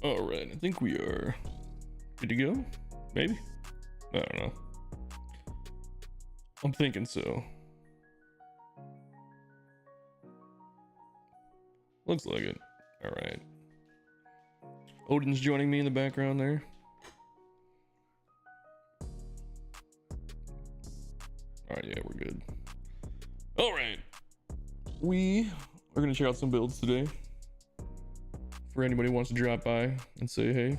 All right, I think we are good to go. Maybe. I don't know. I'm thinking so. Looks like it. All right. Odin's joining me in the background there. All right, yeah, we're good. All right. We are going to check out some builds today. For anybody who wants to drop by and say hey.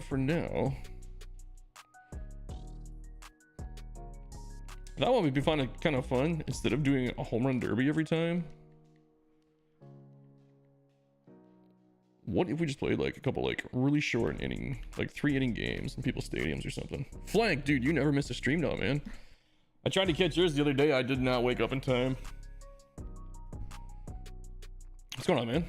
For now, that one would be kind of fun instead of doing a home run derby every time. What if we just played like a couple like really short inning, like 3-inning games in people's stadiums or something? Flank, dude, you never miss a stream now, man. I tried to catch yours the other day. I did not wake up in time. What's going on, man?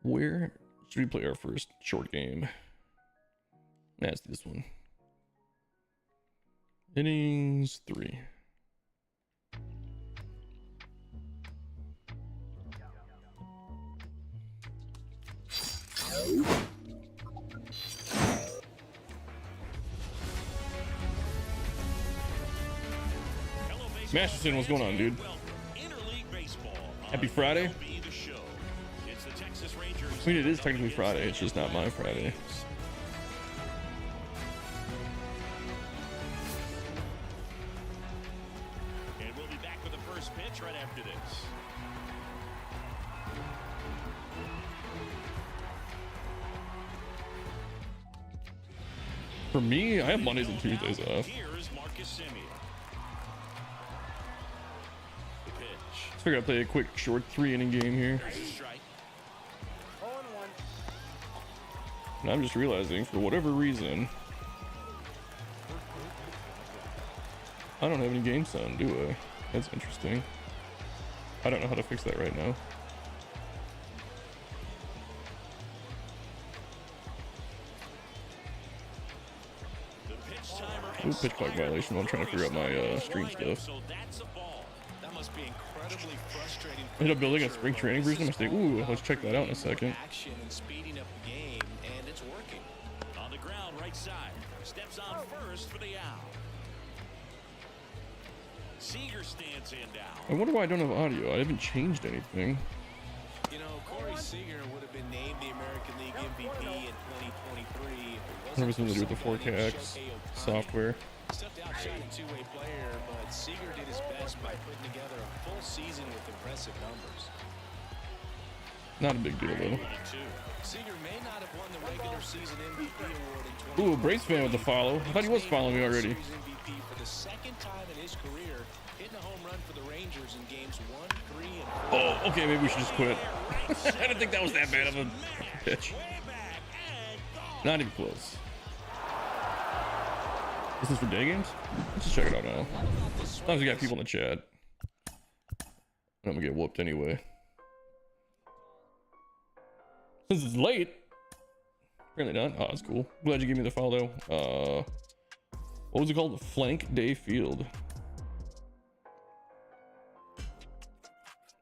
Where should we play our first short game? Let's do this one. Innings 3. Masterson, what's going on, dude? Happy Friday. I mean, it is technically Friday, it's just not my Friday. And we'll be back with the first pitch right after this. For me, I have Mondays and Tuesdays off. Here's Marcus Semien. The pitch. Let's figure out play a quick short 3-inning game here. There's a strike. And I'm just realizing, for whatever reason, I don't have any game sound, do I? That's interesting. I don't know how to fix that right now. Ooh, pitch clock violation while I'm trying to figure out my stream stuff. So that's a ball. That must be incredibly frustrating. I ended up building a spring training version of my state. Ooh, let's check that out in a second. Action and speeding up the game, and it's working. On the ground, right side. Steps on first for the out. Seager stands in down. I wonder why I don't have audio. I haven't changed anything. You know, Corey Seager would have been named the American League MVP in 2023. There was something to do with the 4KX software. Stepped out, shot a two-way player, but Seager did his best by putting together a full season with impressive numbers. Not a big deal though. Seager may not have won the regular season MVP award in Ooh, a Braves fan with the follow. I thought he was following me already. MVP for the second time in his career, hitting a home run for the Rangers in games 1, 3, and 4. Oh, okay, maybe we should just quit. I didn't think that was that bad of a pitch. Not even close. Is this for day games? Let's just check it out now. As long as we got people in the chat. I'm gonna get whooped anyway. Since it's late. Apparently not. Oh, that's cool. Glad you gave me the follow. What was it called? Flank Day Field.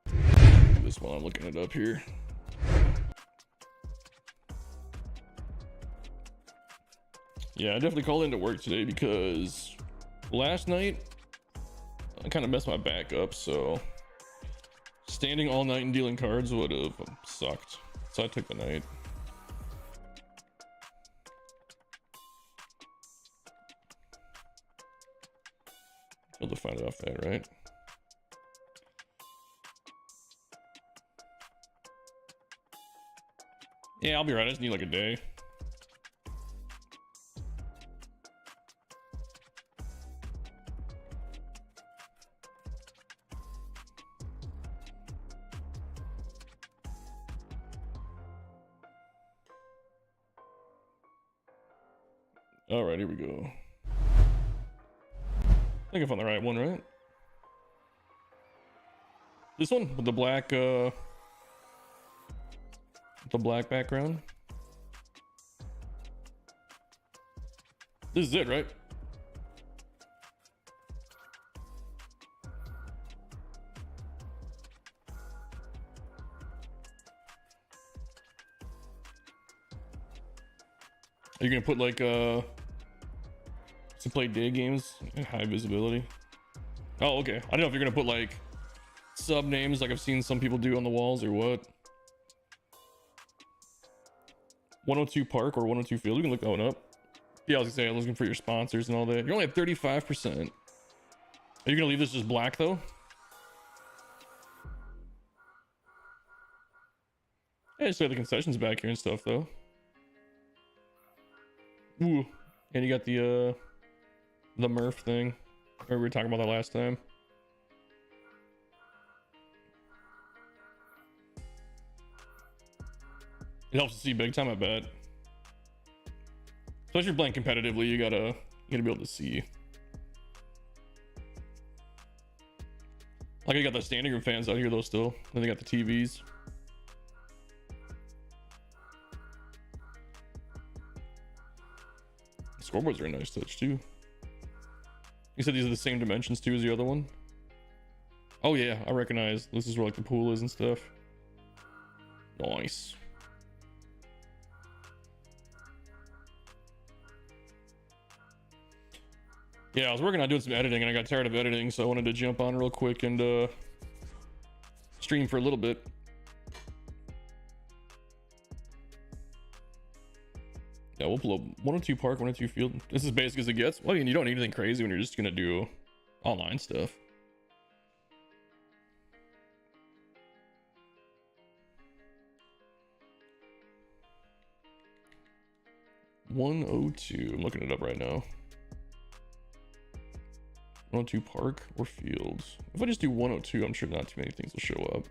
Do this while I'm looking it up here. Yeah, I definitely called into work today because last night I kind of messed my back up, so standing all night and dealing cards would have sucked. So I took the night. Able to find it off that, right? Yeah, I'll be right. I just need like a day. All right, here we go. I think I found the right one, right? This one with the black background. This is it, right? Are you gonna put like to play day games in high visibility? Oh, okay. I don't know if you're gonna put like sub names like I've seen some people do on the walls or what. 102 Park or 102 Field. You can look that one up. Yeah, I was gonna say I was looking for your sponsors and all that. You're only at 35%. Are you gonna leave this just black though? Yeah, just got the concessions back here and stuff though. Ooh, and you got the Murph thing. Remember we were talking about that last time. It helps to see big time, I bet. Especially if you're playing competitively, you gotta be able to see. Like I got the standing room fans out here though still. Then they got the TVs. The scoreboards are a nice touch too. You said these are the same dimensions too as the other one? Oh yeah, I recognize. This is where like the pool is and stuff. Nice. Yeah, I was working on doing some editing and I got tired of editing, so I wanted to jump on real quick and stream for a little bit. Yeah, we'll pull up 102 Park, 102 Field. This is basic as it gets. Well, I mean, you don't need anything crazy when you're just gonna do online stuff. $102. I'm looking it up right now. 102 Park or Fields. If I just do 102, I'm sure not too many things will show up.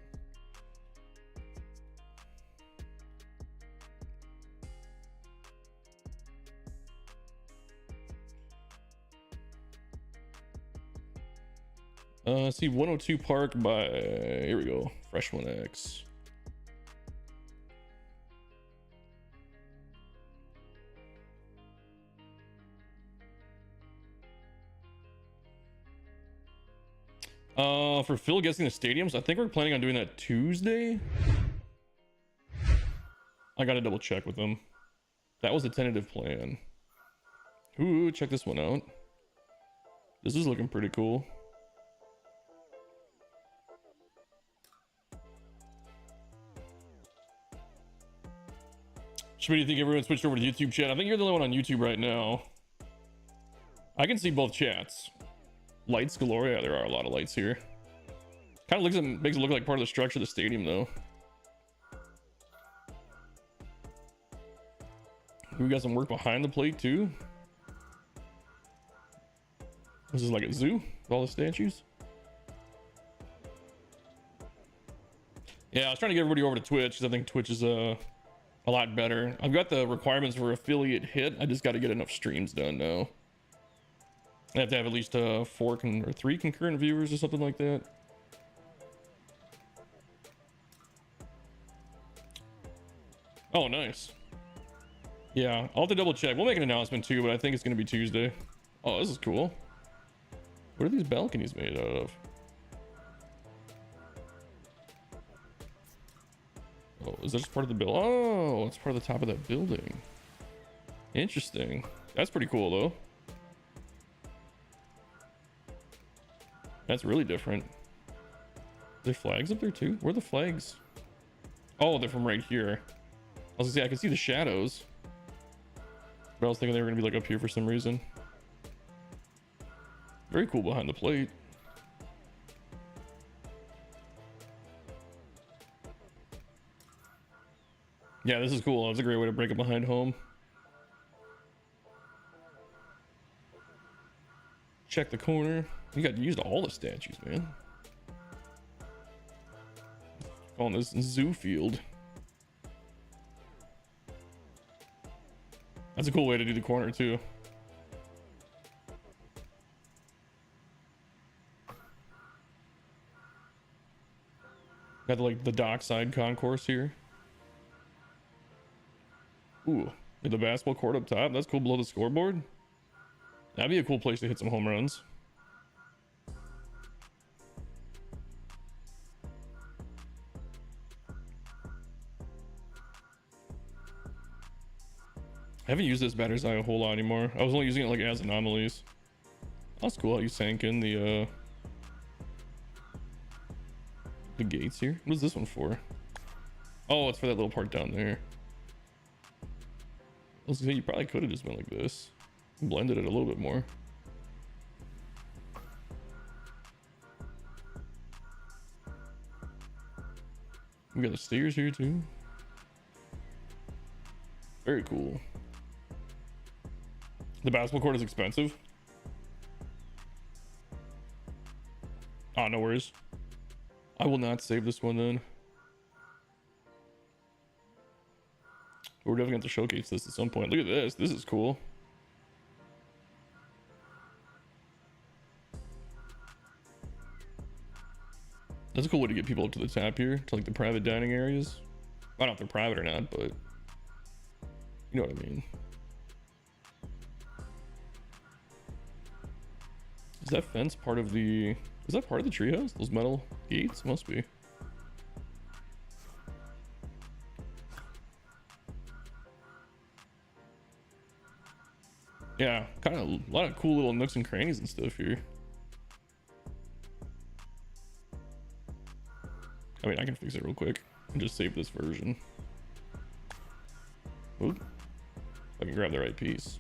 See 102 Park by, here we go, Fresh One X. For Phil guessing the stadiums, I think we're planning on doing that Tuesday. I gotta double check with them. That was a tentative plan. Ooh, check this one out. This is looking pretty cool. What do you think everyone switched over to YouTube chat? I think you're the only one on YouTube right now. I can see both chats. Lights galore. Yeah, there are a lot of lights here. Kind of makes it look like part of the structure of the stadium though. We got some work behind the plate too. This is like a zoo with all the statues. Yeah, I was trying to get everybody over to Twitch because I think Twitch is a lot better. I've got the requirements for affiliate hit. I just got to get enough streams done now. I have to have at least 4 or 3 concurrent viewers or something like that. Oh, nice. Yeah, I'll have to double check. We'll make an announcement too, but I think it's going to be Tuesday. Oh, this is cool. What are these balconies made out of? Oh, is that just part of the build? Oh, it's part of the top of that building. Interesting. That's pretty cool though. That's really different. Are there flags up there too? Where are the flags? Oh, they're from right here. I was gonna say, I can see the shadows. But I was thinking they were gonna be like up here for some reason. Very cool behind the plate. Yeah, this is cool. That's a great way to break it behind home. Check the corner. You got used all the statues, man. Calling this zoo field. That's a cool way to do the corner too. Got like the dockside concourse here. Ooh, with the basketball court up top. That's cool below the scoreboard. That'd be a cool place to hit some home runs. I haven't used this batter's eye a whole lot anymore. I was only using it like as anomalies. That's cool how you sank in the gates here. What is this one for? Oh, it's for that little part down there. I was gonna say, you probably could have just been like this. Blended it a little bit more. We got the stairs here too. Very cool. The basketball court is expensive. Oh, no worries. I will not save this one then. We're definitely going to showcase this at some point. Look at this. This is cool. That's a cool way to get people up to the top here, to like the private dining areas. I don't know if they're private or not, but you know what I mean. Is that fence part of the... Is that part of the treehouse? Those metal gates? Must be. Yeah, kind of a lot of cool little nooks and crannies and stuff here. I mean, I can fix it real quick and just save this version. Oop. I can grab the right piece.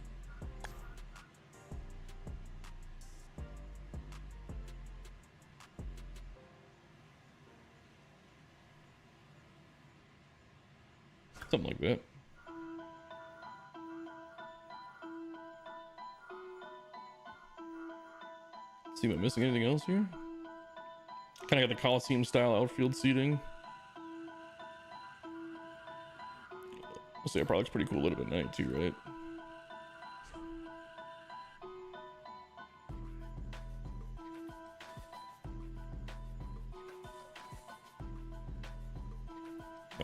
Something like that. Let's see, am I missing anything else here? Kind of got the Coliseum style outfield seating. I'll say it probably looks pretty cool lit up at night too, right?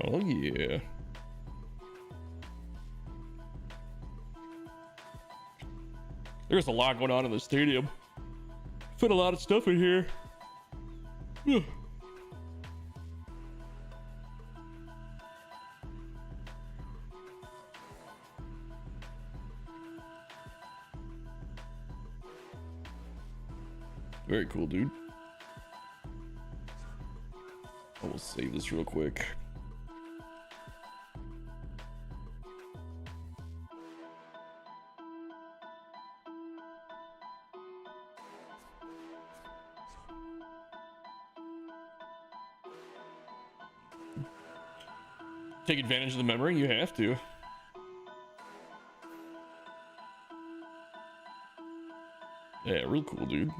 Oh yeah. There's a lot going on in the stadium. Fit a lot of stuff in here. Very cool, dude. I will save this real quick. Take advantage of the memory, you have to. Yeah, real cool, dude. A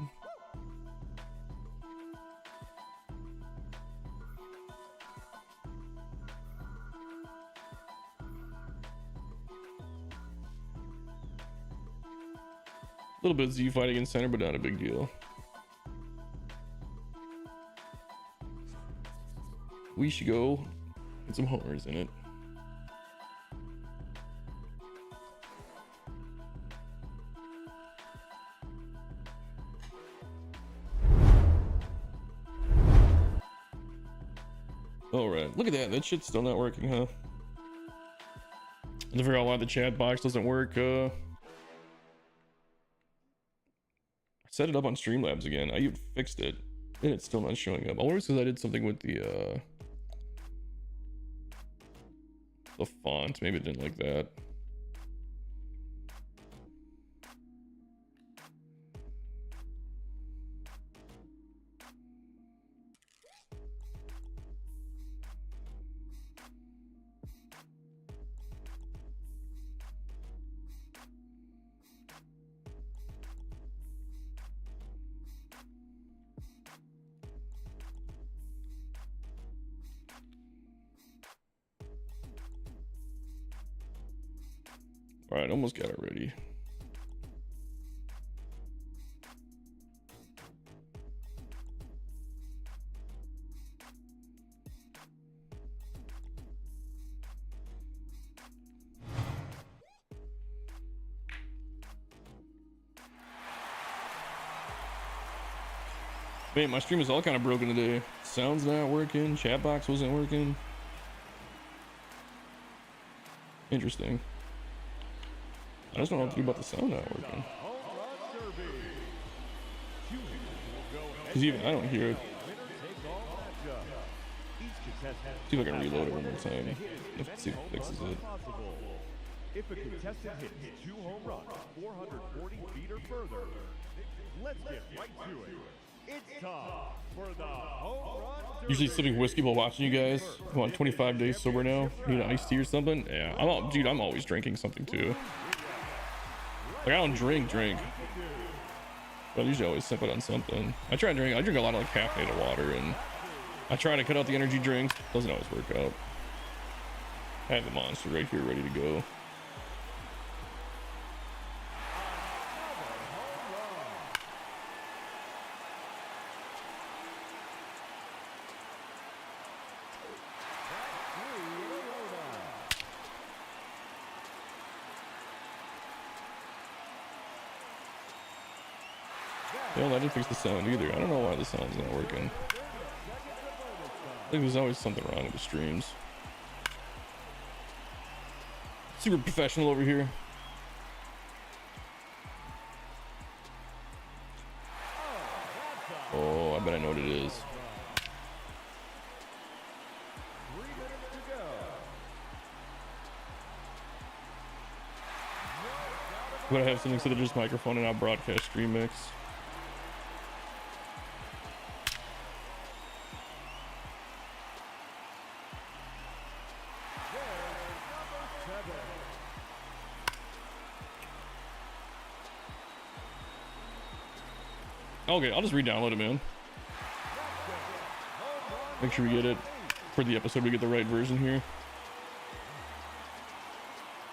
little bit of Z fight against center, but not a big deal. We should go get some homers in it. All right, look at that. That shit's still not working, huh? I figure out why the chat box doesn't work. Set it up on Streamlabs again. I even fixed it, and it's still not showing up. I wonder if it's because I did something with the font. Maybe it didn't like that. All right, almost got it ready. Man, my stream is all kind of broken today. Sound's not working. Chat box wasn't working. Interesting. I just don't know what to do about the sound not working. Because even I don't hear it. See if I can reload it one more time. Let's see if it fixes it. If a contestant hits 2 home runs, 440 feet or further, let's get right to it. It's time for the home run derby. Usually sipping whiskey while watching you guys. I'm on 25 days sober now. Need an iced tea or something? Yeah, dude, I'm always drinking something too. Like I don't drink, but I usually always sip it on something. I drink a lot of like caffeinated water, and I try to cut out the energy drinks. Doesn't always work out. I have a Monster right here ready to go. Well, I didn't fix the sound either. I don't know why the sound's not working. I think there's always something wrong with the streams. Super professional over here. Oh, I bet I know what it is. But I have something instead of just microphone and I'll broadcast stream mix. Okay, I'll just re-download it, man. Make sure we get it for the episode. We get the right version here.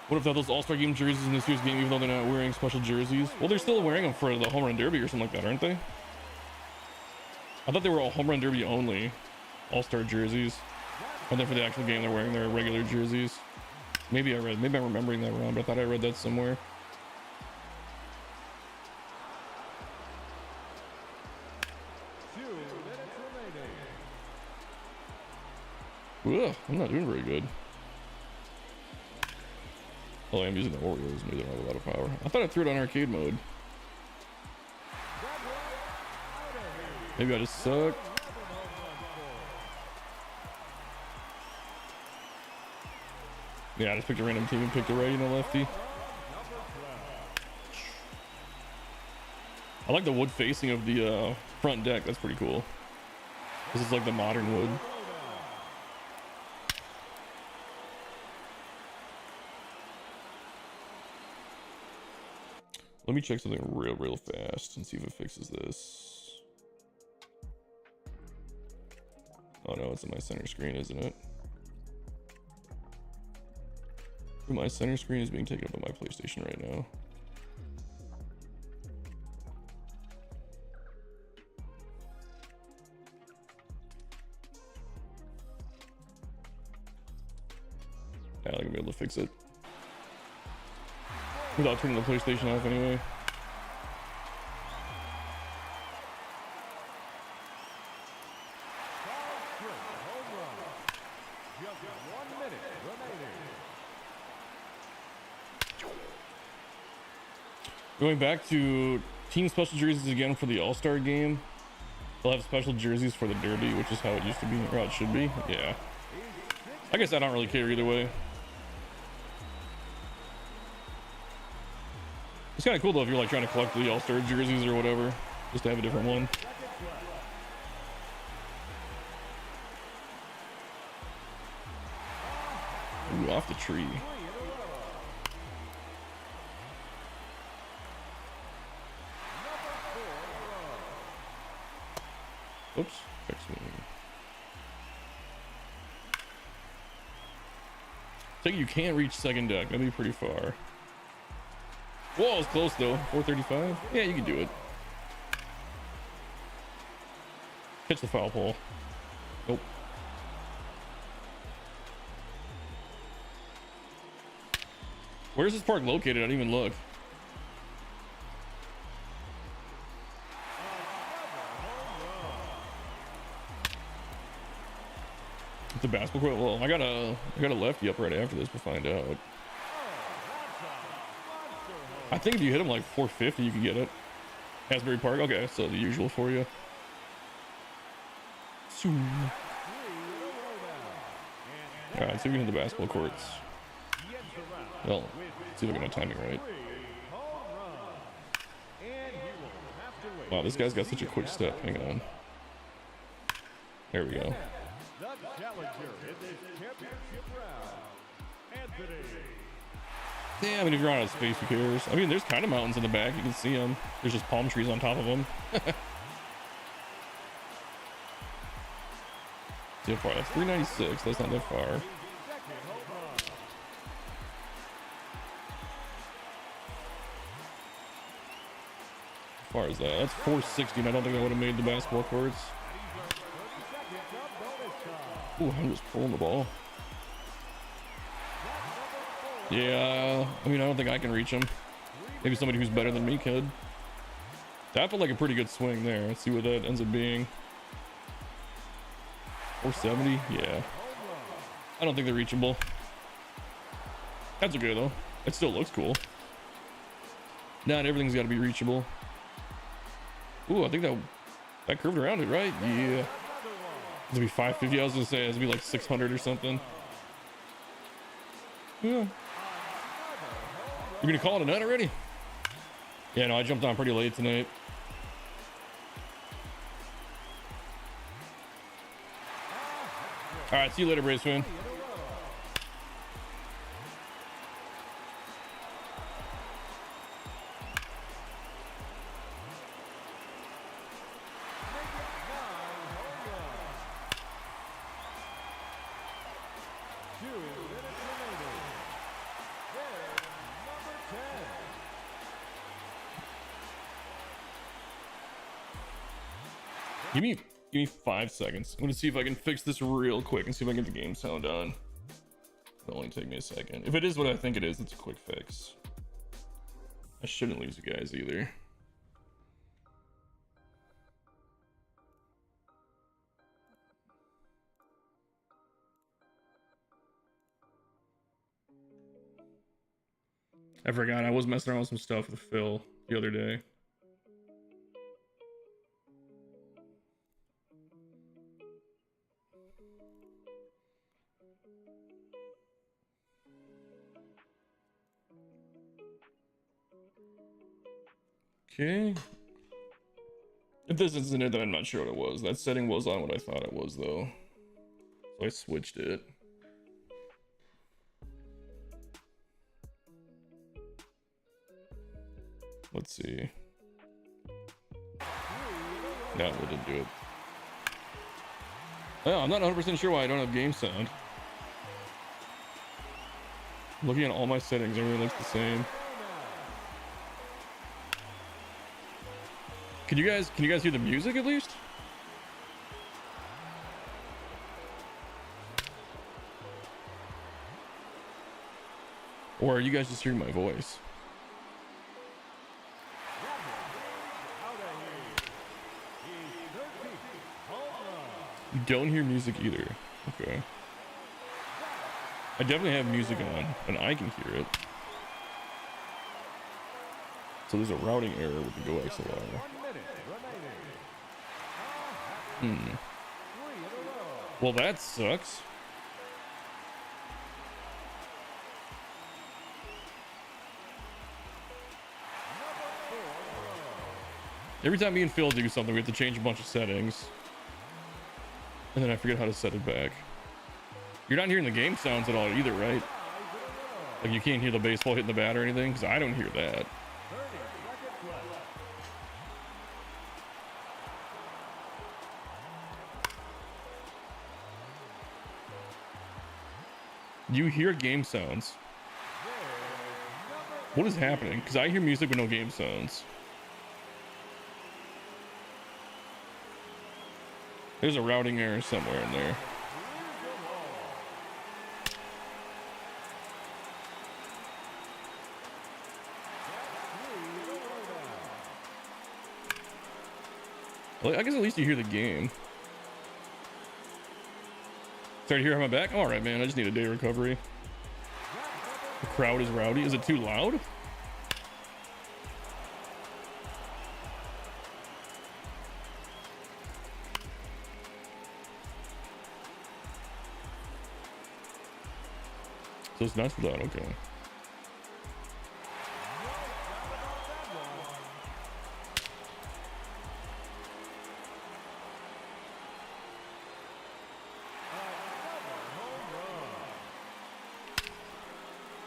What if they have those All-Star Game jerseys in this year's game, even though they're not wearing special jerseys? Well, they're still wearing them for the Home Run Derby or something like that, aren't they? I thought they were all Home Run Derby only All-Star jerseys, and then for the actual game they're wearing their regular jerseys. Maybe I'm remembering that wrong, but I thought I read that somewhere. Ugh, I'm not doing very good. Oh, I'm using the Orioles. Maybe they don't have a lot of power. I thought I threw it on arcade mode. Maybe I just suck. Yeah, I just picked a random team and picked a righty and a lefty. I like the wood facing of the front deck. That's pretty cool. This is like the modern wood. Let me check something real fast and see if it fixes this. Oh no, it's in my center screen, isn't it? My center screen is being taken up by my PlayStation right now. Yeah, I'm gonna be able to fix it without turning the PlayStation off anyway. Going back to team special jerseys again for the All-Star game. They'll have special jerseys for the Derby, which is how it used to be, or how it should be. Yeah. I guess I don't really care either way. It's kind of cool though if you're like trying to collect the All-Star jerseys or whatever, just to have a different one. Ooh, off the tree. Oops, check swing. I think you can't reach second deck. That'd be pretty far. Whoa, it's close though. 435. Yeah, you can do it. Catch the foul pole. Nope. Where's this park located? I didn't even look. The basketball court. Well, I got a lefty up right after this. We'll find out. I think if you hit him like 450, you can get it. Asbury Park. Okay, so the usual for you. All right, see if we can hit the basketball courts. Well, see if I get my timing right. Wow, this guy's got such a quick step. Hang on. There we go. The challenger in this championship round, Anthony. Yeah, I mean, if you're out of space, who cares? I mean, there's kind of mountains in the back. You can see them. There's just palm trees on top of them. See how far? That's 396. That's not that far. How far is that? That's 460, and I don't think I would have made the basketball courts. Ooh, I'm just pulling the ball. Yeah, I mean, I don't think I can reach him. Maybe somebody who's better than me could. That felt like a pretty good swing there. Let's see what that ends up being. 470? Yeah. I don't think they're reachable. That's okay, though. It still looks cool. Not everything's got to be reachable. Ooh, I think that curved around it, right? Yeah. It's gonna be 550. I was gonna say it's gonna be like 600 or something. Yeah. You're gonna call it a nut already? Yeah, no, I jumped on pretty late tonight. All right, see you later, Braves fan. Give me 5 seconds. I'm gonna see if I can fix this real quick and see if I can get the game sound on. It'll only take me a second. If it is what I think it is, it's a quick fix. I shouldn't lose you guys either. I forgot I was messing around with some stuff with Phil the other day. Okay. If this isn't it, then I'm not sure what it was. That setting was on what I thought it was, though. So I switched it. Let's see. No, we didn't do it. Oh, I'm not 100% sure why I don't have game sound. Looking at all my settings, everything looks the same. Can you guys hear the music at least? Or are you guys just hearing my voice? You don't hear music either. Okay. I definitely have music on, and I can hear it. So there's a routing error with the Go XLR. Well, that sucks. Every time me and Phil do something, we have to change a bunch of settings. And then I forget how to set it back. You're not hearing the game sounds at all either, right? Like you can't hear the baseball hitting the bat or anything? Because I don't hear that. You hear game sounds. What is happening? Because I hear music with no game sounds. There's a routing error somewhere in there. Well, I guess at least you hear the game. Sorry to hear I'm back. All right, man. I just need a day recovery. The crowd is rowdy. Is it too loud? So it's not still down. Okay.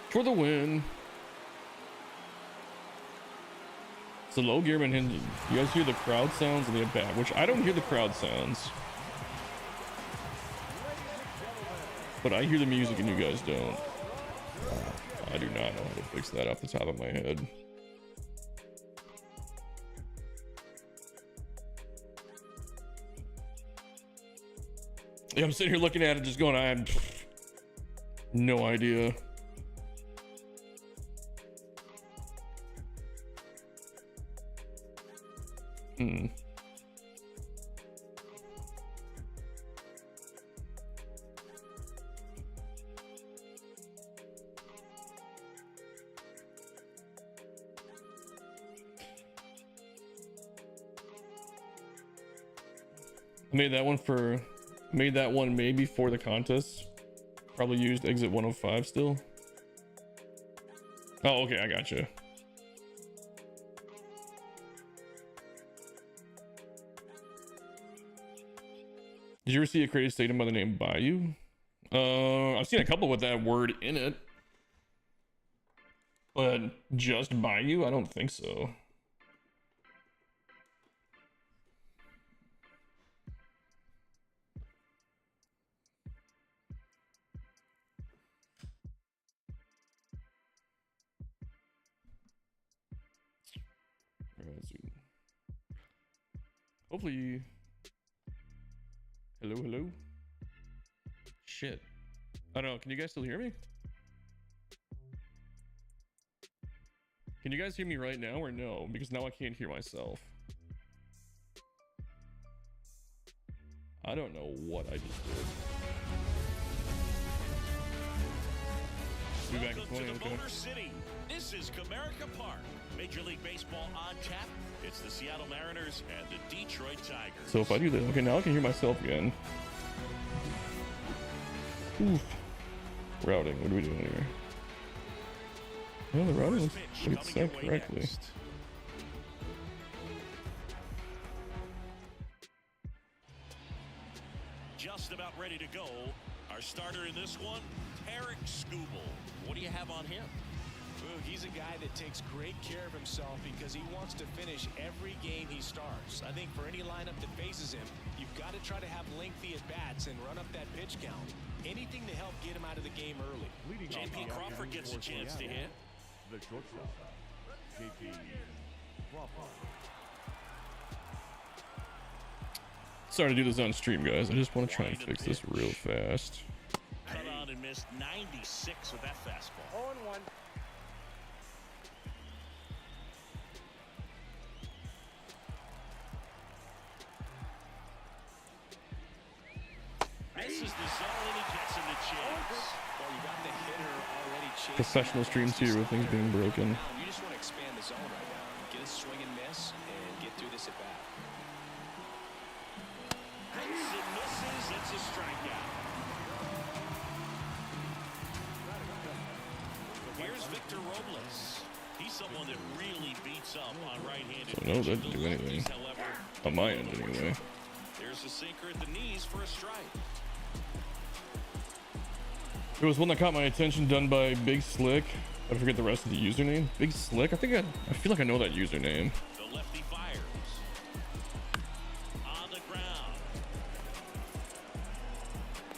For the win. It's a low gearman hinge. You guys hear the crowd sounds in the back, which I don't hear the crowd sounds. But I hear the music and you guys don't. I do not know how to fix that off the top of my head. Yeah, I'm sitting here looking at it just going, I have no idea. Made that one maybe for the contest. Probably used exit 105 still. Oh, okay, I gotcha. Did you ever see a creative stadium by the name Bayou? I've seen a couple with that word in it. But just Bayou? I don't think so. Hopefully. Hello. Shit. I don't know. Can you guys still hear me? Can you guys hear me right now or no? Because now I can't hear myself. I don't know what I just did. Be back in 20, okay. Motor City. This is Comerica Park. Major League Baseball on tap. It's the Seattle Mariners and the Detroit Tigers. So if I do this, okay, now I can hear myself again. Oof. Routing, what are we doing here? Well, the routing looks set correctly. Next. Just about ready to go. Our starter in this one, Tarik Skubal. What do you have on him? Ooh, he's a guy that takes great care of himself because he wants to finish every game he starts. I think for any lineup that faces him, you've got to try to have lengthy at-bats and run up that pitch count. Anything to help get him out of the game early. Leading off J.P. the Crawford outfield gets a for chance to Seattle, hit. The shortstop, J.P. Crawford. Sorry to do this on stream, guys. I just want to try and fix this real fast. Cut on and missed 96 with that fastball. 0-1. Misses the zone and he gets him to chase. Well, you got the hitter already chasing. Professional streams here with things being broken. You just want to expand the zone right now. Get a swing and miss and get through this at bat. Hits and misses. It's a strikeout. Here's Victor Robles. He's someone that really beats up on right-handed. So no, that didn't do anything. However, On my end, anyway. there's a sinker at the knees for a strike. There was one that caught my attention done by Big Slick. I forget the rest of the username. Big Slick? I feel like I know that username. The lefty fires. On the ground.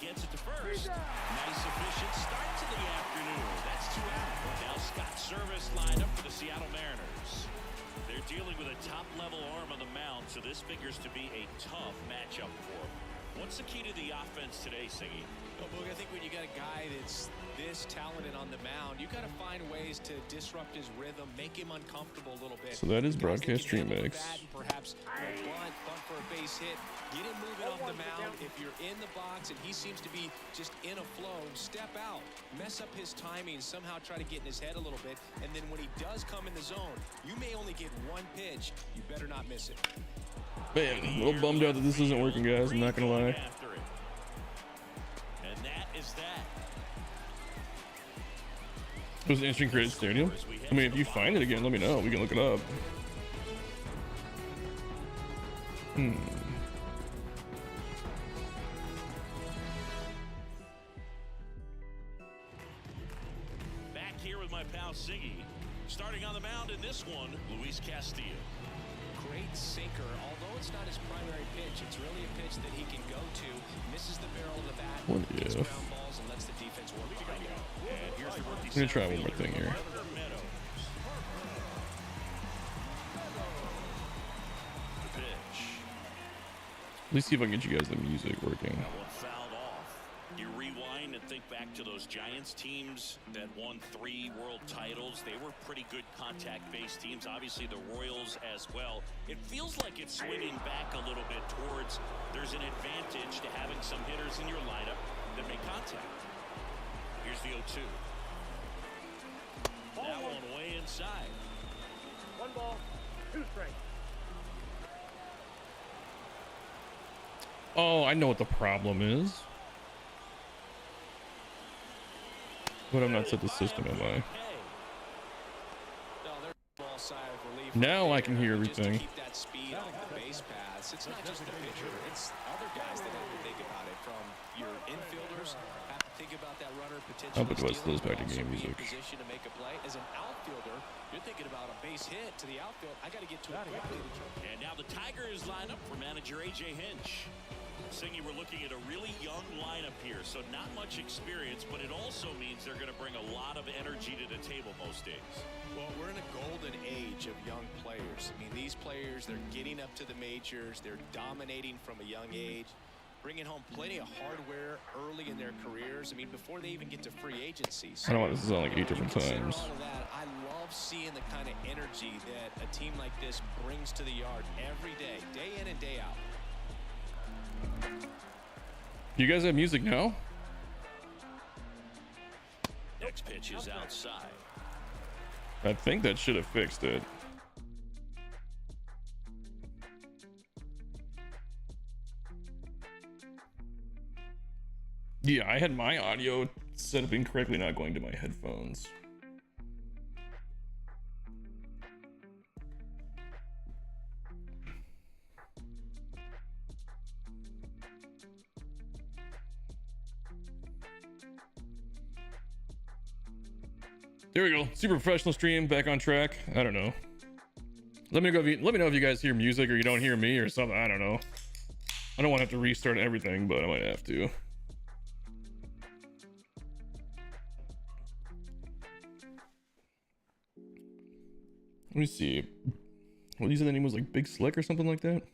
Gets it to first. Nice efficient start to the afternoon. That's 2 out. Now Scott Service lined up for the Seattle Mariners. They're dealing with a top-level arm on the mound, so this figures to be a tough matchup for them. What's the key to the offense today, Siggy? Well, Boog, I think when you got a guy that's this talented on the mound, you got to find ways to disrupt his rhythm, make him uncomfortable a little bit. So that is Guys broadcast that can stream handle the mix. bat and perhaps bunt for a base hit. Get him moving off the mound. If you're in the box and he seems to be just in a flow, step out, mess up his timing, somehow try to get in his head a little bit. And then when he does come in the zone, you may only get one pitch. You better not miss it. Man, a little bummed out that this isn't working, guys. I'm not gonna lie. After it. And that is that. It was an instant created stadium. I mean, if you find it again, let me know. We can look it up. Back here with my pal Siggy. Starting on the mound in this one, Luis Castillo. Great sinker, although it's not his primary pitch. It's really a pitch that he can go to. Misses the barrel of the bat, What gets if? ground balls, and lets the defense work behind it. And here's the rookie I'm gonna try center one more fielder, thing here. Trevor Meadows. The pitch. At least see if I can get you guys the music working. That one fouled off. You rewind and think back to those Giants teams that won 3 world titles. They were pretty good contact-based teams. Obviously, the Royals as well. It feels like it's swinging back a little bit towards there's an advantage to having some hitters in your lineup that make contact. Here's the 0-2. That one way inside. 1 ball, 2 strikes. Oh, I know what the problem is. But I'm not set the system, am I? No, they're ball side of relief. Now I can hear Just to everything. keep that speed on the base paths. It's not just the pitcher. It's other guys that have to think about it. From your infielders have to think about that runner potentially. I'll put the rest of those back to stealing, game but also be in music. position to make a play. As an outfielder, you're thinking about a base hit to the outfield. I got to get to it quickly. And now the Tigers line up for manager A.J. Hinch. Singy, we're looking at a really young lineup here, so not much experience, but it also means they're going to bring a lot of energy to the table most days. Well, we're in a golden age of young players. I mean, these players, they're getting up to the majors. They're dominating from a young age, bringing home plenty of hardware early in their careers. I mean, before they even get to free agency. I don't want this is on like 8 different Consider times. all of that. I love seeing the kind of energy that a team like this brings to the yard every day in and day out. You guys have music now? Next pitch is outside. I think that should have fixed it. Yeah, I had my audio set up incorrectly, not going to my headphones. There we go. Super professional stream, back on track. I don't know. Let me know if you guys hear music or you don't hear me or something. I don't know. I don't want to have to restart everything, but I might have to. Let me see. What these are the name was like Big Slick or something like that.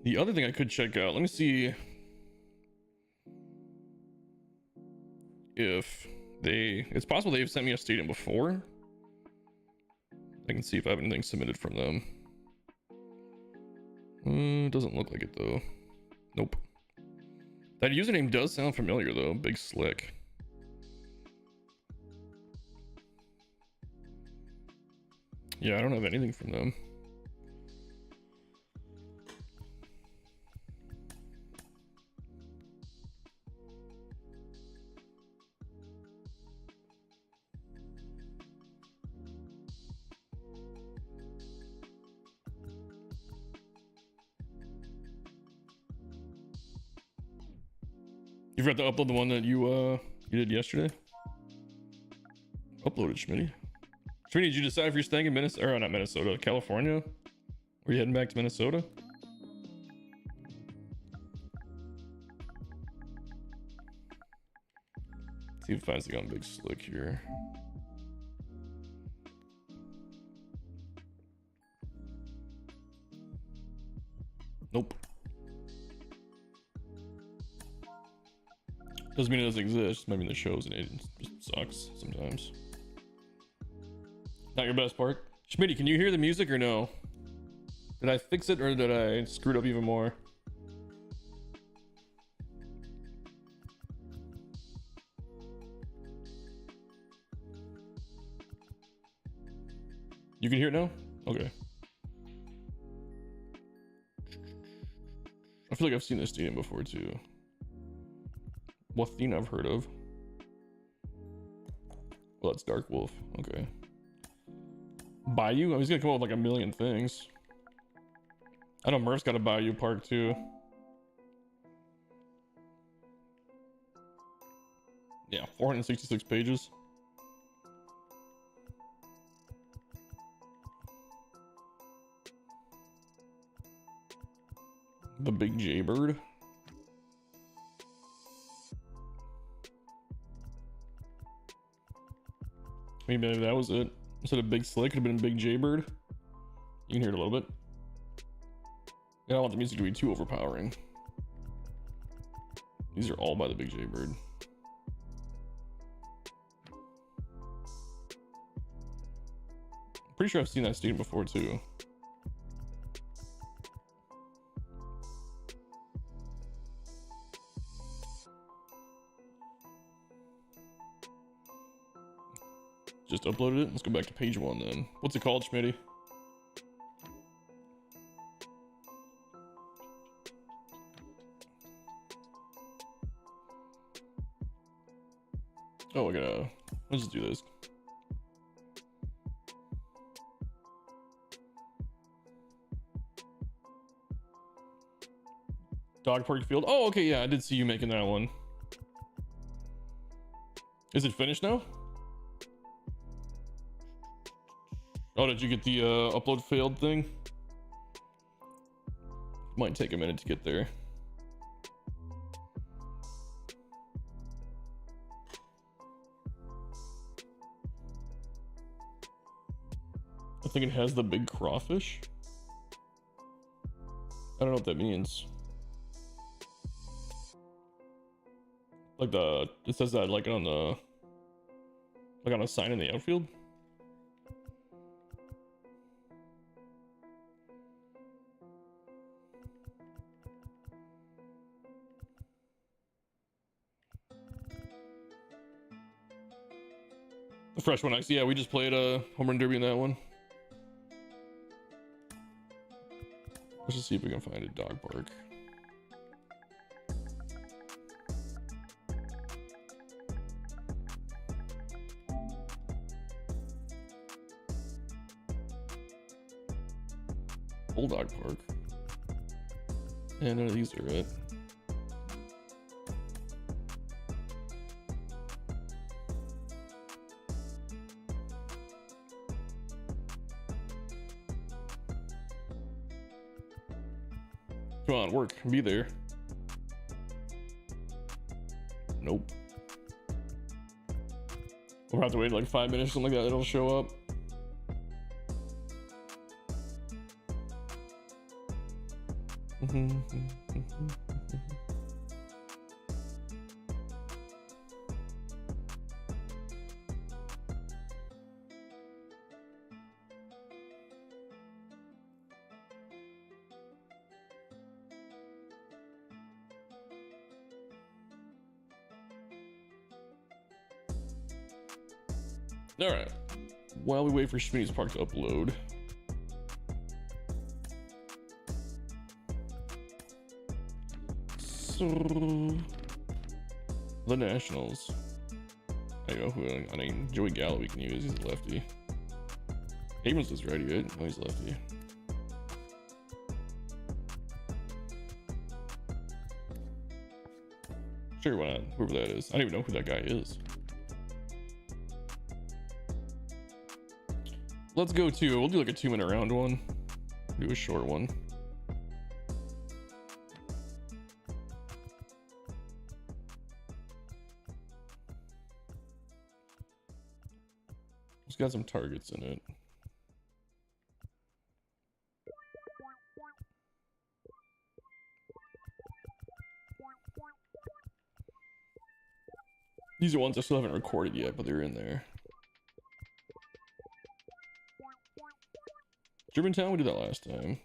The other thing I could check out. Let me see if it's possible they've sent me a stadium before. I can see if I have anything submitted from them. Doesn't look like it though. Nope. That username does sound familiar though. Big Slick. Yeah, I don't have anything from them. You forgot to upload the one that you did yesterday? Uploaded, Schmitty. Schmitty, did you decide if you're staying in Minnesota, or not Minnesota, California? Or are you heading back to Minnesota? See if it finds the gun Big Slick here. Nope. Doesn't mean it doesn't exist. Maybe the shows and it just sucks sometimes. Not your best part. Schmitty, can you hear the music or no? Did I fix it or did I screw it up even more? You can hear it now? Okay. I feel like I've seen this stadium before too. What thing I've heard of. Oh, it's Dark Wolf. Okay. Bayou? Oh, he's gonna come up with like a million things. I know Murph's got a Bayou Park too. Yeah, 466 pages. The Big Jaybird. Maybe that was it. Instead of Big Slick, could have been Big Jaybird. You can hear it a little bit. I don't want the music to be too overpowering. These are all by the Big Jaybird. Pretty sure I've seen that stadium before too. Just uploaded it. Let's go back to page 1 then. What's it called, Schmitty? Oh, let's just do this. Dog Park Field. Oh, okay, yeah, I did see you making that one. Is it finished now? Oh, did you get the upload failed thing? Might take a minute to get there. I think it has the big crawfish. I don't know what that means. Like it says that like on a sign in the outfield. The fresh one, yeah, we just played a home run derby in that one. Let's just see if we can find a dog park. Bulldog Park. And none of these are it. Come on, work. Be there. Nope. We'll have to wait like 5 minutes, something like that. It'll show up. All right. While we wait for Schmitty's Park to upload. So, the Nationals. I know who. I mean, Joey Gallo we can use. He's a lefty. Abrams was ready, right? Oh, he's lefty. Sure, why not? Whoever that is. I don't even know who that guy is. Let's go to, we'll do like a 2-minute round one. Do a short one. It's got some targets in it. These are ones I still haven't recorded yet, but they're in there. Germantown, we did that last time.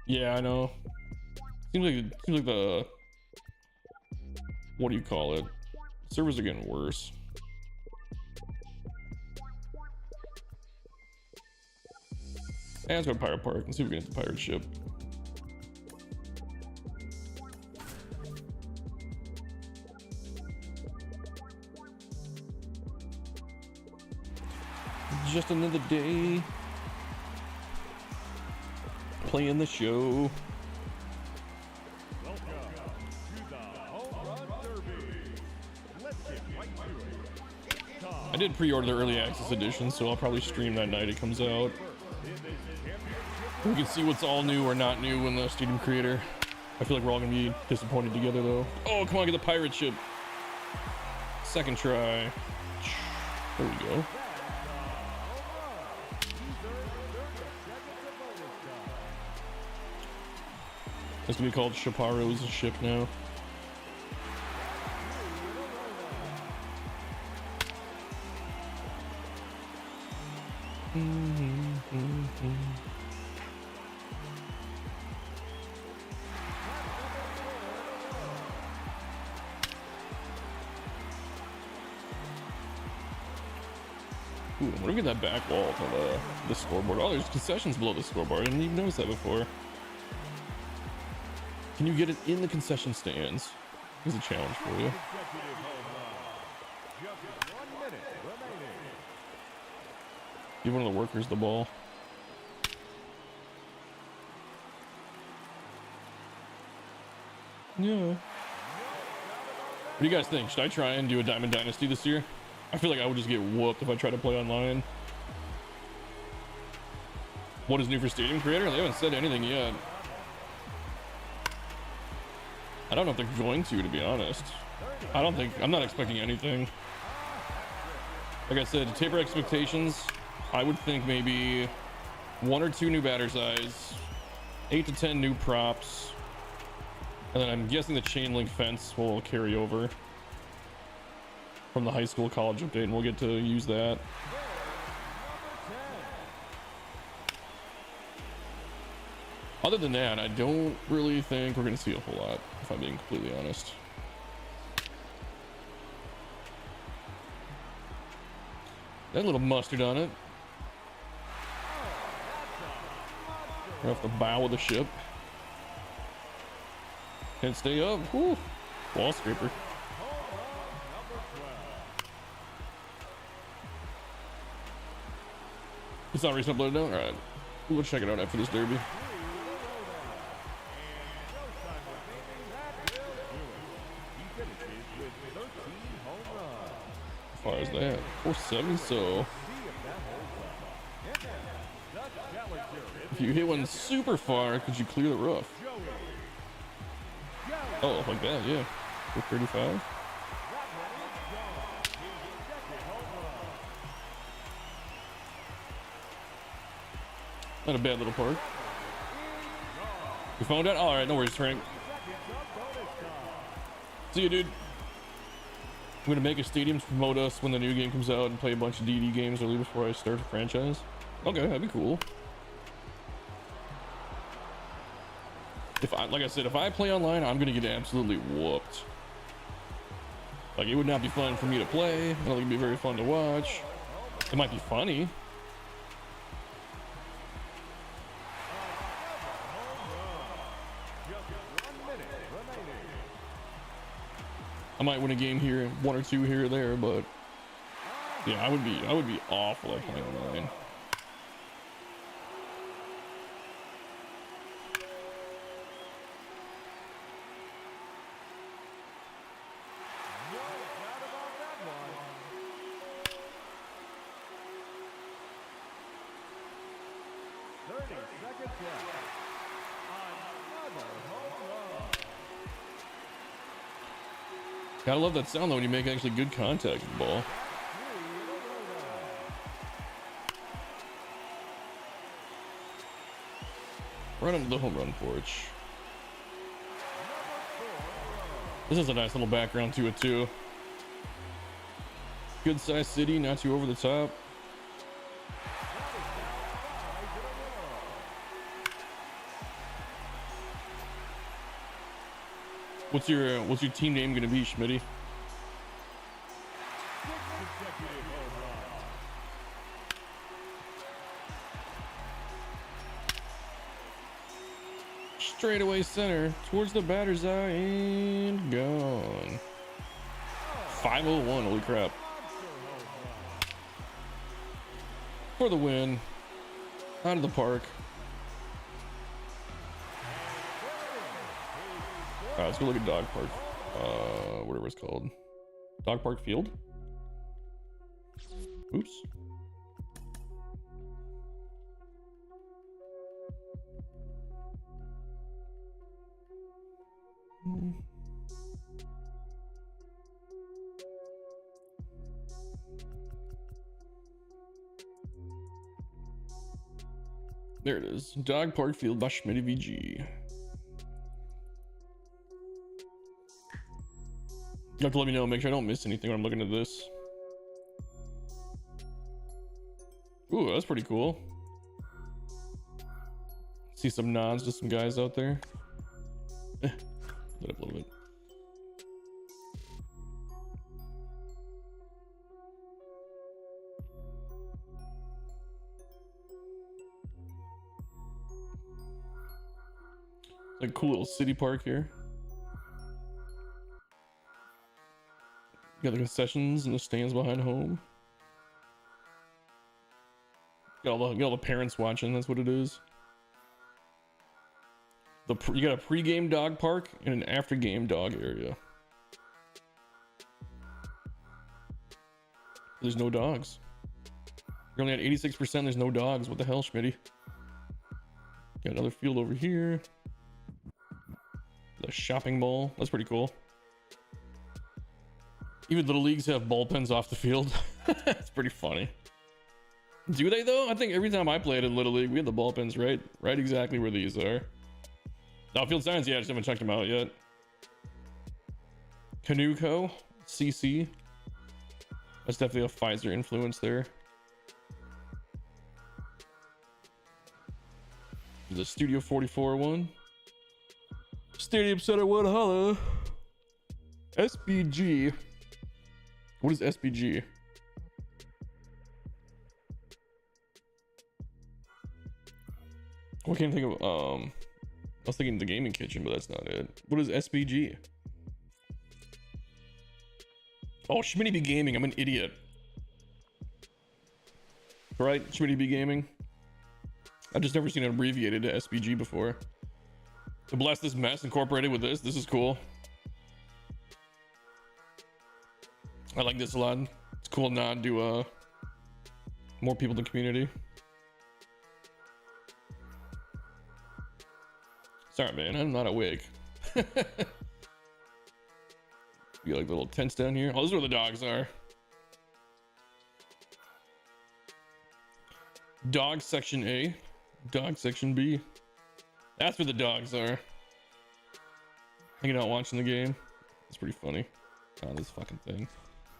Yeah, I know. Seems like the, what do you call it? Servers are getting worse. And let's go to Pirate Park and see if we can get the pirate ship. Just another day playing the show. Welcome to the Home Run Derby. Let's get right to it. It's time I did pre-order the early access edition, so I'll probably stream that night it comes out. in this championship. We can see what's all new or not new in the Stadium Creator. I feel like we're all gonna be disappointed together though. Oh, come on, get the pirate ship. Second try. There we go. It's gonna be called Chaparro's ship now. Ooh, what do we get that back wall to the scoreboard? Oh, there's concessions below the scoreboard. I didn't even notice that before. Can you get it in the concession stands? Here's a challenge for you. Consecutive home run. Just 1 minute remaining. Give one of the workers the ball. Yeah. What do you guys think? Should I try and do a Diamond Dynasty this year? I feel like I would just get whooped if I try to play online. What is new for Stadium Creator? They haven't said anything yet. I don't know if they're going to be honest. I'm not expecting anything. Like I said, to taper expectations, I would think maybe 1 or 2 new batter's eyes, 8 to 10 new props, and then I'm guessing the chain link fence will carry over from the high school college update, and we'll get to use that. Other than that, I don't really think we're going to see a whole lot, if I'm being completely honest. That little mustard on it. Right off the bow of the ship. Can't stay up. Whew. Wall scraper. It's not recent uploaded now? Alright. We'll check it out after this derby. As far as that, 470. So if you hit one super far, could you clear the roof? Oh, like that, yeah. 435. Not a bad little park. You found out? All right, no worries, Frank. See you, dude. I'm gonna make a stadium to promote us when the new game comes out and play a bunch of DD games early before I start the franchise. Okay, that'd be cool. Like I said, if I play online, I'm gonna get absolutely whooped. Like, it would not be fun for me to play. I don't think it'd be very fun to watch. It might be funny. I might win a game here, 1 or 2 here or there, but yeah, I would be awful at playing online. Gotta love that sound though when you make actually good contact with the ball. Right onto the home run porch. This is a nice little background to it too. Good sized city, not too over the top. What's your team name gonna be, Schmitty? Straightaway center towards the batter's eye and gone. 501, holy crap. For the win. Out of the park. All right, let's go look at Dog Park. Whatever it's called. Dog Park Field. Oops. There it is. Dog Park Field by Schmitty VG. You have to let me know, make sure I don't miss anything when I'm looking at this. Ooh, that's pretty cool. See some nods to some guys out there. Let up a little bit. Like a cool little city park here. Got the concessions and the stands behind home. Got all the parents watching. That's what it is. You got a pre-game dog park and an after-game dog area. There's no dogs. You're only at 86%. There's no dogs. What the hell, Schmitty? Got another field over here. The shopping mall. That's pretty cool. Even little leagues have bullpens off the field. It's pretty funny. Do they though? I think every time I played in Little League, we had the bullpens right exactly where these are. Outfield signs, yeah, I just haven't checked them out yet. Canuco, CC. That's definitely a Pfizer influence there. The Studio 44 one. Stadium Center 1, holla. SBG. What is SBG? I can't think of, I was thinking the gaming kitchen, but that's not it. What is SBG? Oh, Schmitty B Gaming. I'm an idiot. Right? Schmitty B Gaming. I've just never seen it abbreviated to SBG before. To bless this mess incorporated with this. This is cool. I like this a lot. It's a cool nod to more people in the community. Sorry, man. I'm not awake. You like the little tents down here? Oh, this is where the dogs are. Dog section A. Dog section B. That's where the dogs are. Hanging out watching the game. It's pretty funny. Oh, this fucking thing.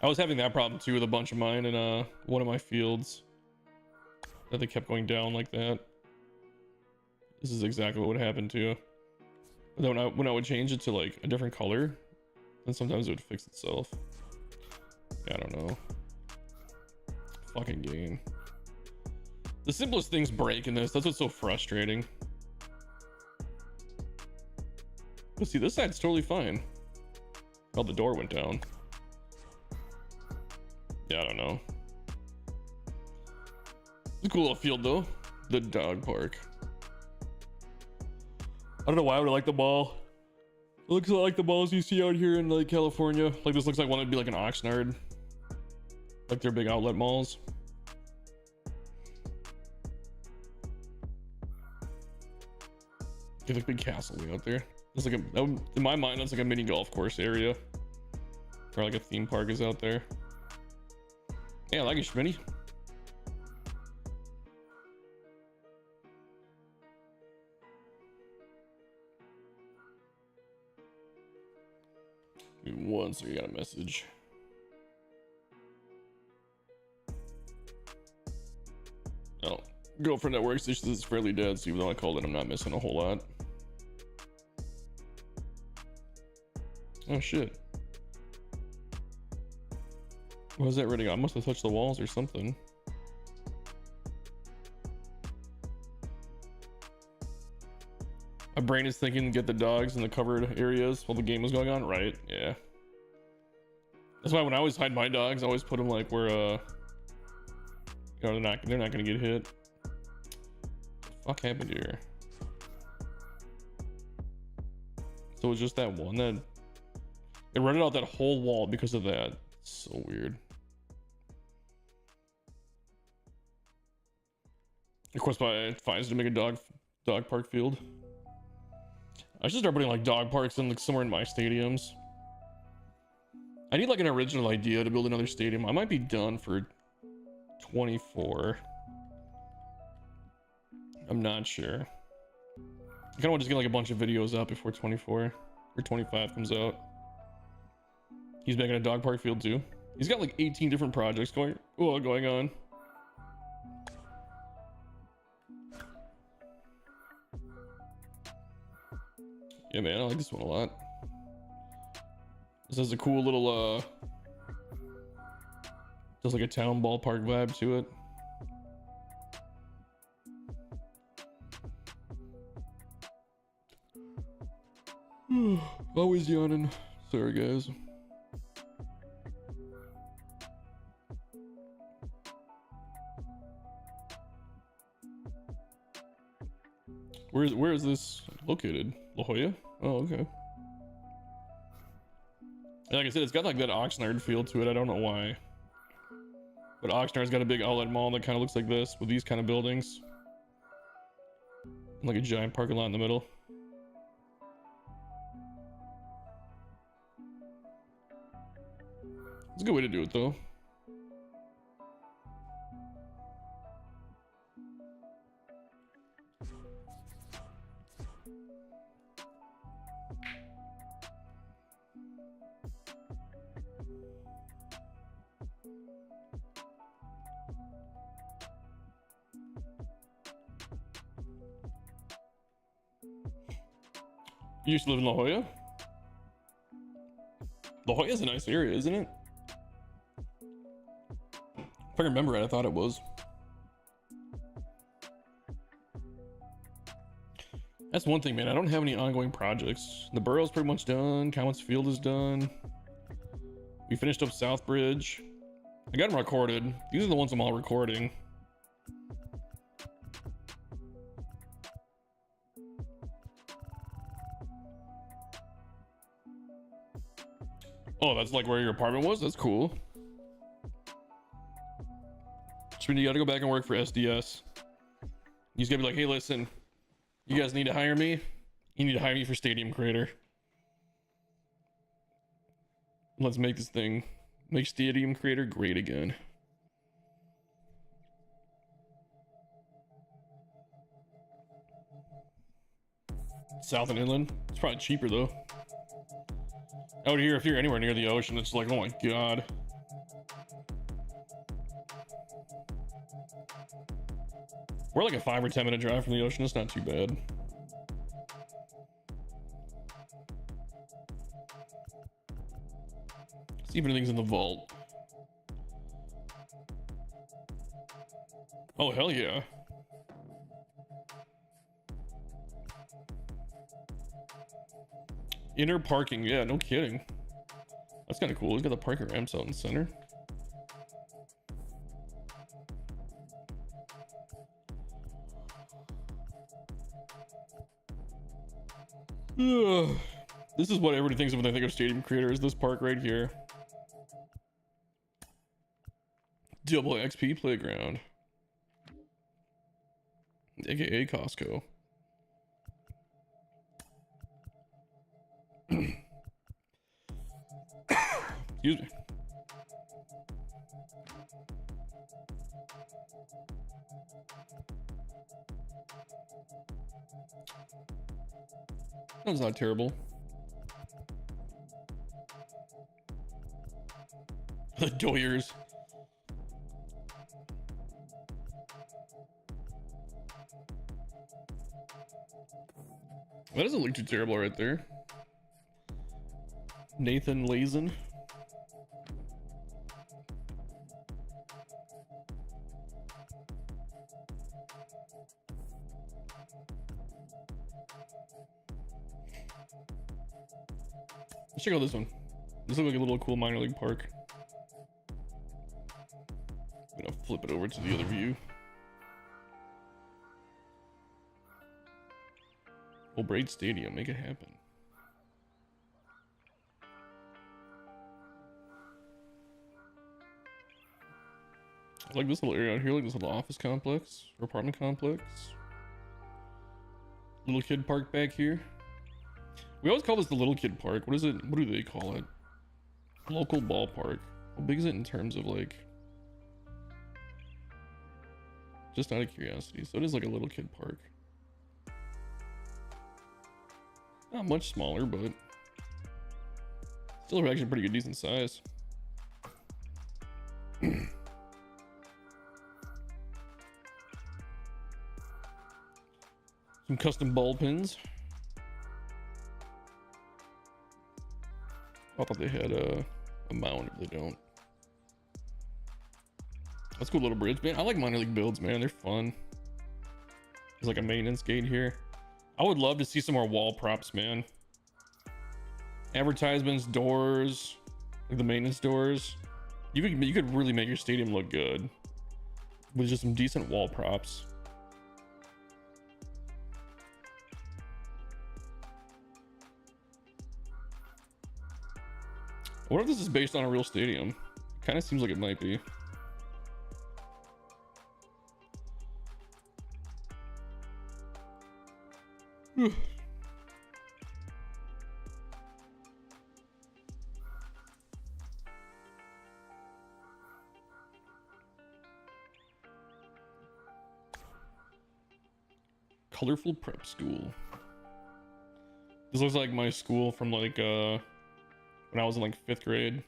I was having that problem too with a bunch of mine in one of my fields. That they kept going down like that. This is exactly what would happen too. And then when I would change it to like a different color, then sometimes it would fix itself. Yeah, I don't know. Fucking game. The simplest things break in this. That's what's so frustrating. But see, this side's totally fine. Oh, the door went down. Yeah, I don't know. It's a cool little field though. The dog park. I don't know why I would like the mall. It looks a lot like the malls you see out here in like California. Like this looks like one that'd be like an Oxnard. Like their big outlet malls. Get a big castle way out there. It's like in my mind, that's like a mini golf course area. Or like a theme park is out there. Yeah, I like it, Schmitty. Once we got a message. Oh, girlfriend at work says this is fairly dead, so even though I called it, I'm not missing a whole lot. Oh shit. What was that reading? I must have touched the walls or something. My brain is thinking get the dogs in the covered areas while the game was going on, right? Yeah. That's why when I always hide my dogs, I always put them like where You know, they're not gonna get hit. What the fuck happened here? So it's just that one that it rented out that whole wall because of that. So weird. Of course, it finds to make a dog park field. I should start putting like dog parks in like somewhere in my stadiums. I need like an original idea to build another stadium. I might be done for 24. I'm not sure. I kind of want to just get like a bunch of videos out before 24 or 25 comes out. He's making a dog park field too. He's got like 18 different projects going on. Yeah, man, I like this one a lot. This has a cool little just like a town ballpark vibe to it. Always yawning. Sorry, guys. Where is this located? La Jolla? Oh, okay. And like I said, it's got like that Oxnard feel to it. I don't know why. But Oxnard's got a big outlet mall that kind of looks like this with these kind of buildings. Like a giant parking lot in the middle. It's a good way to do it though. You used to live in La Jolla? La Jolla's a nice area, isn't it? If I remember right, I thought it was. That's one thing, man. I don't have any ongoing projects. The borough's pretty much done. Comets Field is done. We finished up Southbridge. I got them recorded. These are the ones I'm all recording. Oh, that's like where your apartment was? That's cool. So you gotta go back and work for SDS. You just gotta be like, hey, listen, you guys need to hire me. You need to hire me for Stadium Creator. Let's make this thing, make Stadium Creator great again. South and inland. It's probably cheaper though. Out here, if you're anywhere near the ocean, it's like, oh my god. We're like a 5 or 10 minute drive from the ocean. It's not too bad. See if anything's in the vault. Oh, hell yeah. Inner parking, yeah, no kidding. That's kind of cool. Look at the parking ramps out in the center. This is what everybody thinks of when they think of Stadium Creator, is this park right here. Double XP Playground. AKA Costco. Excuse me. That's not terrible. The Doyers. That doesn't look too terrible right there. Nathan Lazen. Let's check out this one. This looks like a little cool minor league park. I'm gonna flip it over to the other view. O'Brien Stadium, make it happen. I like this little area out here, like this little office complex or apartment complex. Little kid park back here. We always call this the little kid park. What is it? What do they call it? Local ballpark. How big is it in terms of like? Just out of curiosity. So it is like a little kid park. Not much smaller, but still actually pretty good, decent size. Some custom ball pins. I thought they had a mound, if they don't. That's a cool little bridge, man. I like minor league builds, man. They're fun. There's like a maintenance gate here. I would love to see some more wall props, man. Advertisements, doors, like the maintenance doors. You could really make your stadium look good with just some decent wall props. What if this is based on a real stadium? Kind of seems like it might be. Colorful prep school. This looks like my school from like when I was in like 5th grade.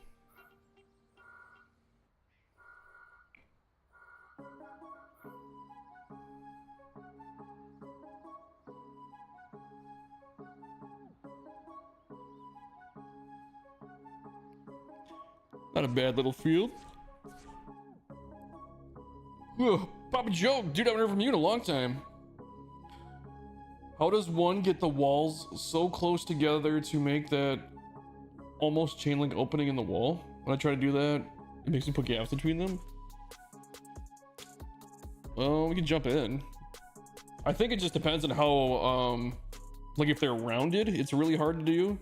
Not a bad little field. Ugh, Papa Joe, dude, I haven't heard from you in a long time. How does one get the walls so close together to make that almost chain link opening in the wall? When I try to do that, it makes me put gaps between them. Well, we can jump in. I think it just depends on how, like if they're rounded, it's really hard to do.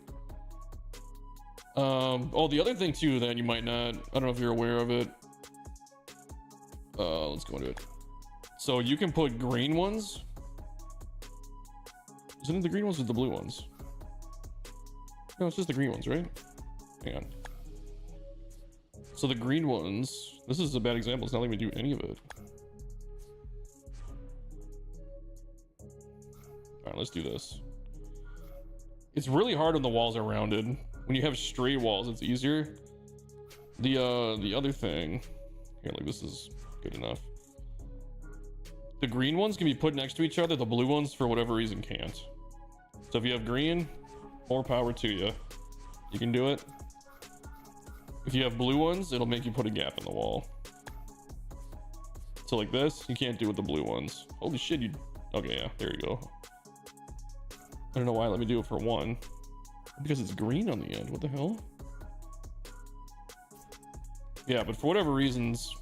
Oh, the other thing too that you might not, I don't know if you're aware of it. Let's go into it. So you can put green ones. Isn't it the green ones or the blue ones? No, it's just the green ones, right? Hang on. So the green ones, this is a bad example. It's not letting me do any of it. All right, let's do this. It's really hard when the walls are rounded. When you have straight walls, it's easier. The other thing, here, like this is good enough. The green ones can be put next to each other. The blue ones, for whatever reason, can't. So if you have green, more power to you. You can do it. If you have blue ones, it'll make you put a gap in the wall. So like this, you can't do with the blue ones. Holy shit, you... Okay, yeah, there you go. I don't know why I let me do it for one. Because it's green on the end. What the hell? Yeah, but for whatever reasons,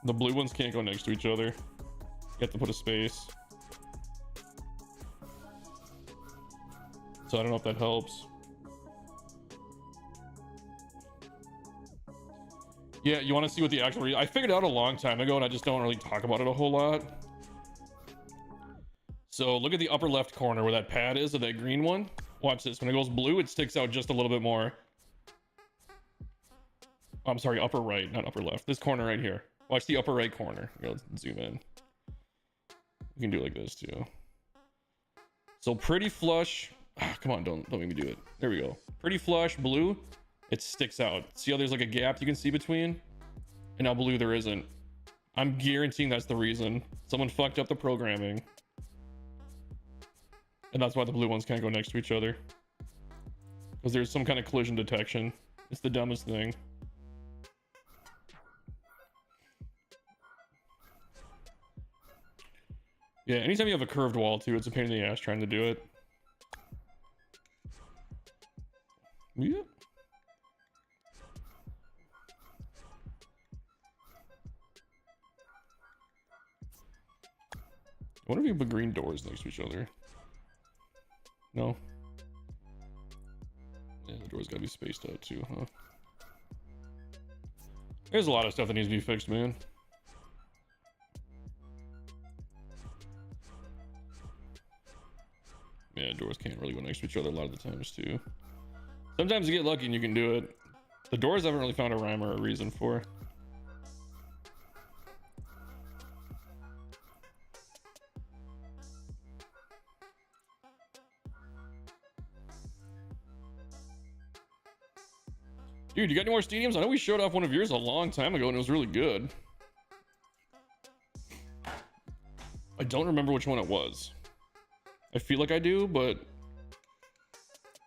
the blue ones can't go next to each other. You have to put a space. So I don't know if that helps. Yeah, you want to see what the actual... I figured out a long time ago and I just don't really talk about it a whole lot. So look at the upper left corner where that pad is of that green one. Watch this. When it goes blue, it sticks out just a little bit more. I'm sorry, upper right, not upper left. This corner right here. Watch the upper right corner. Here, let's zoom in. You can do it like this too. So pretty flush. Ah, come on, don't make me do it. There we go. Pretty flush blue. It sticks out. See how there's like a gap you can see between? And now blue there isn't. I'm guaranteeing that's the reason. Someone fucked up the programming. And that's why the blue ones can't go next to each other. Because there's some kind of collision detection. It's the dumbest thing. Yeah, anytime you have a curved wall too, it's a pain in the ass trying to do it. Yeah. wonder if you put green doors next to each other. No. Yeah, the doors gotta be spaced out too, huh? There's a lot of stuff that needs to be fixed, man. Yeah, doors can't really go next to each other a lot of the times too. Sometimes you get lucky and you can do it. The doors I haven't really found a rhyme or a reason for. Dude, you got any more stadiums? I know we showed off one of yours a long time ago and it was really good. I don't remember which one it was. I feel like I do, but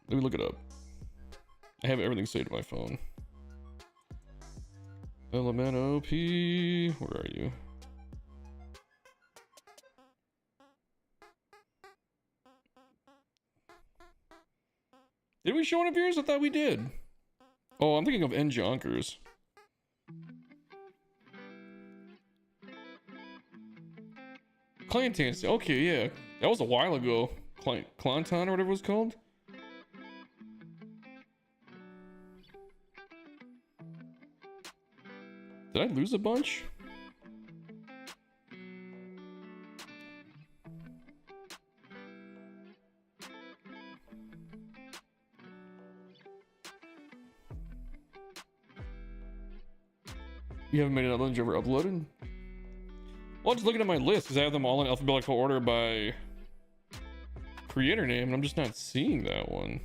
let me look it up. I have everything saved to my phone. LMNOP, where are you? Did we show one of yours? I thought we did. Oh, I'm thinking of N. Jonkers. Clanton, okay, yeah. That was a while ago. Clanton or whatever it was called. Did I lose a bunch? You haven't made another one you ever uploaded? Well, I'm just looking at my list because I have them all in alphabetical order by creator name, and I'm just not seeing that one.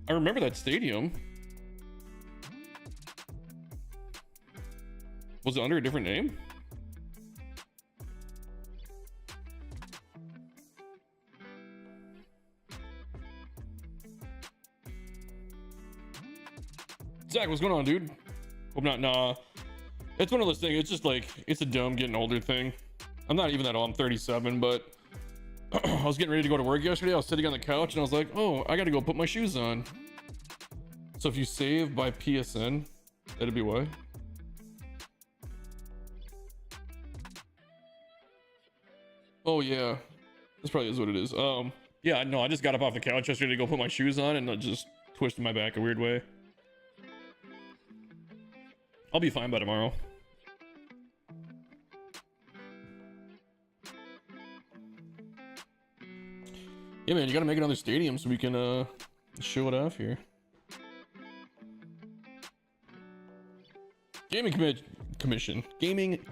I remember that stadium. Was it under a different name? Zach, what's going on, dude? Hope not. Nah, it's one of those things. It's just like, it's a dumb getting older thing. I'm not even that old. I'm 37, but I was getting ready to go to work yesterday. I was sitting on the couch and I was like, oh, I gotta go put my shoes on. So if you save by PSN, that'd be why. Oh yeah, this probably is what it is. Yeah, no, I just got up off the couch yesterday to go put my shoes on and I just twisted my back a weird way. I'll be fine by tomorrow. Yeah, man, you gotta make another stadium so we can show it off here. Gaming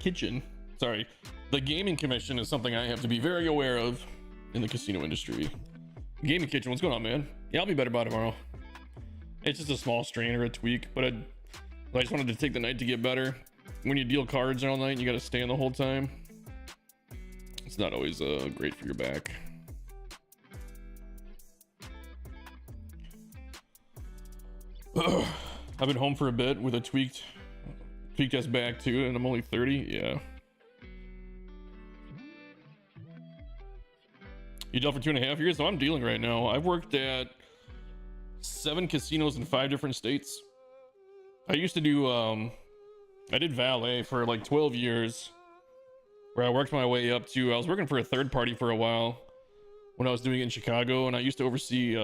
Kitchen. Sorry. The Gaming Commission is something I have to be very aware of in the casino industry. Gaming Kitchen, what's going on, man? Yeah, I'll be better by tomorrow. It's just a small strain or a tweak, but I just wanted to take the night to get better. When you deal cards all night, you gotta stand the whole time. It's not always great for your back. I've been home for a bit with a tweaked ass back too, and I'm only 30. Yeah. You dealt for 2.5 years? So I'm dealing right now. I've worked at 7 casinos in 5 different states. I used to do I did valet for like 12 years, where I worked my way up to, I was working for a third party for a while when I was doing it in Chicago, and I used to oversee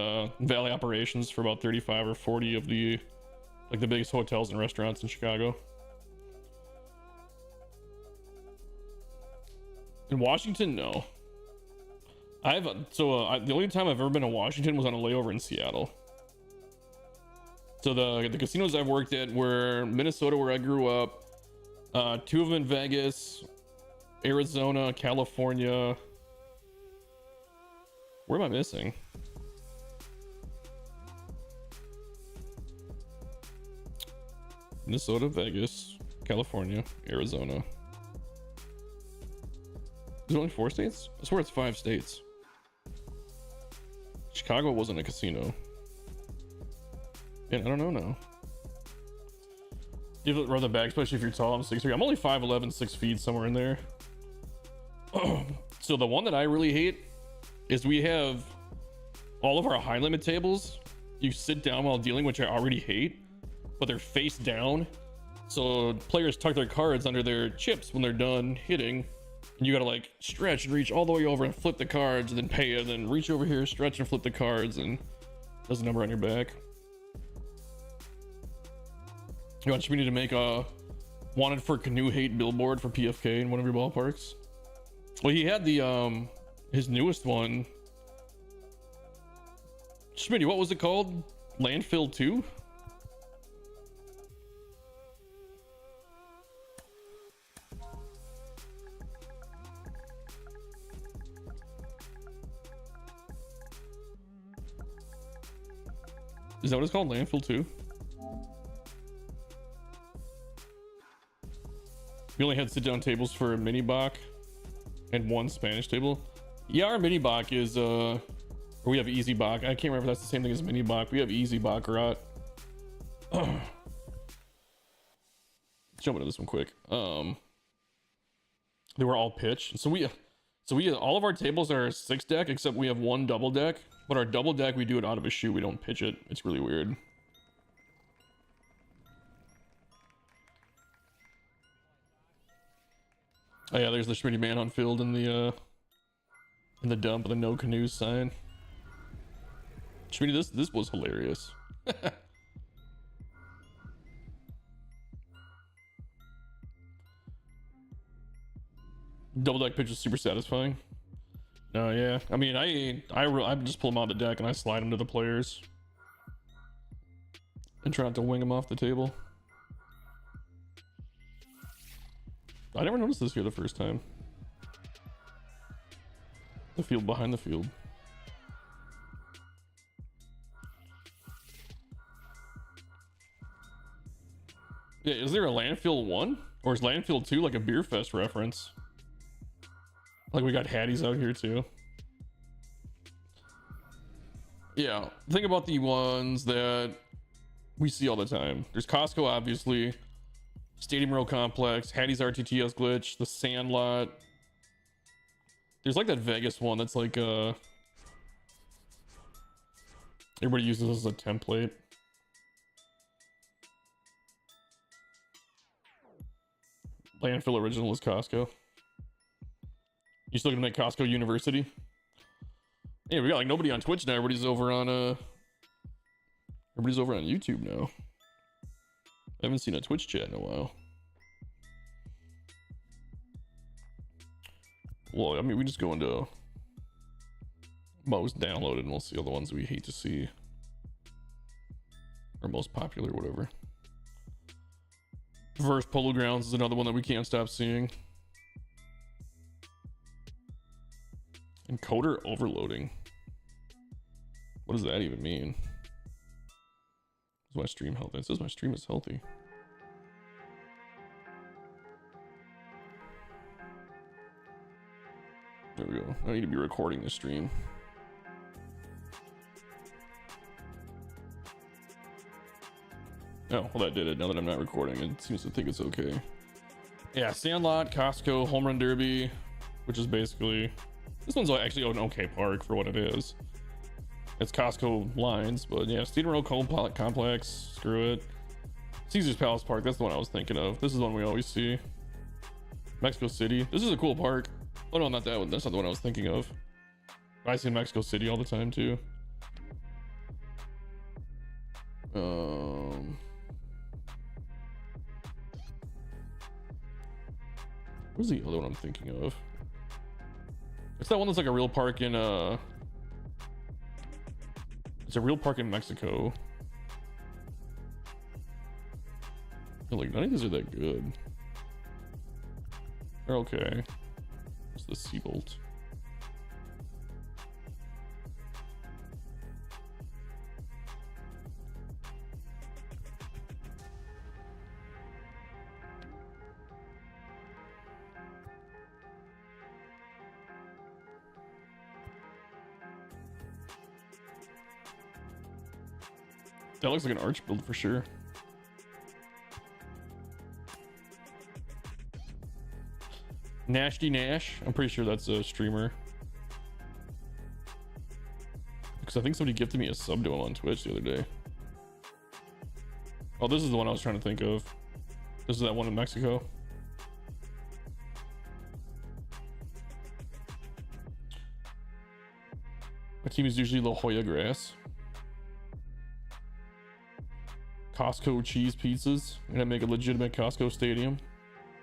valet operations for about 35 or 40 of the biggest hotels and restaurants in Chicago. In Washington, no. The only time I've ever been to Washington was on a layover in Seattle. So the casinos I've worked at were Minnesota, where I grew up, 2 of them in Vegas, Arizona, California. Where am I missing? Minnesota, Vegas, California, Arizona. Is it only 4 states? I swear it's 5 states. Chicago wasn't a casino. Yeah, I don't know now. Give it run the back, especially if you're tall. I'm 6'3". I'm only 5'11", 6 feet, somewhere in there. So the one that I really hate is we have all of our high limit tables. You sit down while dealing, which I already hate, but they're face down. So players tuck their cards under their chips when they're done hitting, and you gotta like stretch and reach all the way over and flip the cards, and then pay it, and then reach over here, stretch and flip the cards, and there's a number on your back. You want me to make a wanted for canoe hate billboard for PFK in one of your ballparks? Well, he had the his newest one. Schmitty, what was it called? Landfill 2? Is that what it's called? Landfill 2? We only had sit-down tables for a mini Bach and one Spanish table. Yeah, our mini Bach is or we have easy Bach. I can't remember if that's the same thing as mini Bach. We have easy Baccarat. Jump into this one quick. They were all pitch. So we all of our tables are 6 deck, except we have one double deck. But our double deck, we do it out of a shoe. We don't pitch it. It's really weird. Oh yeah, there's the Schmitty man on field in the dump with a no canoes sign. Schmitty, this was hilarious. Double deck pitch is super satisfying. No, yeah. I mean, I just pull them out of the deck and I slide them to the players and try not to wing them off the table. I never noticed this here the first time. The field behind the field. Yeah, is there a Landfill 1? Or is Landfill 2 like a Beer Fest reference? Like we got Hatties out here too. Yeah, think about the ones that we see all the time. There's Costco, obviously. Stadium Row Complex, Hattie's RTTS Glitch, the Sandlot. There's like that Vegas one that's like everybody uses this as a template. Landfill original is Costco. You still gonna make Costco University? Yeah, we got like nobody on Twitch now. Everybody's over on YouTube now. I haven't seen a Twitch chat in a while. Well, I mean, we just go into most downloaded and we'll see all the ones we hate to see. Or most popular, whatever. Verse Polo Grounds is another one that we can't stop seeing. Encoder overloading. What does that even mean? Is my stream healthy? It says my stream is healthy. There we go. I need to be recording the stream. Oh, well that did it. Now that I'm not recording, it seems to think it's okay. Yeah, Sandlot, Costco, Home Run Derby, which is basically... This one's actually an okay park for what it is. It's Costco lines, but yeah, Stadium Row Complex, screw it. Caesar's Palace Park, that's the one I was thinking of. This is the one we always see. Mexico City, this is a cool park. Oh no, not that one, that's not the one I was thinking of. I see Mexico City all the time too. Where's the other one I'm thinking of? It's that one that's like a real park in it's a real park in Mexico. Like none of these are that good. They're okay. What's the Seabolt? That looks like an arch build for sure. Nasty Nash. I'm pretty sure that's a streamer. Because I think somebody gifted me a sub to him on Twitch the other day. Oh, this is the one I was trying to think of. This is that one in Mexico. My team is usually La Jolla Grass. Costco cheese pizzas. I'm gonna make a legitimate Costco stadium.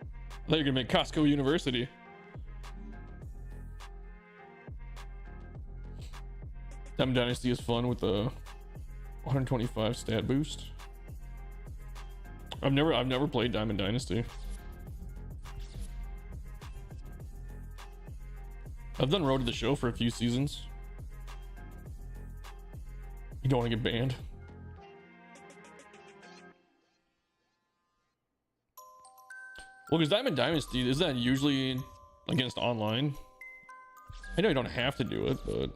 I thought you were gonna make Costco University. Diamond Dynasty is fun with the 125 stat boost. I've never played Diamond Dynasty. I've done Road to the Show for a few seasons. You don't want to get banned. Well, because Diamond Dynasty, is that usually against online? I know you don't have to do it, but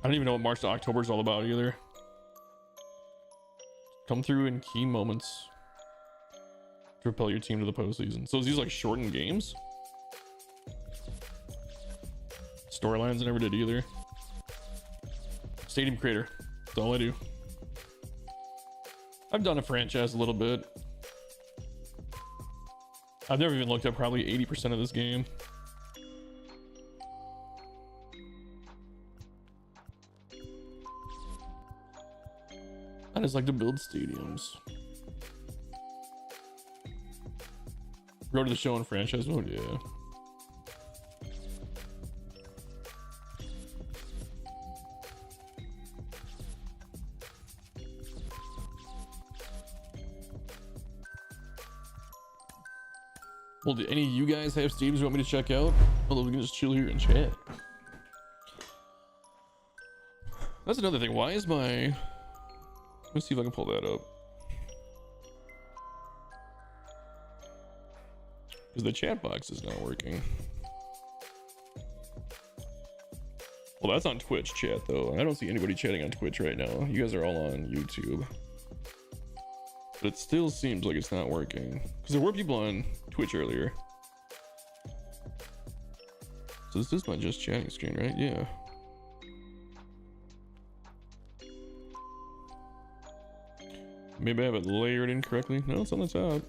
I don't even know what March to October is all about either. Come through in key moments to propel your team to the postseason. So is these like shortened games? Storylines I never did either. Stadium Creator, that's all I do. I've done a franchise a little bit. I've never even looked at probably 80% of this game. I just like to build stadiums. Go to the show and franchise mode, yeah. Well, do any of you guys have stadiums you want me to check out? Although we can just chill here and chat. That's another thing. Why is my... Let's see if I can pull that up. Because the chat box is not working. Well, that's on Twitch chat, though. I don't see anybody chatting on Twitch right now. You guys are all on YouTube. But it still seems like it's not working. Because there were people on Twitch earlier. So this is my just chatting screen, right? Yeah. Maybe I have it layered incorrectly. No, it's on the top.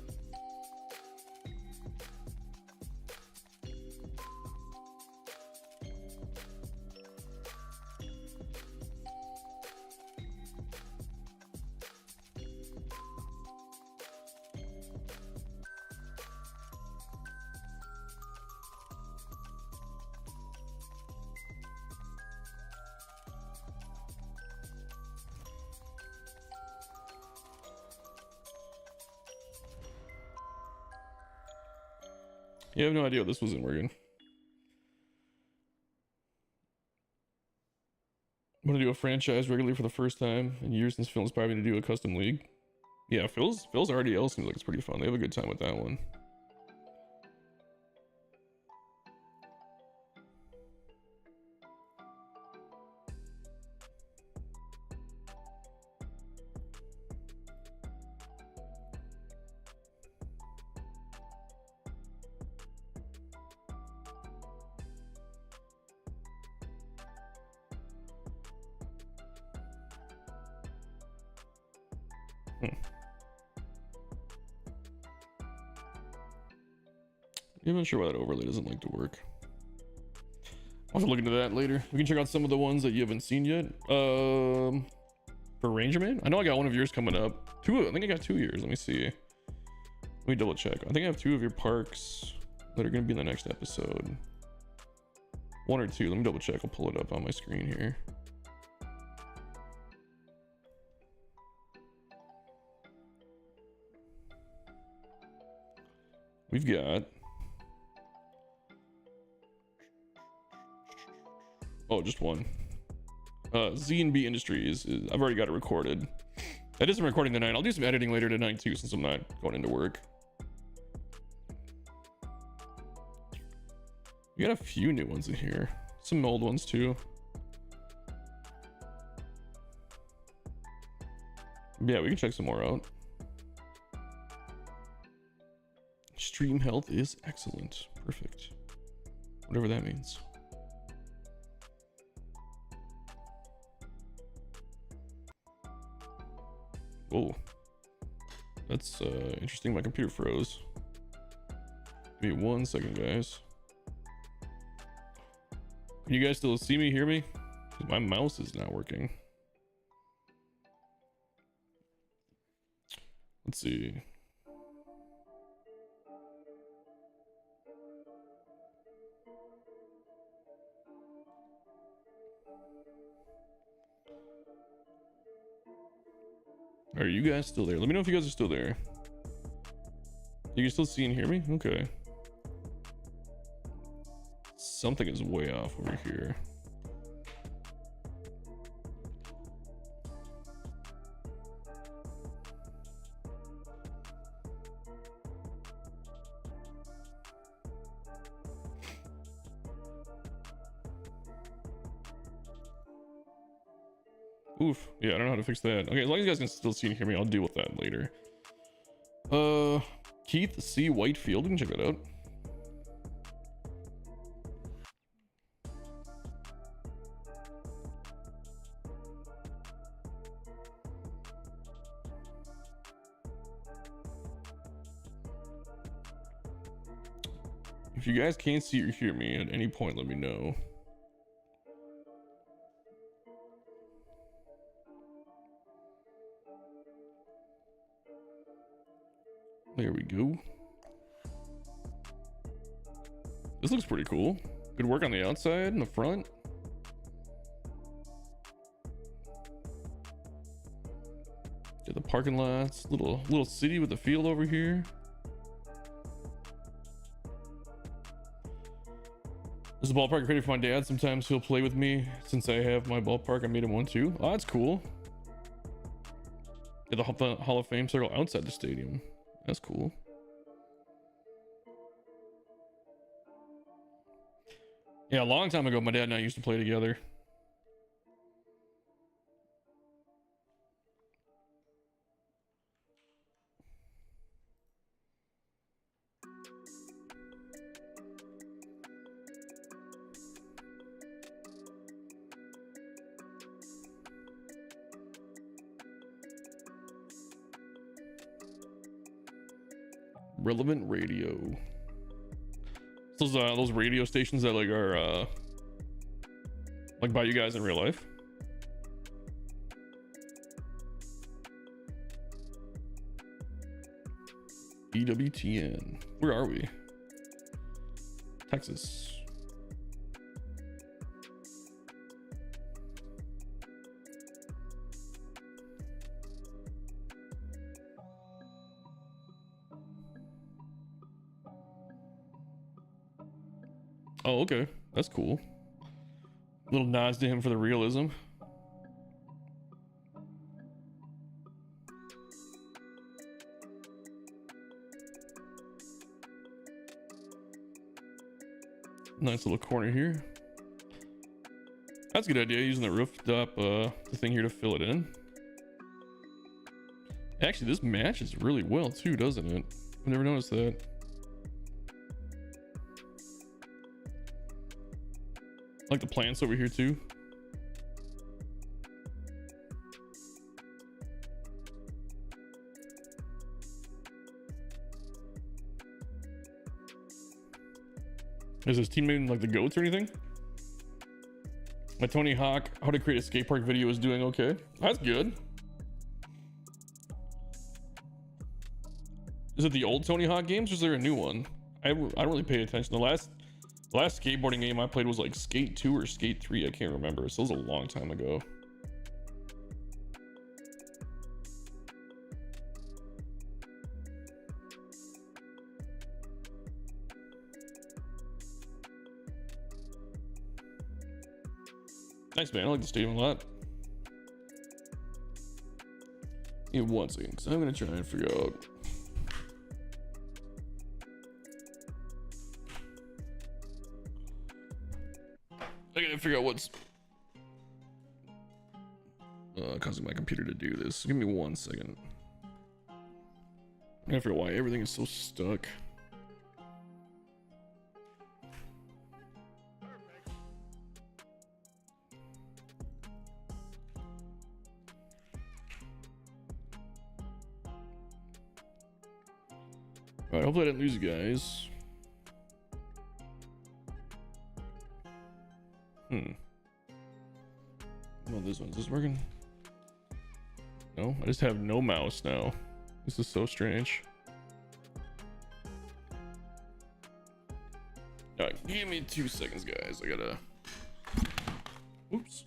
Yeah, I have no idea what this wasn't working. I'm gonna do a franchise regularly for the first time in years since Phil's probably gonna do a custom league. Yeah, Phil's RDL seems like it's pretty fun. They have a good time with that one. I'm not sure why that overlay doesn't like to work. I'll have to look into that later. We can check out some of the ones that you haven't seen yet. For Ranger Man, I know I got one of yours coming up. I think I got 2 years. Let me see. Let me double check. I think I have 2 of your parks that are going to be in the next episode. 1 or 2. Let me double check. I'll pull it up on my screen here. We've got... Oh, just one. Z&B Industries. I've already got it recorded. That isn't recording tonight. I'll do some editing later tonight too, since I'm not going into work. We got a few new ones in here. Some old ones too. Yeah, we can check some more out. Stream health is excellent. Perfect. Whatever that means. Oh, That's interesting. My computer froze. Give me 1 second, guys. Can you guys still see me, hear me? 'Cause my mouse is not working. Let's see. Are you guys still there? Let me know if you guys are still there. You can still see and hear me? Okay. Something is way off over here. Oof. Yeah, I don't know how to fix that. Okay, as long as you guys can still see and hear me, I'll deal with that later. Keith C. Whitefield, you can check that out. If you guys can't see or hear me at any point, let me know. There we go. This looks pretty cool. Good work on the outside and the front. Get the parking lots. Little city with a field over here. This is a ballpark I created for my dad. Sometimes he'll play with me since I have my ballpark. I made him one too. Oh, that's cool. Get the Hall of Fame circle outside the stadium. That's cool. Yeah, a long time ago, my dad and I used to play together. Relevant radio. Those radio stations that like are like by you guys in real life. EWTN. Where are we? Texas. Oh, okay. That's cool. Little nods to him for the realism. Nice little corner here. That's a good idea, using the rooftop the thing here to fill it in. Actually, this matches really well too, doesn't it? I've never noticed that. I like the plants over here too. Is his teammate like the goats or anything? My Tony Hawk how to create a skate park video is doing okay. That's good. Is it the old Tony Hawk games or is there a new one? I don't really pay attention. The last skateboarding game I played was like Skate 2 or Skate 3. I can't remember. So it was a long time ago. Nice, man. I like the stadium a lot. Give me 1 second, because I'm going to try and figure out. I gotta figure out what's causing my computer to do this. Give me 1 second. I gotta figure out why everything is so stuck. Alright, hopefully I didn't lose you guys. Well, this one's just working. No, I just have no mouse now. This is so strange. Alright, give me 2 seconds, guys. I gotta. Oops.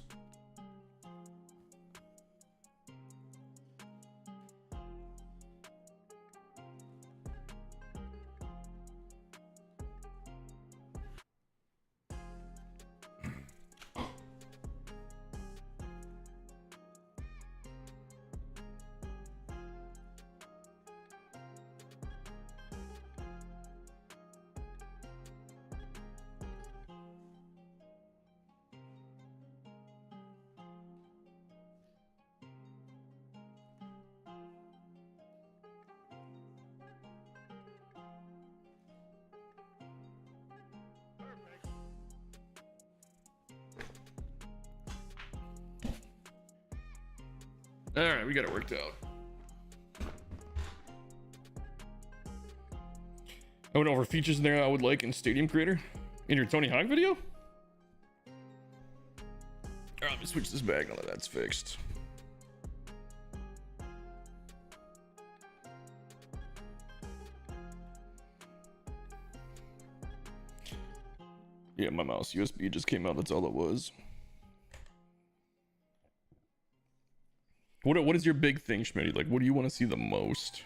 All right, we got it worked out. I went over features in there I would like in Stadium Creator in your Tony Hawk video. All right, let me switch this back now that that's fixed. Yeah, my mouse USB just came out. That's all it was. What is your big thing, Schmitty? Like, what do you want to see the most?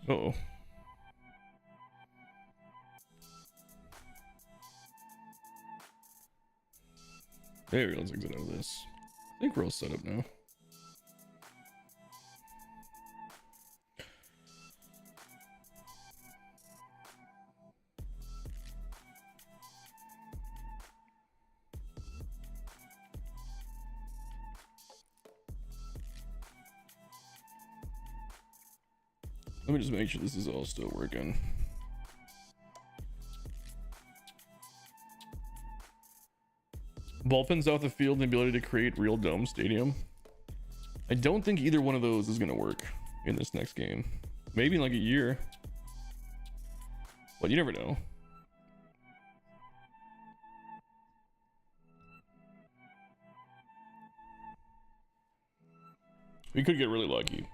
Uh-oh. There we go. Let's exit out of this. I think we're all set up now. Let me just make sure this is all still working. Ball pins off the field and the ability to create real dome stadium. I don't think either one of those is going to work in this next game. Maybe in like a year. But you never know. We could get really lucky.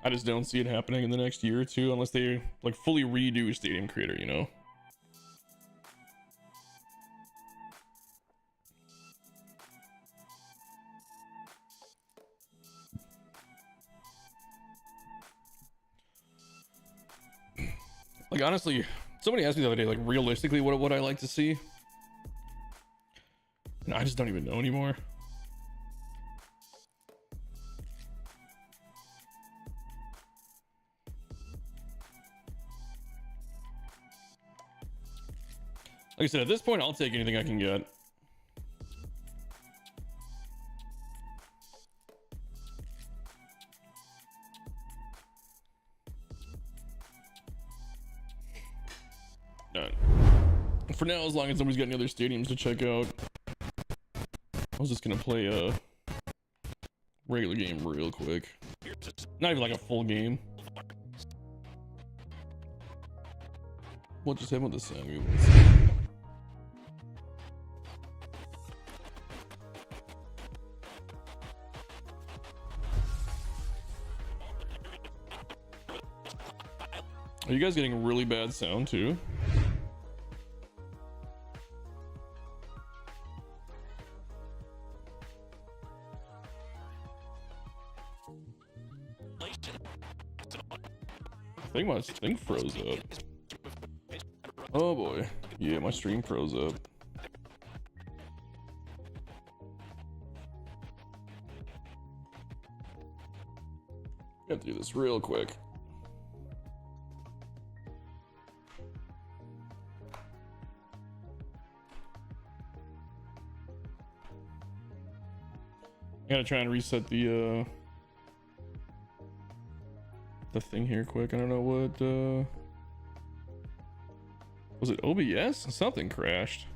I just don't see it happening in the next year or two unless they like fully redo Stadium Creator, you know? Like honestly, somebody asked me the other day, like realistically what would I like to see? And I just don't even know anymore. Like I said, at this point, I'll take anything I can get. None. For now, as long as nobody's got any other stadiums to check out, I was just gonna play a regular game real quick. Not even like a full game. What just happened with the sound? Are you guys getting really bad sound too? I think my thing froze up. Oh boy. Yeah, my stream froze up. I have to do this real quick. I gotta try and reset the thing here quick. I don't know what was it, OBS? Something crashed.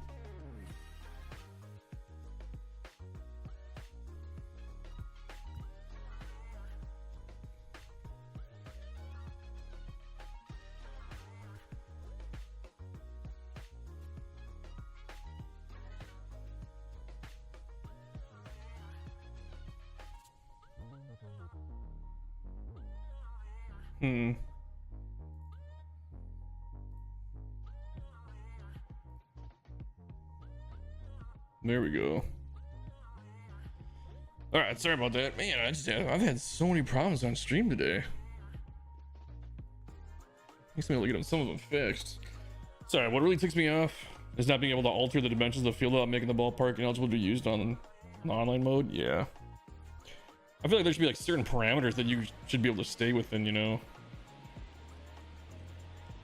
There we go. All right, sorry about that, man. I've had so many problems on stream today. Makes me able to get some of them fixed. Sorry, what really ticks me off is not being able to alter the dimensions of the field without making the ballpark ineligible to be used on the online mode. Yeah, I feel like there should be like certain parameters that you should be able to stay within, you know,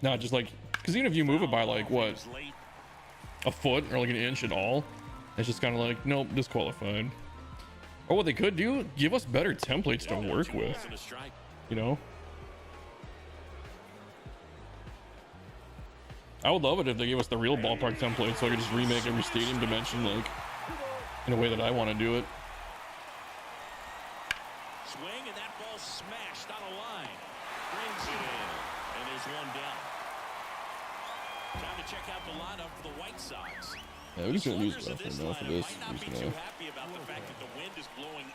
not just like, because even if you move it by like what, a foot or like an inch at all, it's just kind of like, nope, disqualified. Or what they could do, give us better templates to work with, you know. I would love it if they gave us the real ballpark template so I could just remake every stadium dimension like in a way that I want to do it. Swing, and that ball smashed on a line. Brings it in, and there's one down. Time to check out the lineup for the White Sox. Yeah, we're just gonna lose enough for this. We're just gonna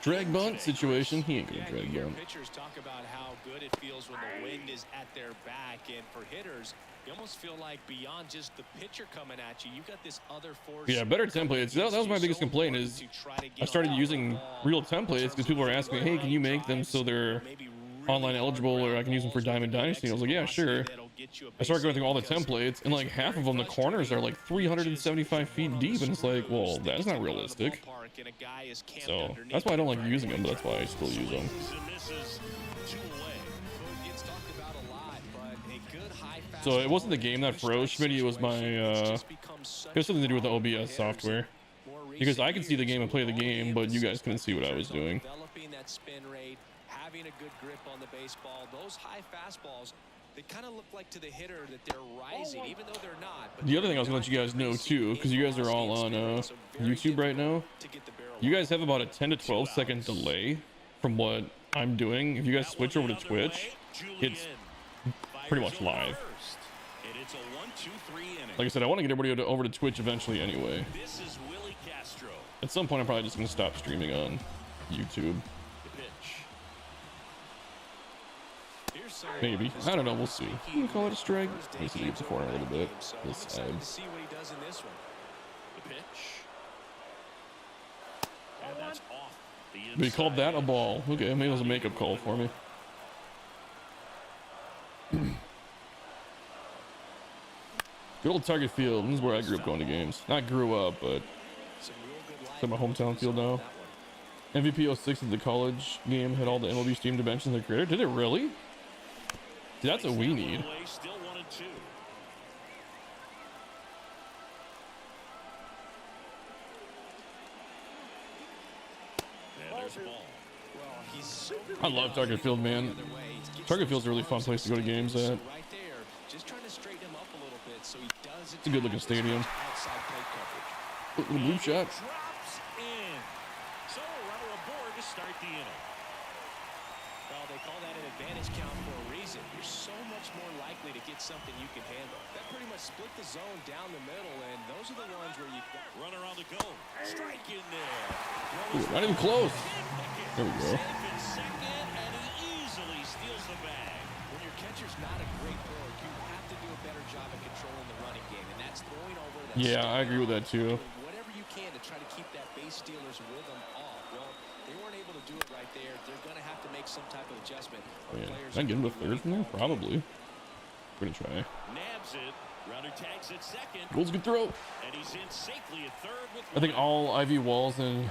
drag bunt situation. He ain't gonna drag bunt. Pitchers talk about how good it feels when the wind is at their back, and for hitters, you almost feel like beyond just the pitcher coming at you, you got this other force. Yeah, better templates. That was my biggest complaint is I started using real templates because people were asking me, hey, can you make them so they're online eligible or I can use them for Diamond Dynasty? And I was like, yeah, sure. I started going through all the templates and like half of them, the corners are like 375 feet deep, and it's like, well, that's not realistic. So that's why I don't like using them, but that's why I still use them. So it wasn't the game that froze, Schmitty, it was my it has something to do with the OBS software, because I could see the game and play the game, but you guys couldn't see what I was doing. Developing that spin rate, having a good grip on the baseball, those high fastballs, they kind of look like to the hitter that they're rising, even though they're not. But the other thing I was gonna let you guys know too, because you guys are all on YouTube right now, you guys have about a 10 to 12 second delay from what I'm doing. If you guys switch over to Twitch, it's pretty much live. Like I said, I want to get everybody over to Twitch eventually anyway. At some point, I'm probably just gonna stop streaming on YouTube. Maybe. I don't know. We'll see. You can call it a strike. Let me see if he gets a corner a little bit. This side. But he called that a ball. Okay, maybe it was a makeup call for me. Good old Target Field. This is where I grew up going to games. Not grew up, but it's my hometown field now. MVP 06 of the college game had all the MLB Steam dimensions they created. Did it really? See, that's what we need. Still 1-2. There's the ball. I love Target Field, man. Target Field's a really fun place to go to games at. It's a good looking stadium. Little blue shot. So a runner aboard to start the inning. Well, they call that an advantage count for a reason. You're so much more likely to get something you can handle. That pretty much split the zone down the middle, and those are the ones where you runner on the go. Strike in there. Ooh, not even close. There we go. Second, and he easily steals the bag. When your catcher's not a great thrower, you have to do a better job of controlling the running game, and that's throwing over. Yeah, I agree with that too. Whatever you can to try to keep that base stealer's rhythm off. Well, they weren't able to do it right there. They're going to have to make some type of adjustment. Yeah. Can I get him to third from there? Probably. We're gonna try. Nabs it. Runner tags at second. Gold's a good throw. And he's in safely at third with I think all Ivy walls and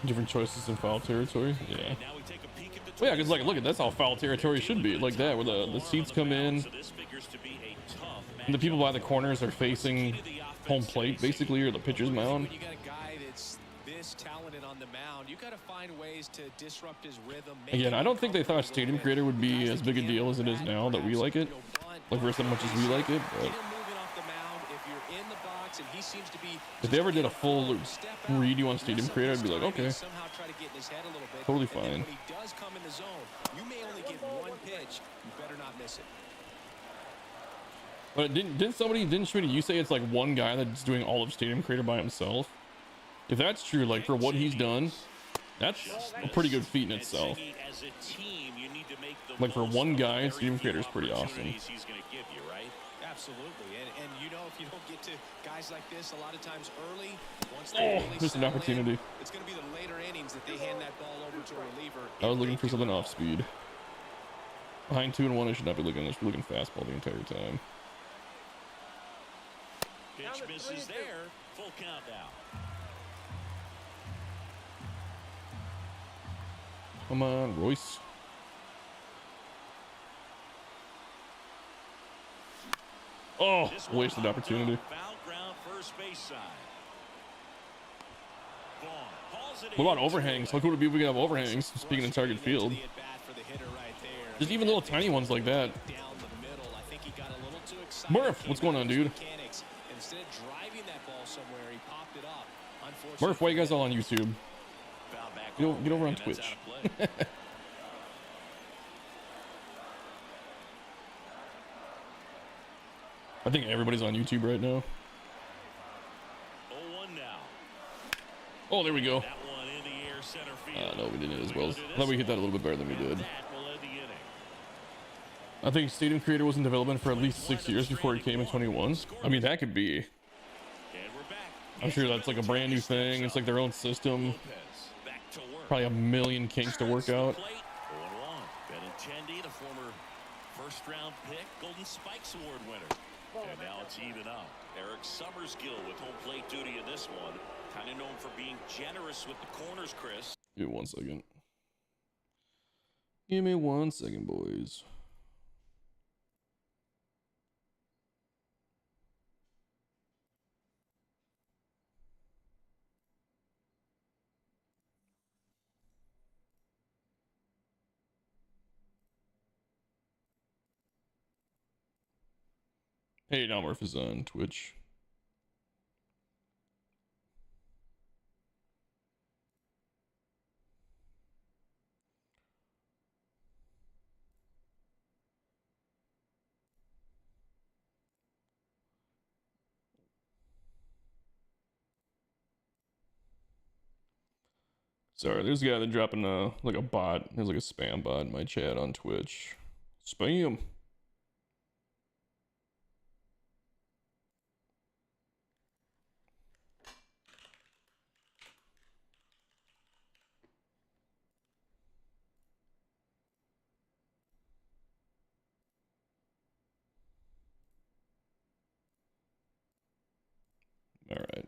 different choices in foul territory. Yeah. now we take a peek at the Well, yeah, because like, look, that's how foul territory should be, like that, where the seats come in, So this figures to be a tough and the people by the corners are facing home plate, basically, or the pitcher's mound. When you got a guy that's this talented on the mound, you got to find ways to disrupt his rhythm. Again, I don't think they thought Stadium Creator would be as big a deal as it is now that we like it, like versus as much as we like it. But if they ever did a full redo on Stadium Creator, I'd be like, okay, totally fine. When he does come in the zone, you may only get one pitch. You better not miss it. But didn't Schmitty, you say it's like one guy that's doing all of Stadium Creator by himself? If that's true, like for what he's done, That's a pretty good feat in itself. As a team, you need to make the Like for most one of guy, every Stadium few Creator is pretty awesome. opportunities he's going to give you, right? Absolutely, and you know, if you don't get to guys like this a lot of times early, once Oh, they really missed an settle opportunity. in, it's going to be the later innings that they hand that ball over to a reliever. I was if looking they for do something it off all. speed. Behind 2-1, I should not be looking at this. We're looking fastball the entire time. Pitch misses there. Full count now. Come on, Royce. Oh, This one wasted popped opportunity. up. Foul ground, first base side. Vaughn hauls it What about in. overhangs? How cool would it be if we could have overhangs? Speaking in target field. The at-bat for the hitter right there. Just even little tiny ones like that. Down the middle. I think he got a little too excited. Murph, Came what's going out on, of his dude? mechanics. Instead of driving that ball somewhere, he popped it up. Unfortunately, Murph, why you guys all on YouTube? Foul back Get over on and that's Twitch. out of play. I think everybody's on YouTube right now. 0-1 now. Oh, there we go. That one in the air, center field. No, we didn't as We well. go to I thought we hit this that a little bit better than we one, and did. that will end the inning. I think Stadium Creator was in development for at least 6 years before it came in 21. I mean, that could be. And we're back. I'm sure that's like a brand new thing. It's like their own system. Lopez back to work. Probably a million kinks to work out. 0-1. Benintendi, the former first-round pick, Golden Spikes Award winner. And now it's even up. Eric Summersgill with home plate duty in this one. Kind of known for being generous with the corners, Chris. Give me 1 second. Give me 1 second, boys. Hey, now Murph is on Twitch. Sorry, there's a guy that dropping like a bot. There's like a spam bot in my chat on Twitch. Spam. All right.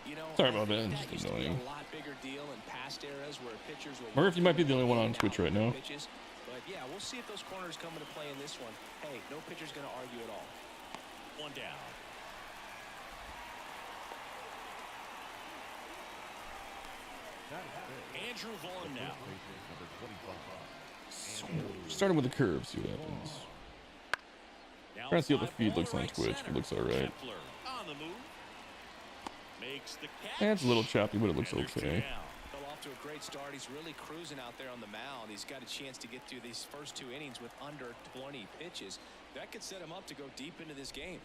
You know, Sorry about I think that. Just used to be annoying. a lot bigger deal in past eras where pitchers were Murph, you might be the only one on working Twitch out right now. pitches. But yeah, we'll see if those corners come into play in this one. Hey, no pitcher's going to argue at all. One down. Andrew Vaughn now. Starting with the curve, see what happens. Now Trying to see what the 5-1 feed looks on right Twitch. center. It looks all right. Kepler on the move. Makes the catch. Eh, it's a little choppy, but it looks And there's two okay. down. Well, off to a great start. He's really cruising out there on the mound. He's got a chance to get through these first 2 innings with under 20 pitches. That could set him up to go deep into this game.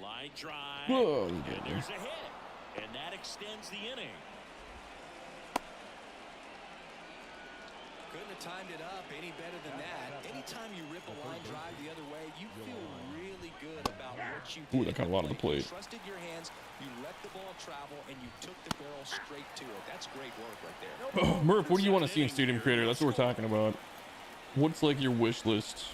Line drive. Whoa, And you got there. there's a hit. And that extends the inning. Couldn't have timed it up any better than that. Anytime you rip a line drive the other way, you feel really good about what you did. Ooh, that got a lot on the plate. You trusted your hands, you let the ball travel, and you took the barrel straight to it. That's great work right there. Oh, Murph, what do you want to see in Stadium Creator? That's what we're talking about. What's like your wish list?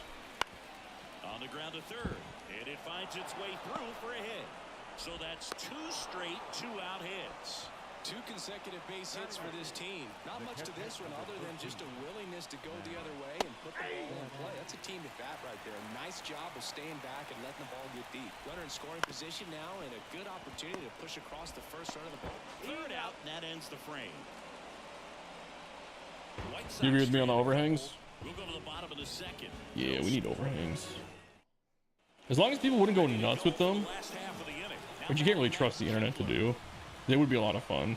On the ground to third. And it finds its way through for a hit. So that's 2 straight 2-out hits. 2 consecutive base hits for this team. Not much to this one other than just a willingness to go the other way and put the ball in play. That's a team at bat right there. Nice job of staying back and letting the ball get deep. Runner in scoring position now and a good opportunity to push across the first run of the ball. Third out, and that ends the frame. White You agree with Sox me on the straight overhangs? We'll go to the bottom of the second. Yeah, we need overhangs. As long as people wouldn't go nuts with them, Last half of the inning. which you can't really trust the internet to do, it would be a lot of fun.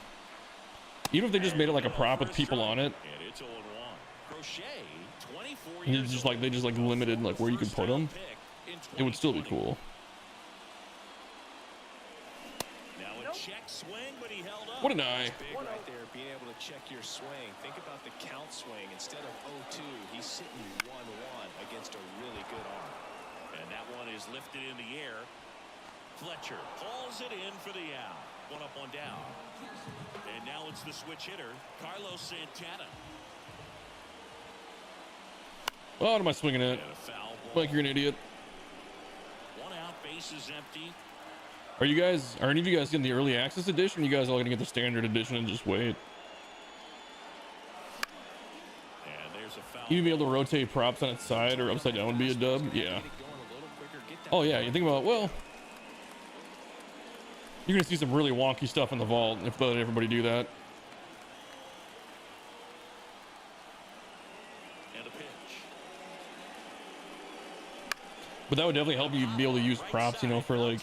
Even if they just made it like a prop with people on it, And it's 0-1. Crochet, 24 and years it's just like they just like limited like where you could put them, it would still be cool. Now Now a check swing, but he held up. What an eye. Big right there, being able to check your swing. Think about the count swing. Instead of 0-2, he's sitting 1-1 against a really good arm. And that one is lifted in the air. Fletcher pulls it in for the out. 1 up, 1 down. And now it's the switch hitter, Carlos Santana. Oh, what am I swinging at? And a foul ball. Like you're an idiot. 1 out, base is empty. Are any of you guys getting the early access edition? You guys all gonna get the standard edition and just wait? And there's a foul. You be able to rotate props on its side or upside down would be a dub? Yeah. Oh yeah, you think about, well, you're gonna see some really wonky stuff in the vault if they let everybody do that. And a pitch. But that would definitely help you be able to use props, you know, for like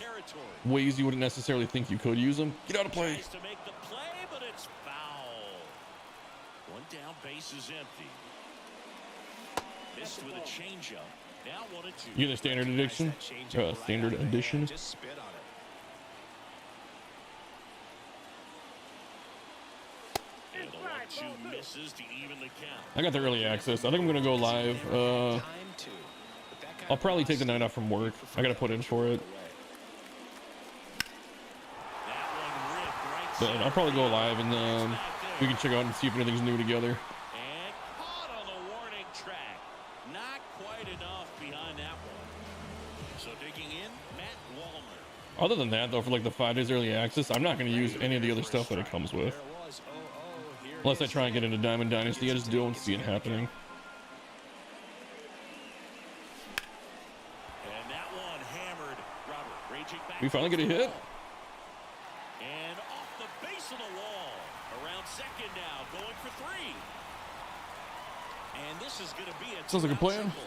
ways you wouldn't necessarily think you could use them. Get out of play. Tries to make the play, but it's foul. 1 down, base is empty. Missed with a changeup. Now 1-2. You get a standard edition? Standard edition. Just spit on it. And the 1-2 misses to even the count. I got the early access. I think I'm gonna go live. Time to. But that kind I'll of probably take the process, night off from work. I gotta put in for it. That one ripped right But center. I'll probably go live and we can check out and see if anything's new together. And caught on the warning track. Not quite enough behind that one. So digging in, Matt Wallner. Other than that, though, for like the 5 days early access, I'm not going to use any of the other stuff that it comes with. There it was. 0-0. Here Unless it I is. try and get into Diamond Dynasty, I just don't see it happening. And that one hammered. Robert raging back. We finally get a hit. And off the base of the wall. Around second now, going for 3. And this is going to be a Sounds like a plan. triple.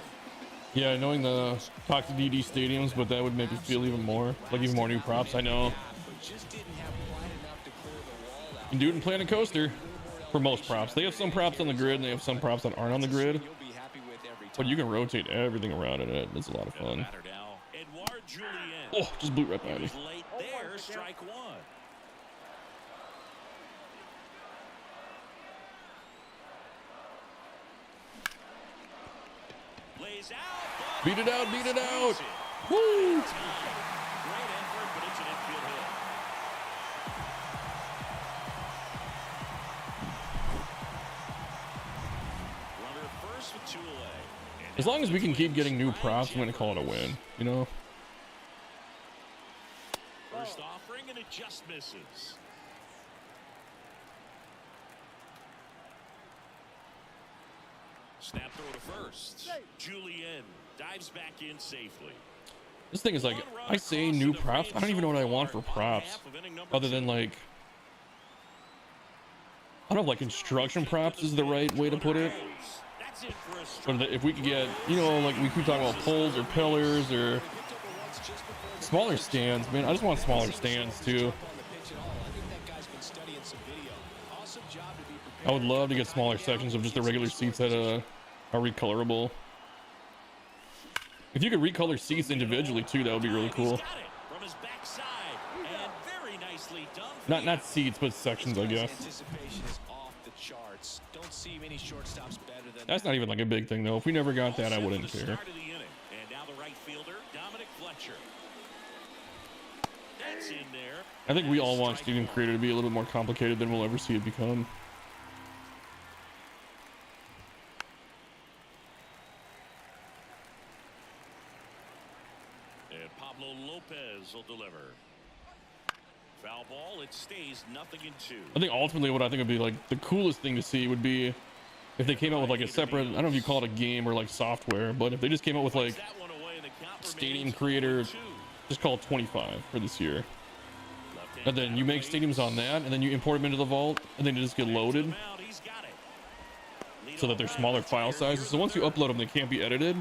Yeah, knowing the Toxic DD stadiums, but that would make me feel even more, like even more new props. I know. But just didn't have quite enough to clear the wall out. You can do it in Planet Coaster for most props. They have some props on the grid and they have some props that aren't on the grid, You'll be happy with every time. but you can rotate everything around in it. It's a lot of And the fun. batter now, Edouard Julien. Oh, just blew right by He me. was late there, strike 1. Lays out. Beat it out, beat it out. Squeeze it. Woo! Great effort, but it's an infield hit. Runner first with 2 away. And As now long as we can keep getting new Ryan props, I'm going to Jeffers. call it a win, you know? First offering, and it just misses. Snap throw to first. Julien dives back in safely. This thing is like, I say new props. I don't even know what I want for props. Other than like, I don't know if like instruction props is the right way to put it. That's it for a But strike. if we could get, you know, like we keep talking about poles or pillars or smaller stands, man. I just want smaller stands too. I would love to get smaller sections of just the regular seats that are recolorable. If you could recolor seats individually too, that would be really He's cool. got it from his backside, and very nicely done for Not seats, but sections, I guess. Anticipation is off the charts. Don't see many shortstops better than That's not even like a big thing though. If we never got that, I All set wouldn't for the care. start of the inning. And now the right fielder, Dominic Fletcher. That's in there. I think we all Strike want Stadium one. Creator to be a little bit more complicated than we'll ever see it become. And Pablo Lopez will deliver. Foul ball, it stays 0-2. I think ultimately what I think would be like the coolest thing to see would be if they came out with like a separate, I don't know if you call it a game or like software, but if they just came out with like That one away, and the count Stadium remains Creator, 4-2. just call it 25 for this year. Left-hand And then you make batter stadiums on that, and then you import them into the vault, and then they just get waits. To the loaded mound, he's got it. so that they're Leadoff smaller man, file that's here. sizes. So once you upload them, they can't be edited.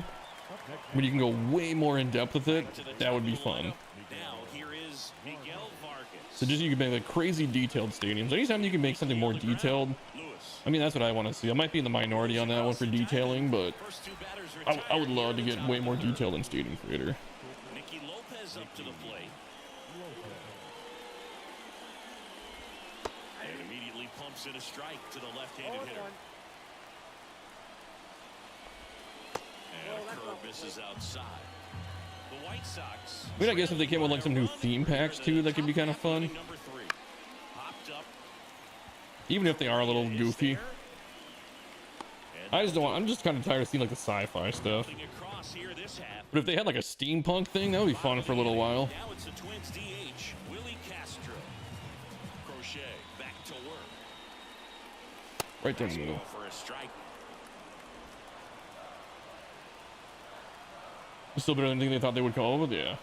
But you can go way more in depth with it. To the That would be top of the fun. lineup. Now here is Miguel Vargas. So just you can make like crazy detailed stadiums. Anytime you can make something more detailed, Lewis. I mean that's what I want to see. I might be in the minority on that one for detailing, but First 2 batters I would retired love to here get at way the more top of the detail in Stadium Creator. Nicky Lopez up to the plate. bumps in a strike to the left-handed hitter. And a curve misses outside. The White Sox. I mean, I guess if they came with like some new theme packs too, that could be kind of fun. Number 3. Popped up. Even if they are a little goofy. I just don't want, I'm just kind of tired of seeing like the sci-fi stuff. Across here this half. But if they had like a steampunk thing, that would be fun for a little while. Now it's the Twins DH, Willie Castro. Crochet back to work. Right there in the middle. For a strike. Still better than anything they thought they would come up with, yeah.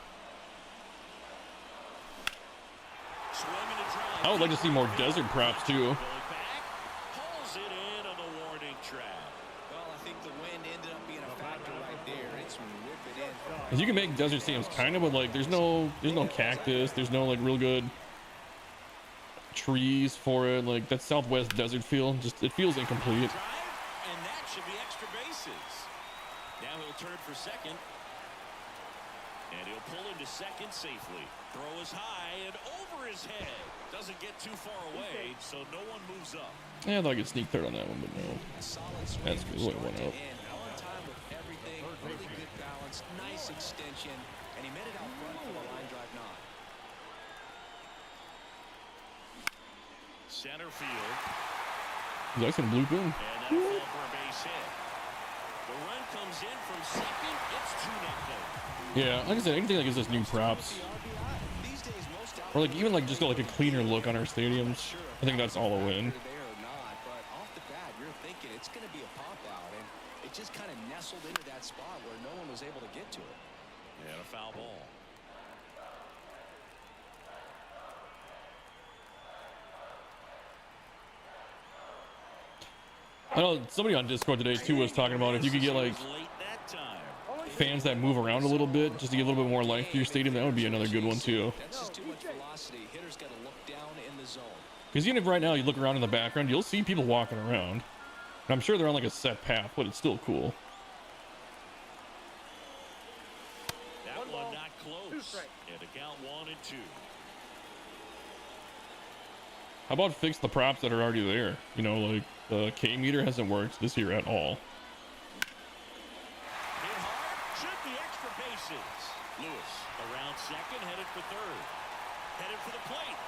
Swing and a drive. I would like to see more desert props too. Going back, pulls it in on the warning track. Well, I think the wind ended up being a factor right there. It's ripping in. Cause you can make desert stadiums kind of, but like there's no cactus, there's no like real good trees for it. Like that Southwest desert feel, just it feels incomplete. Drive, and that should be extra bases. Now he'll turn for second. And he'll pull into second safely. Throw is high and over his head. Doesn't get too far away, so no one moves up. Yeah, I thought I could sneak third on that one, but no. That's good. Really went up. On time with everything, really good balance, nice extension, and he made it out front for the line drive knock. Center field. He's actually gonna bloop in. And that'll fall for a base hit. The run comes in from second. It's 2-0. Yeah, like I said, anything that gives us new props, or like even like just got like a cleaner look on our stadiums, I think that's all a win. There or not, but off the bat, you're thinking it's going to be a pop out, and it just kind of nestled into that spot where no one was able to get to it. And a foul ball. I know somebody on Discord today too was talking about if you could get like Late that time. fans that move around a little bit just to give a little bit more life to your stadium, that would be another good one too. That's just too much velocity. Hitters got to look down in the zone. Because even if right now you look around in the background, you'll see people walking around. And I'm sure they're on like a set path, but it's still cool. That one not close. And a count 1-2. How about fix the props that are already there? You know, like the K meter hasn't worked this year at all. Hit hard, should be extra bases. Lewis around second, headed for third. Headed for the plate.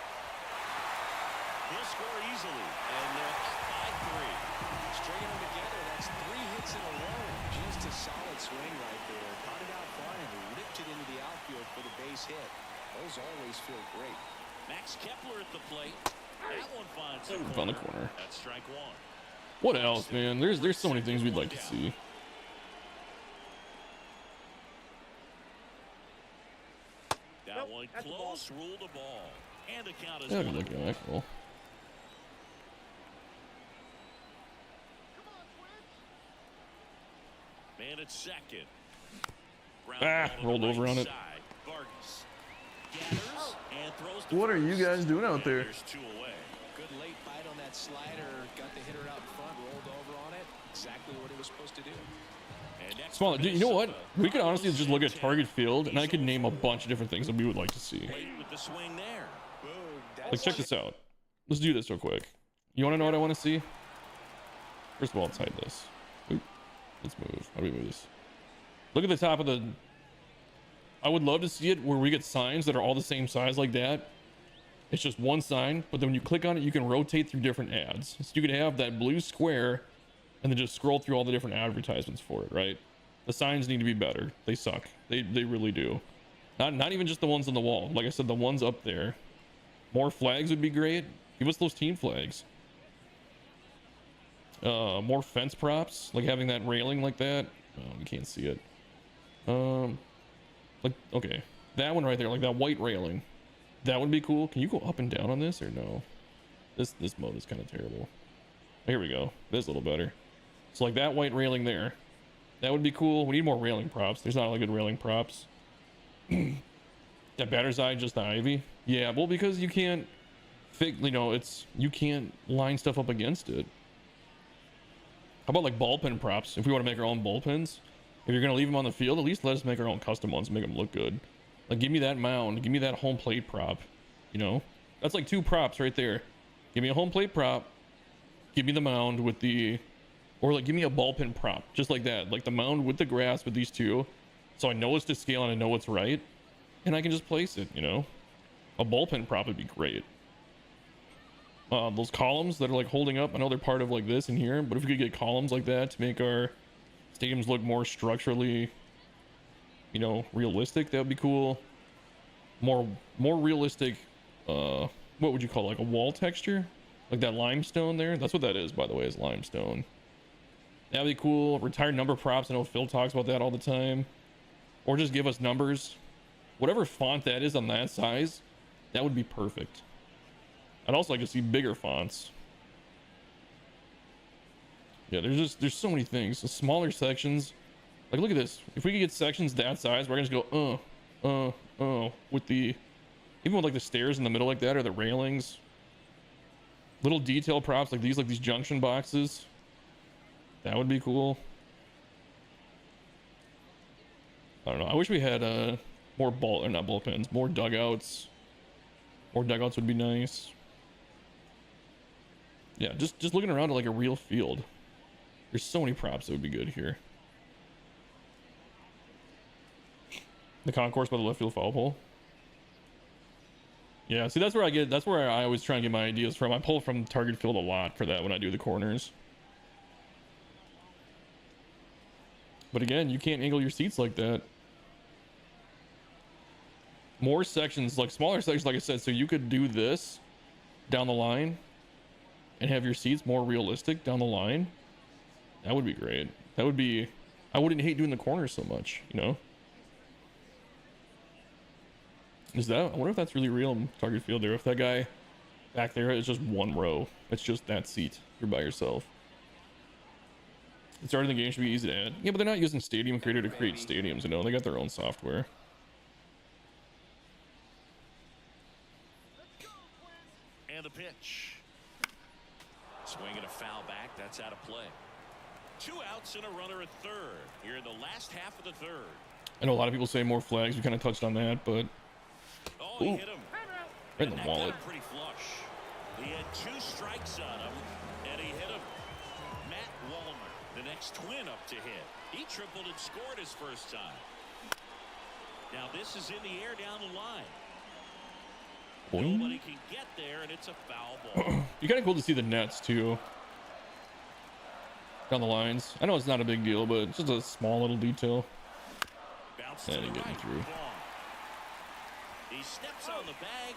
He'll score easily. And they're up 5-3. Stringing them together, that's 3 hits in a row. Just a solid swing right there. Caught it out front and ripped it into the outfield for the base hit. Those always feel great. Max Kepler at the plate. That one finds the Found the corner. That's strike 1. What else, man? There's so many things we'd like to see. That one close, ruled the ball. And the count is Yeah, 1. look at that. Cool. Man at second. Rolled over on it. Vargas gathers and throws to What are you first. guys doing out there? There's 2 away. Good late bite on that slider. Got the hitter out in front, rolled over on it. Exactly what he was supposed to do. And next Small, for dude, you know what? Minnesota, We could honestly just look at Carlos target field, and I could name a Santana. bunch of different things that we would like to see. Late with the swing there. Boom. Like, check this out. Let's do this real quick. You want to know what I want to see? First of all, let's hide this. Oop. Let's move. How do we move this? Look at the top of the... I would love to see it where we get signs that are all the same size like that. It's just one sign, but then when you click on it, you can rotate through different ads. So you could have that blue square and then just scroll through all the different advertisements for it, right? The signs need to be better. They suck. They really do. Not even just the ones on the wall. Like I said, the ones up there. More flags would be great. Give us those team flags. More fence props, like having that railing like that. Oh, we can't see it. Like, okay, that one right there, like that white railing, that would be cool. Can you go up and down on this or no? This mode is kind of terrible. Here we go. This is a little better. So like that white railing there, that would be cool. We need more railing props. There's not really good railing props. That batter's eye, just the ivy. Yeah, well, because you can't you can't line stuff up against it. How about like ballpen props? If we want to make our own bullpens, if you're going to leave them on the field, at least let us make our own custom ones and make them look good. Like, give me that mound. Give me that home plate prop. You know, that's like 2 props right there. Give me a home plate prop give me the mound with the, or like give me a ball pin prop, just like that, like the mound with the grass with these two, so I know it's to scale and I know it's right, and I can just place it. You know, a bullpen prop would be great. Those columns that are like holding up, I know they're part of like this in here, but if we could get columns like that to make our stadiums look more structurally, you know, realistic, that would be cool. More realistic, what would you call it, like a wall texture, like that limestone there? That's what that is, by the way, is limestone. That'd be cool. Retired number props, I know Phil talks about that all the time. Or just give us numbers, whatever font that is on that size, that would be perfect. I'd also like to see bigger fonts. Yeah, there's so many things. The smaller sections, like look at this. If we could get sections that size, we're gonna just go with the, even with like the stairs in the middle like that, or the railings, little detail props like these junction boxes, that would be cool. I don't know, I wish we had more not bullpens, more dugouts. More dugouts would be nice. Yeah, just looking around at like a real field. There's so many props that would be good here. The concourse by the left field foul pole. Yeah, see, that's where I always try and get my ideas from. I pull from target field a lot for that when I do the corners. But again, you can't angle your seats like that. More sections, like smaller sections, like I said, so you could do this down the line and have your seats more realistic down the line. That would be great. That would be, I wouldn't hate doing the corners so much, you know? Is that, I wonder if that's really real in target field there. If that guy back there is just one row, it's just that seat. You're by yourself. The start of the game should be easy to add. Yeah, but they're not using Stadium Creator to create stadiums, you know? They got their own software. And the pitch. Swinging a foul back. That's out of play. 2 outs and a runner at third here in the last half of the third. I know a lot of people say more flags. We kind of touched on that, but oh, he hit him right in the wallet. Pretty flush. He had 2 strikes on him, and he hit him. Matt Wallner, the next twin up to hit. He tripled and scored his first time. Now this is in the air down the line. Boing. Nobody can get there, and it's a foul ball. Be kind of cool to see the nets too down the lines. I know it's not a big deal, but it's just a small little detail. And he getting through. He steps on the bag,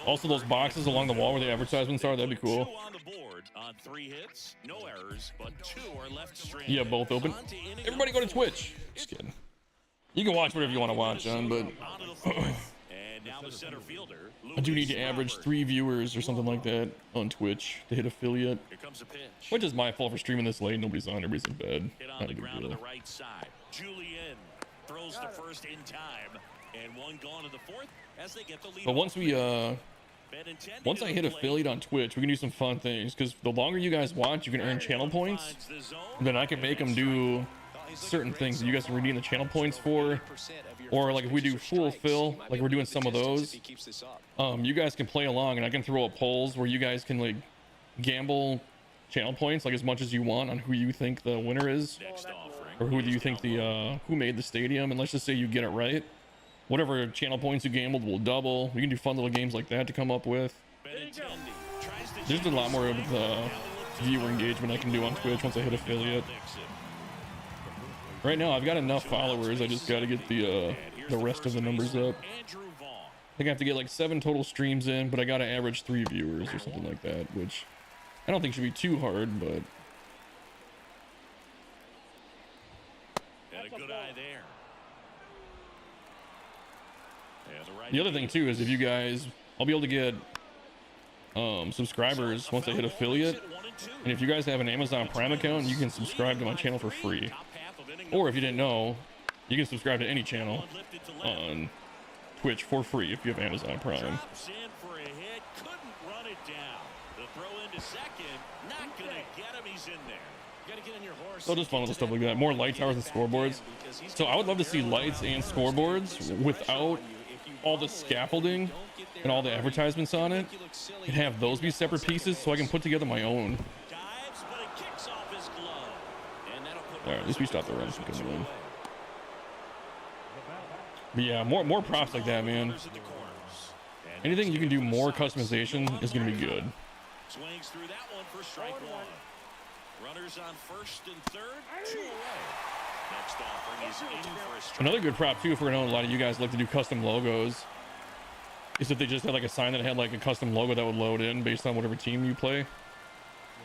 also, those boxes along the wall where the advertisements are, that'd be cool. On the board on 3 hits, no errors, but 2 are left stranded. Yeah, both open. Everybody go to Twitch. Just kidding. You can watch whatever you want to watch, John, but now the center fielder, I do need to average 3 viewers or something like that on Twitch to hit affiliate. Here comes a pitch. Which is my fault for streaming this late. Nobody's on. Everybody's in bed. Hit on Not the a big ground deal. to the right side. Julian throws the first in time, and 1 gone in the 4th as they get the lead. But once I hit affiliate on Twitch, we can do some fun things, because the longer you guys watch, you can earn channel points. And then I can make them do certain things that you guys can redeem the channel points for. Or like if we do full fill, like we're doing some of those, you guys can play along, and I can throw up polls where you guys can like gamble channel points like as much as you want on who you think the winner is, or who do you think the who made the stadium. And let's just say you get it right, whatever channel points you gambled will double. We can do fun little games like that to come up with. There's a lot more of the viewer engagement I can do on Twitch once I hit affiliate. Right now I've got enough followers, I just got to get the rest of the numbers up. I think I have to get like 7 total streams in, but I got to average 3 viewers or something like that, which I don't think should be too hard, but got a good eye there. the other thing too is if you guys, I'll be able to get subscribers once I hit affiliate, and if you guys have an Amazon Prime account, you can subscribe to my channel for free. Or if you didn't know, you can subscribe to any channel on Twitch for free if you have Amazon Prime. So just fun little stuff like that. More light towers and scoreboards. So I would love to see lights and scoreboards without all the scaffolding and all the advertisements on it, and have those be separate pieces so I can put together my own All right, at least we stopped the run from coming in. But yeah, more props like that, man. Anything you can do more customization is gonna be good. Swings through that one for strike one. Runners on first and third, 2 away. Next offering is in for a strike. Another good prop too, for I know a lot of you guys like to do custom logos, is if they just had like a sign that had like a custom logo that would load in based on whatever team you play.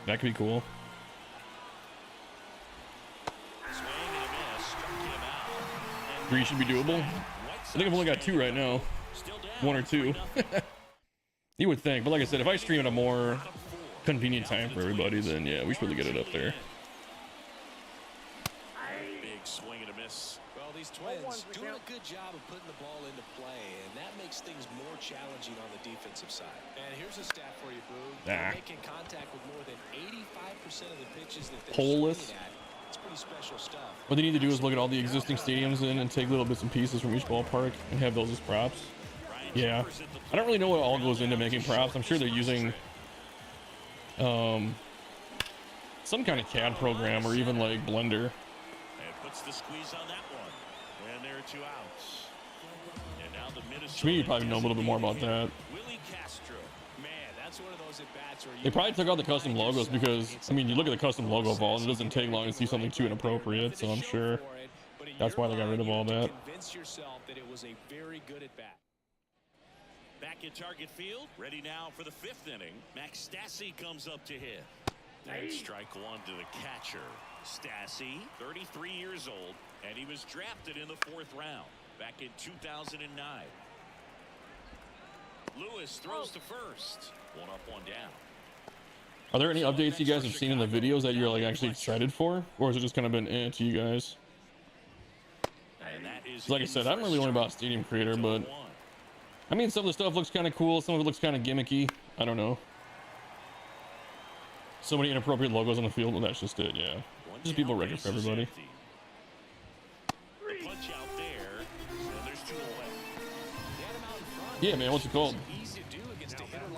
That could be cool. Swing and a miss, struck him out. And 3 should be doable. I think I've only got 2 right now. still down 1 or 2. You would think, but like I said, if I stream at a more convenient time for everybody, then yeah, we should really get it up there. Big swing and a miss. Well, these Twins doing a good job of putting the ball into play, and that makes things more challenging on the defensive side. And here's a stat for you, Boo. They're making contact with more than 85% of the pitches that they're Poleless. swinging at. It's pretty special stuff. What they need to do is look at all the existing stadiums and take little bits and pieces from each ballpark and have those as props. Yeah, I don't really know what all goes into making props. I'm sure they're using some kind of CAD program or even like Blender. And puts the squeeze on that one. And there are 2 outs. And now the Minnesota. To me, you probably know a little bit more about that. Willie Castro. Man, that's one of those at-bats where you They probably took out the custom logos because, I mean, you look at the custom logo vault, it doesn't take long to see something too inappropriate, so I'm sure that's why they got rid of all that. convince yourself that it was a very good at-bat. Back at Target Field, ready now for the 5th inning. Max Stassi comes up to hit. And strike one to the catcher. Stassi, 33 years old, and he was drafted in the 4th round back in 2009. Lewis throws to first. 1 up, 1 down. Are there any updates you guys have seen in the videos that you're like actually excited for, or has it just kind of been to you guys? And that is Like I said, I haven't really learned about Stadium Creator, but I mean, some of the stuff looks kind of cool, some of it looks kind of gimmicky. I don't know. So many inappropriate logos on the field, but that's just it, yeah. Just people record for everybody. The punch out there, and there's 2 away. Yeah, man, what's it called?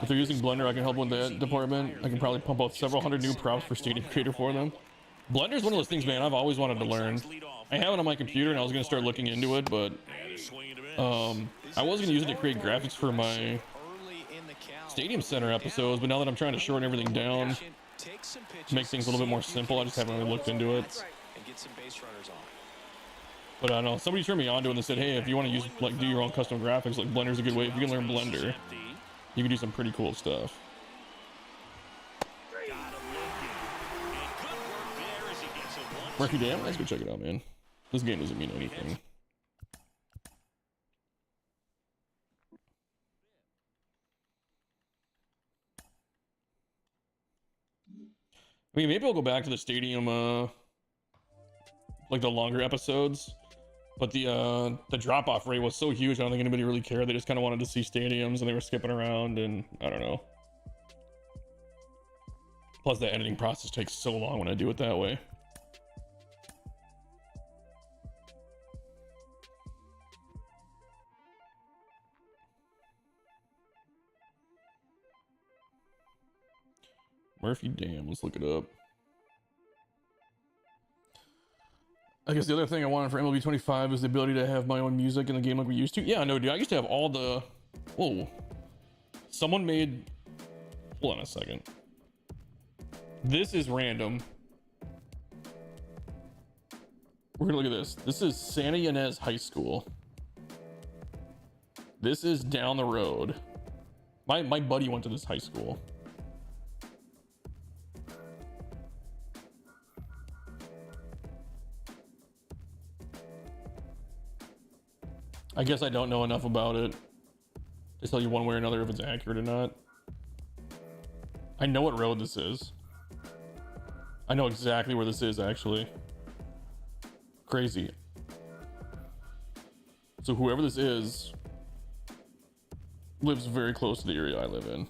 If they're using Blender, I can help with that department. I can probably pump out several hundred new props for Stadium Creator for them. Blender's one of those things, man, I've always wanted to learn. I have it on my computer, and I was going to start looking into it, but I was going to use it to create graphics for my Stadium Center episodes, but now that I'm trying to shorten everything down, make things a little bit more simple, I just haven't really looked into it. But I don't know, somebody turned me on to it and said, hey, if you want to use, like, do your own custom graphics, like, Blender's a good way. If you can learn Blender, you can do some pretty cool stuff. Murphy Dam, let's go check it out, man. This game doesn't mean anything. I mean, maybe I'll go back to the stadium, like the longer episodes, but the drop-off rate was so huge, I don't think anybody really cared. They just kind of wanted to see stadiums, and they were skipping around, and I don't know. Plus, the editing process takes so long when I do it that way. Murphy Dam, let's look it up. I guess the other thing I wanted for MLB 25 is the ability to have my own music in the game like we used to. Yeah, no, dude, I used to have all the... Whoa. Someone made... Hold on a second. This is random. We're gonna look at this. This is Santa Ynez High School. This is down the road. My buddy went to this high school. I guess I don't know enough about it to tell you one way or another if it's accurate or not. I know what road this is. I know exactly where this is, actually. Crazy. So whoever this is lives very close to the area I live in.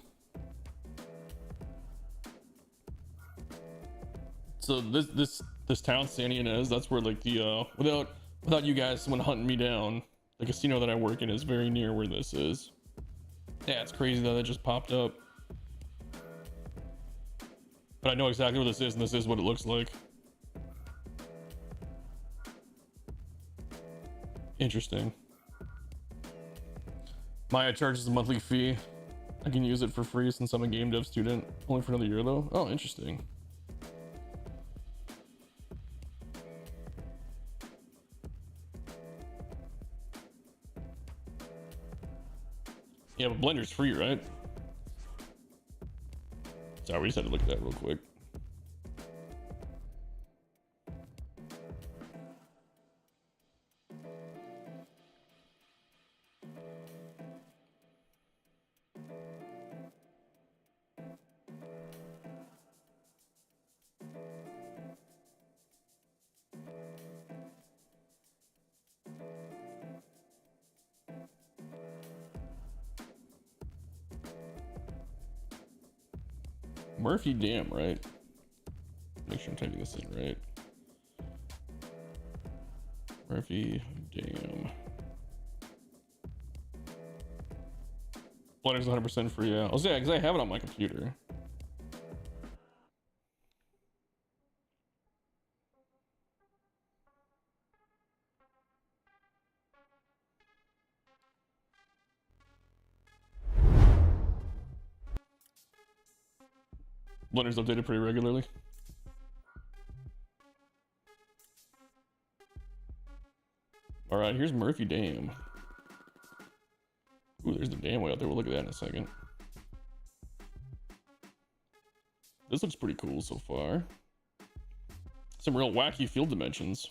So this town, Santa Ynez, that's where like the without you guys, someone hunting me down, the casino that I work in is very near where this is. Yeah, it's crazy that just popped up. But I know exactly what this is, and this is what it looks like. Interesting. Maya charges a monthly fee. I can use it for free since I'm a game dev student. Only for another year though. Oh, interesting. Yeah, but Blender's free, right? Sorry, we just had to look at that real quick. Murphy Dam, right? Make sure I'm typing this in right. Murphy Dam. Blender's 100% free, yeah. I was, yeah, because I have it on my computer. Blender's updated pretty regularly. All right, here's Murphy Dam. Ooh, there's the dam way out there. We'll look at that in a second. This looks pretty cool so far. Some real wacky field dimensions.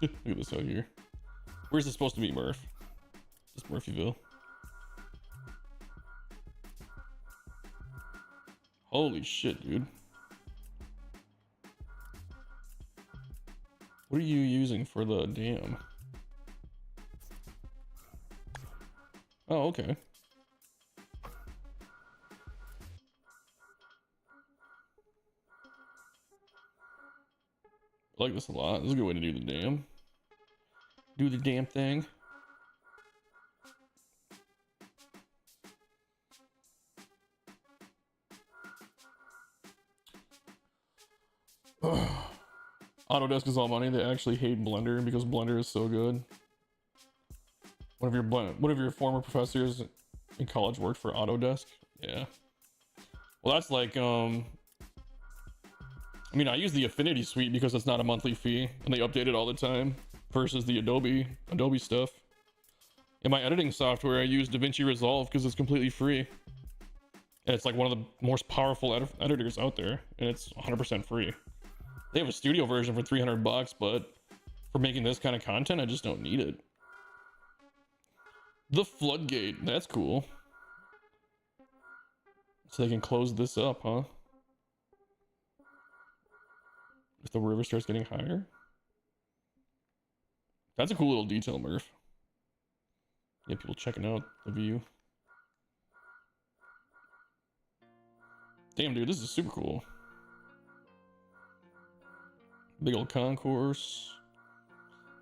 Look at this out here. Where's this supposed to be, Murph? Is this Murphyville? Holy shit, dude. What are you using for the dam? Oh, okay. I like this a lot. This is a good way to do the dam. Do the damn thing. Autodesk is all money. They actually hate Blender because Blender is so good. One of your former professors in college worked for Autodesk. Yeah. Well, that's like I mean, I use the Affinity Suite because it's not a monthly fee and they update it all the time versus the Adobe stuff. In my editing software, I use DaVinci Resolve because it's completely free. And it's like one of the most powerful editors out there, and it's 100% free. They have a studio version for $300, but for making this kind of content, I just don't need it. The floodgate, that's cool. So they can close this up, huh? If the river starts getting higher. That's a cool little detail, Murph. Yeah, people checking out the view. Damn, dude, this is super cool. Big old concourse.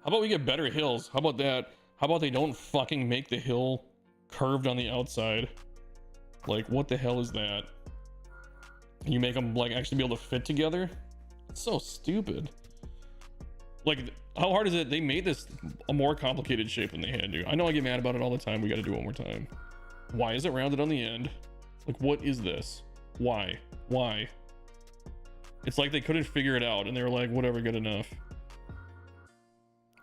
How about we get better hills? How about that? How about they don't fucking make the hill curved on the outside? Like, what the hell is that? You make them like actually be able to fit together? It's so stupid. Like, how hard is it? They made this a more complicated shape than they had to. I know I get mad about it all the time. We got to do it one more time. Why is it rounded on the end? Like, what is this? Why? Why? It's like they couldn't figure it out and they were like, whatever, good enough.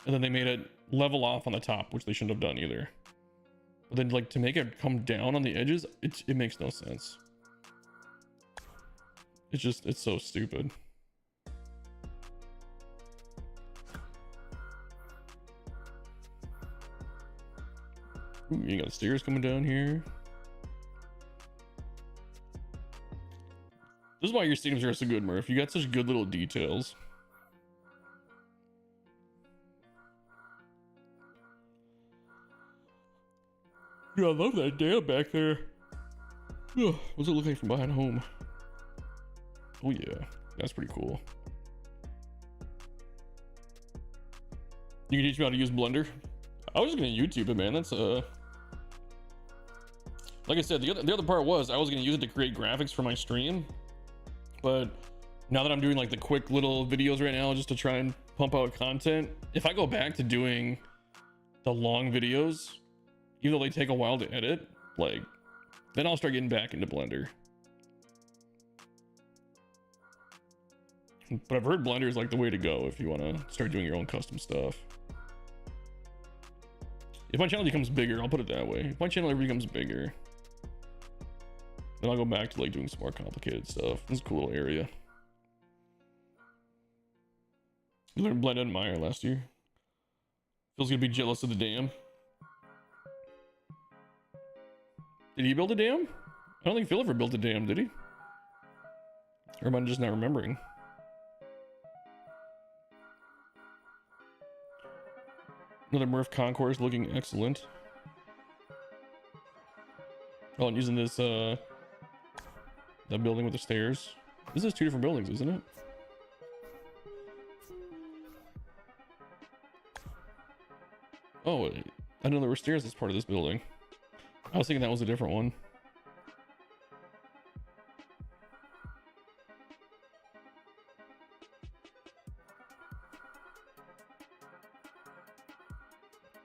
And then they made it level off on the top, which they shouldn't have done either. But then, like, to make it come down on the edges, it makes no sense. It's so stupid. Ooh, you got stairs coming down here. This is why your stadiums are so good, Murph. You got such good little details. Dude, I love that dam back there. Ugh, what's it look like from behind home? Oh yeah, that's pretty cool. You can teach me how to use Blender? I was just gonna YouTube it, man. That's like I said, the other part was I was gonna use it to create graphics for my stream, but Now that I'm doing like the quick little videos right now just to try and pump out content, if I go back to doing the long videos, even though they take a while to edit, like, then I'll start getting back into Blender. But I've heard Blender is like the way to go if you want to start doing your own custom stuff. If my channel becomes bigger, I'll put it that way. If my channel ever becomes bigger, then I'll go back to like doing some more complicated stuff. This is a cool little area. You learned Blend and Meyer last year. Phil's gonna be jealous of the dam. Did he build a dam? I don't think Phil ever built a dam, did he? Or am I just not remembering? Another Murph concourse looking excellent. Oh, and using this, that building with the stairs. This is two different buildings, isn't it? Oh, I didn't know there were stairs as part of this building. I was thinking that was a different one.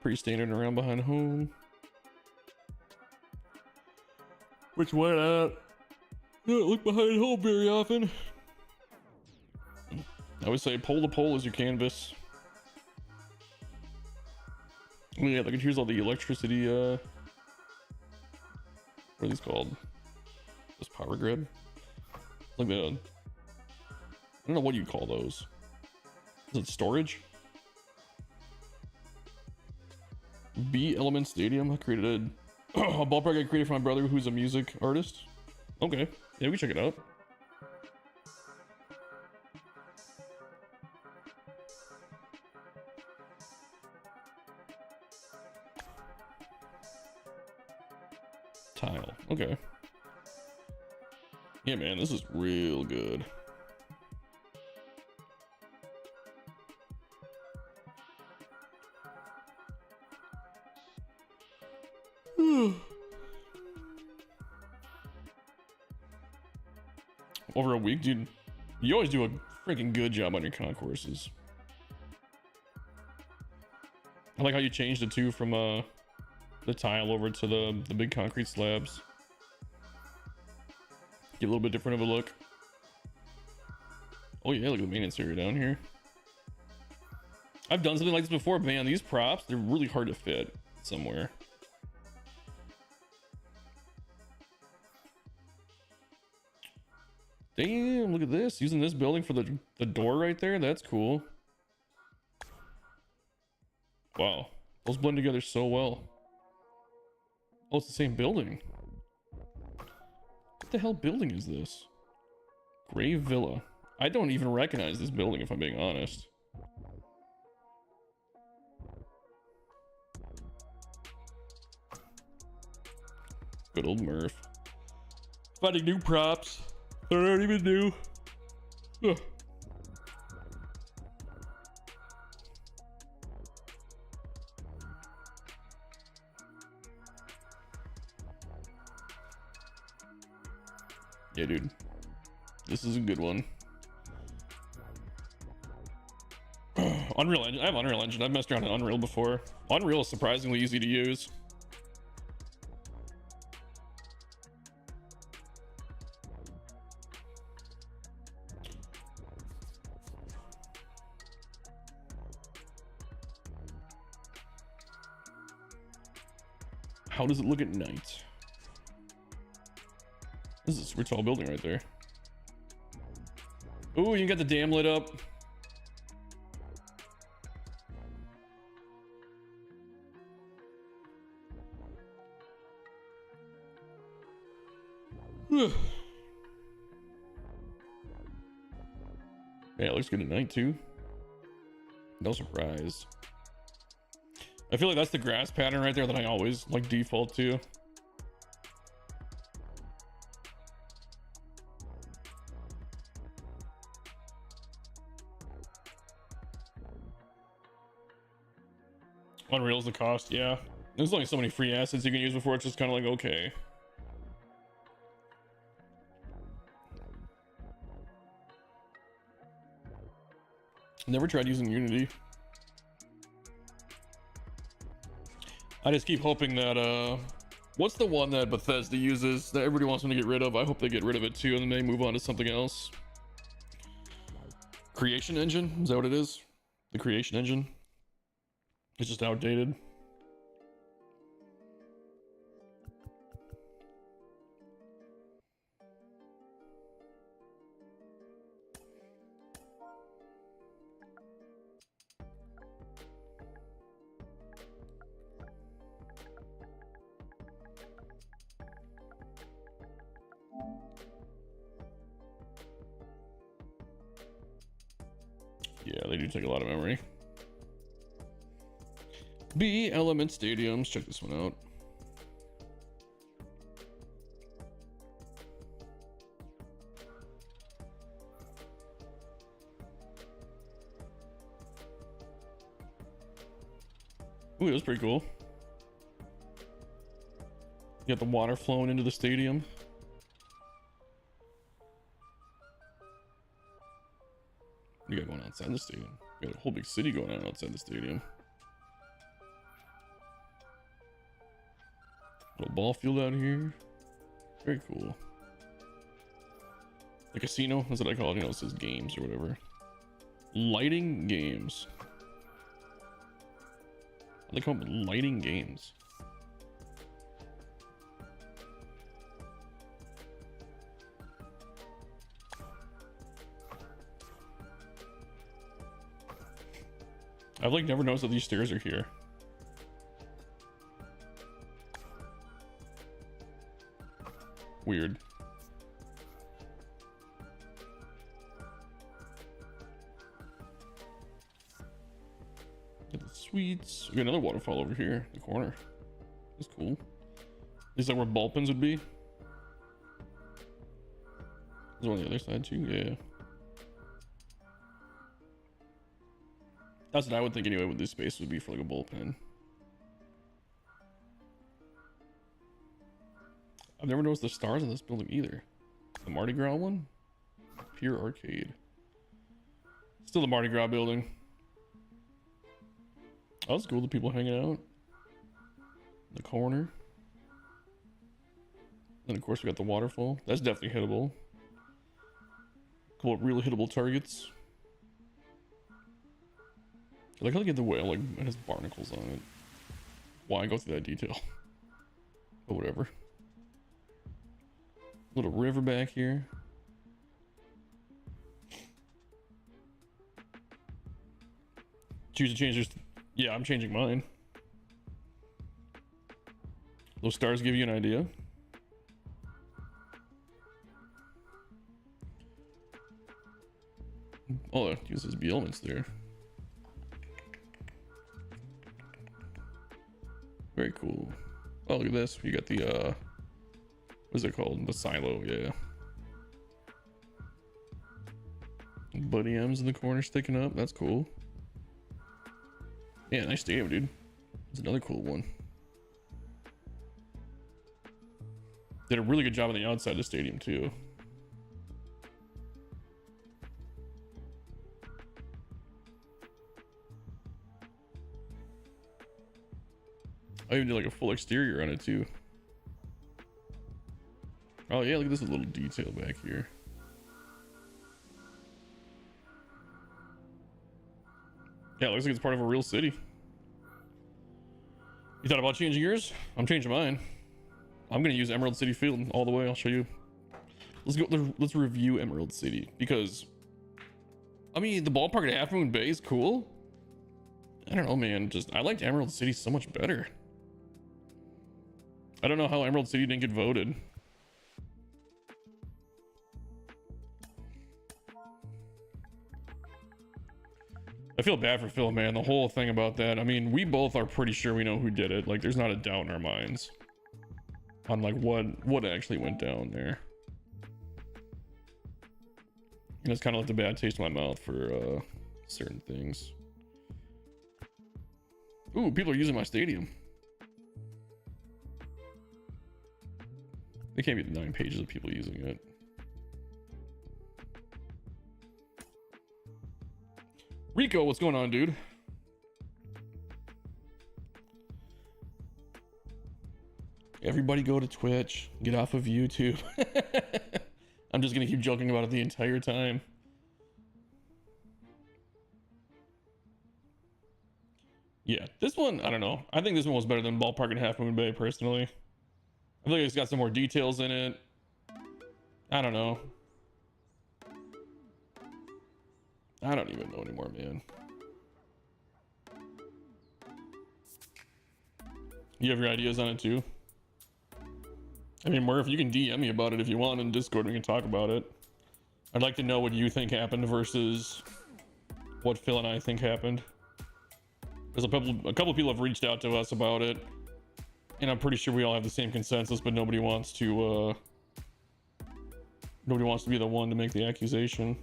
Pretty standard around behind home. Which why not? I don't look behind home very often. I would say pole to pole is your canvas. Oh yeah, like here's all the electricity, what are these called? This power grid? Like the, I don't know what you call those. Is it storage? B Element Stadium. I created a ballpark I created for my brother who's a music artist. Okay, yeah, we can check it out. Tile. Okay. Yeah, man, this is real good. Over a week, dude. You always do a freaking good job on your concourses. I like how you changed it too from the tile over to the big concrete slabs. Get a little bit different of a look. Oh yeah, look at the maintenance area down here. I've done something like this before, but man, these props, they're really hard to fit somewhere. Damn, look at this. Using this building for the door right there. That's cool. Wow. Those blend together so well. Oh, it's the same building. What the hell building is this? Grave Villa. I don't even recognize this building if I'm being honest. Good old Murph. Finding new props. I don't even do. Ugh. Yeah, dude. This is a good one. Unreal Engine. I have Unreal Engine. I've messed around in Unreal before. Unreal is surprisingly easy to use. How does it look at night? This is a super tall building right there. Ooh, you got the dam lit up. Yeah, it looks good at night too. No surprise. I feel like that's the grass pattern right there that I always like default to. Unreal's the cost, yeah. There's only so many free assets you can use before it's just kind of like, okay. Never tried using Unity. I just keep hoping that what's the one that Bethesda uses that everybody wants them to get rid of? I hope they get rid of it too and then they move on to something else. Creation Engine? Is that what it is? The Creation Engine? It's just outdated. Yeah, they do take a lot of memory. B, Element Stadiums. Check this one out. Ooh, that's pretty cool. You got the water flowing into the stadium. What do you got going on outside the stadium? You got a whole big city going on outside the stadium. Little ball field out here. Very cool. The casino, that's what I call it. You know, it says games or whatever. Lighting games. They call them lighting games. I've like never noticed that these stairs are here. Weird. Get the suites. We got another waterfall over here in the corner. That's cool. Is that where ball pins would be? Is there on the other side too? Yeah. That's what I would think anyway, what this space would be for like a bullpen. I've never noticed the stars in this building either. The Mardi Gras one? Pure Arcade. Still the Mardi Gras building. Oh, that's cool, the people hanging out. In the corner. Then of course we got the waterfall. That's definitely hittable. Couple of really hittable targets. I like how they get the whale, like, it has barnacles on it. Why go through that detail? But whatever. Little river back here. Choose to change this. Yeah, I'm changing mine. Those stars give you an idea. Oh, it uses B elements there. Very cool. Oh, look at this. You got the what is it called? The silo, yeah. Buddy M's in the corner sticking up. That's cool. Yeah, nice stadium, dude. That's another cool one. Did a really good job on the outside of the stadium too. I even did like a full exterior on it too. Oh yeah, look at this little detail back here. Yeah, it looks like it's part of a real city. You thought about changing yours? I'm changing mine. I'm gonna use Emerald City Field all the way. I'll show you. Let's go. Let's review Emerald City because, I mean, the ballpark at Half Moon Bay is cool. I don't know, man. I liked Emerald City so much better. I don't know how Emerald City didn't get voted. I feel bad for Phil, man. The whole thing about that. I mean, we both are pretty sure we know who did it. Like, there's not a doubt in our minds on like what actually went down there. And it's kind of left a bad taste in my mouth for certain things. Ooh, people are using my stadium. They can't be the 9 pages of people using it. Rico, what's going on, dude? Everybody go to Twitch. Get off of YouTube. I'm just gonna keep joking about it the entire time. Yeah, this one, I don't know. I think this one was better than Ballpark and Half Moon Bay, personally. I feel like it's got some more details in it. I don't know. I don't even know anymore, man. You have your ideas on it too? I mean, Murph, you can DM me about it if you want in Discord. We can talk about it. I'd like to know what you think happened versus what Phil and I think happened. There's a couple people have reached out to us about it, and I'm pretty sure we all have the same consensus, but nobody wants to be the one to make the accusation.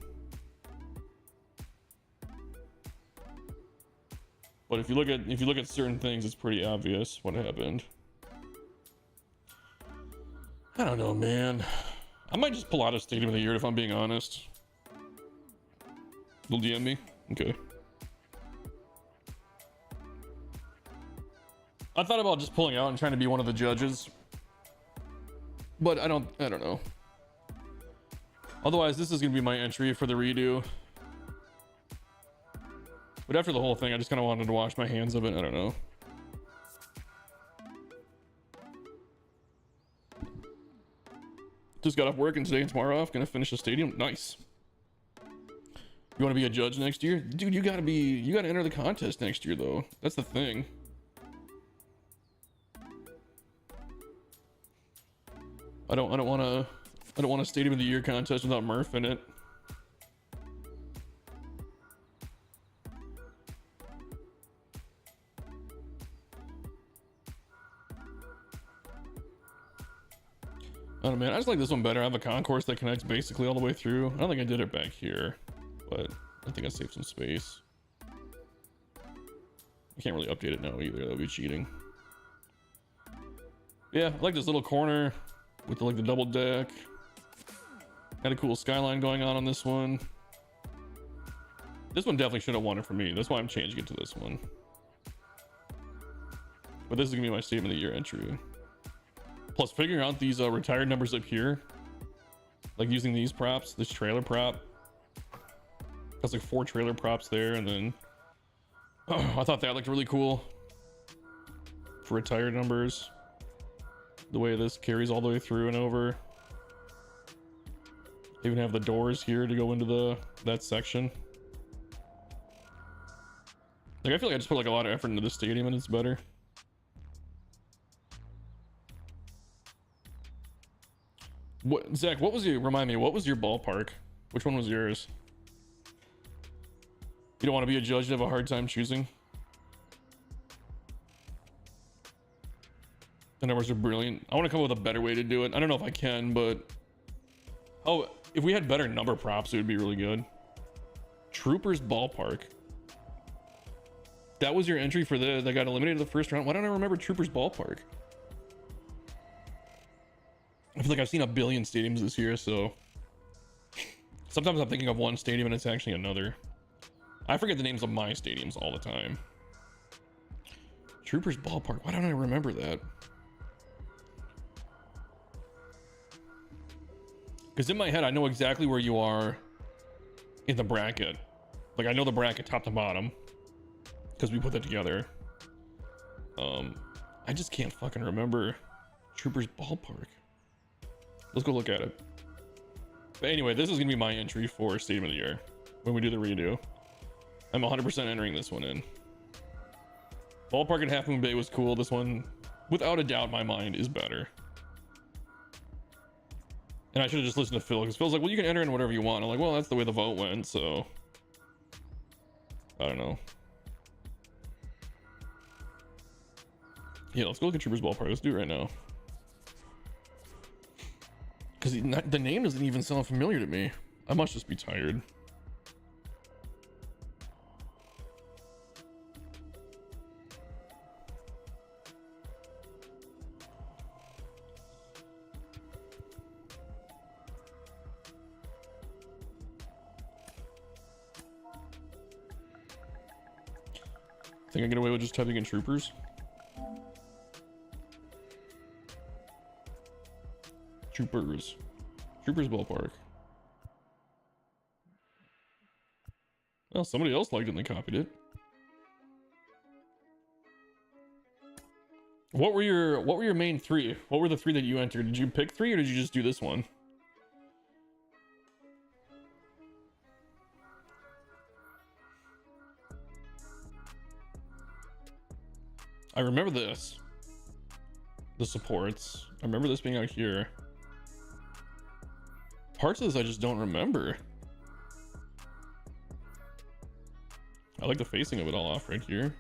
But if you look at certain things, it's pretty obvious what happened. I don't know, man. I might just pull out of Stadium of the Year if I'm being honest. You'll DM me? Okay. I thought about just pulling out and trying to be one of the judges, but I don't know. Otherwise, this is gonna be my entry for the redo. But after the whole thing, I just kind of wanted to wash my hands of it. I don't know. Just got off work and today and tomorrow off. Gonna finish the stadium. Nice. You want to be a judge next year, dude? You gotta enter the contest next year, though. That's the thing. I don't want a Stadium of the Year contest without Murph in it. I don't know, man. I just like this one better. I have a concourse that connects basically all the way through. I don't think I did it back here, but I think I saved some space. I can't really update it now either. That would be cheating. Yeah, I like this little corner with the, like the double deck. Had a cool skyline going on this one. This one definitely should have won it for me. That's why I'm changing it to this one. But this is gonna be my Stadium of the Year entry. Plus, figuring out these retired numbers up here, like using these props, this trailer prop. That's like 4 trailer props there, and then I thought that looked really cool for retired numbers. The way this carries all the way through and over. They even have the doors here to go into that section. Like, I feel like I just put like a lot of effort into this stadium and it's better. What, Zach, remind me, what was your ballpark? Which one was yours? You don't want to be a judge and have a hard time choosing? The numbers are brilliant. I want to come up with a better way to do it. I don't know if I can, but... Oh, if we had better number props, it would be really good. Troopers Ballpark. That was your entry for that got eliminated the first round? Why don't I remember Troopers Ballpark? I feel like I've seen a billion stadiums this year, so... Sometimes I'm thinking of one stadium and it's actually another. I forget the names of my stadiums all the time. Troopers Ballpark. Why don't I remember that? Because in my head, I know exactly where you are in the bracket. Like, I know the bracket top to bottom because we put that together. I just can't fucking remember Troopers Ballpark. Let's go look at it. But anyway, this is gonna be my entry for Stadium of the Year when we do the redo. I'm 100% entering this one in. Ballpark at Half Moon Bay was cool. This one, without a doubt, in my mind, is better. And I should have just listened to Phil, because Phil's like, well, you can enter in whatever you want. I'm like, well, that's the way the vote went, so... I don't know. Yeah, let's go look at Troopers Ballpark. Let's do it right now. Because the name doesn't even sound familiar to me. I must just be tired. Think I get away with just typing in Troopers? Troopers Ballpark. Well, somebody else liked it and they copied it. What were your main three? What were the three that you entered? Did you pick three or did you just do this one? I remember this. The supports. I remember this being out here. Parts of this I just don't remember. I like the facing of it all off right here.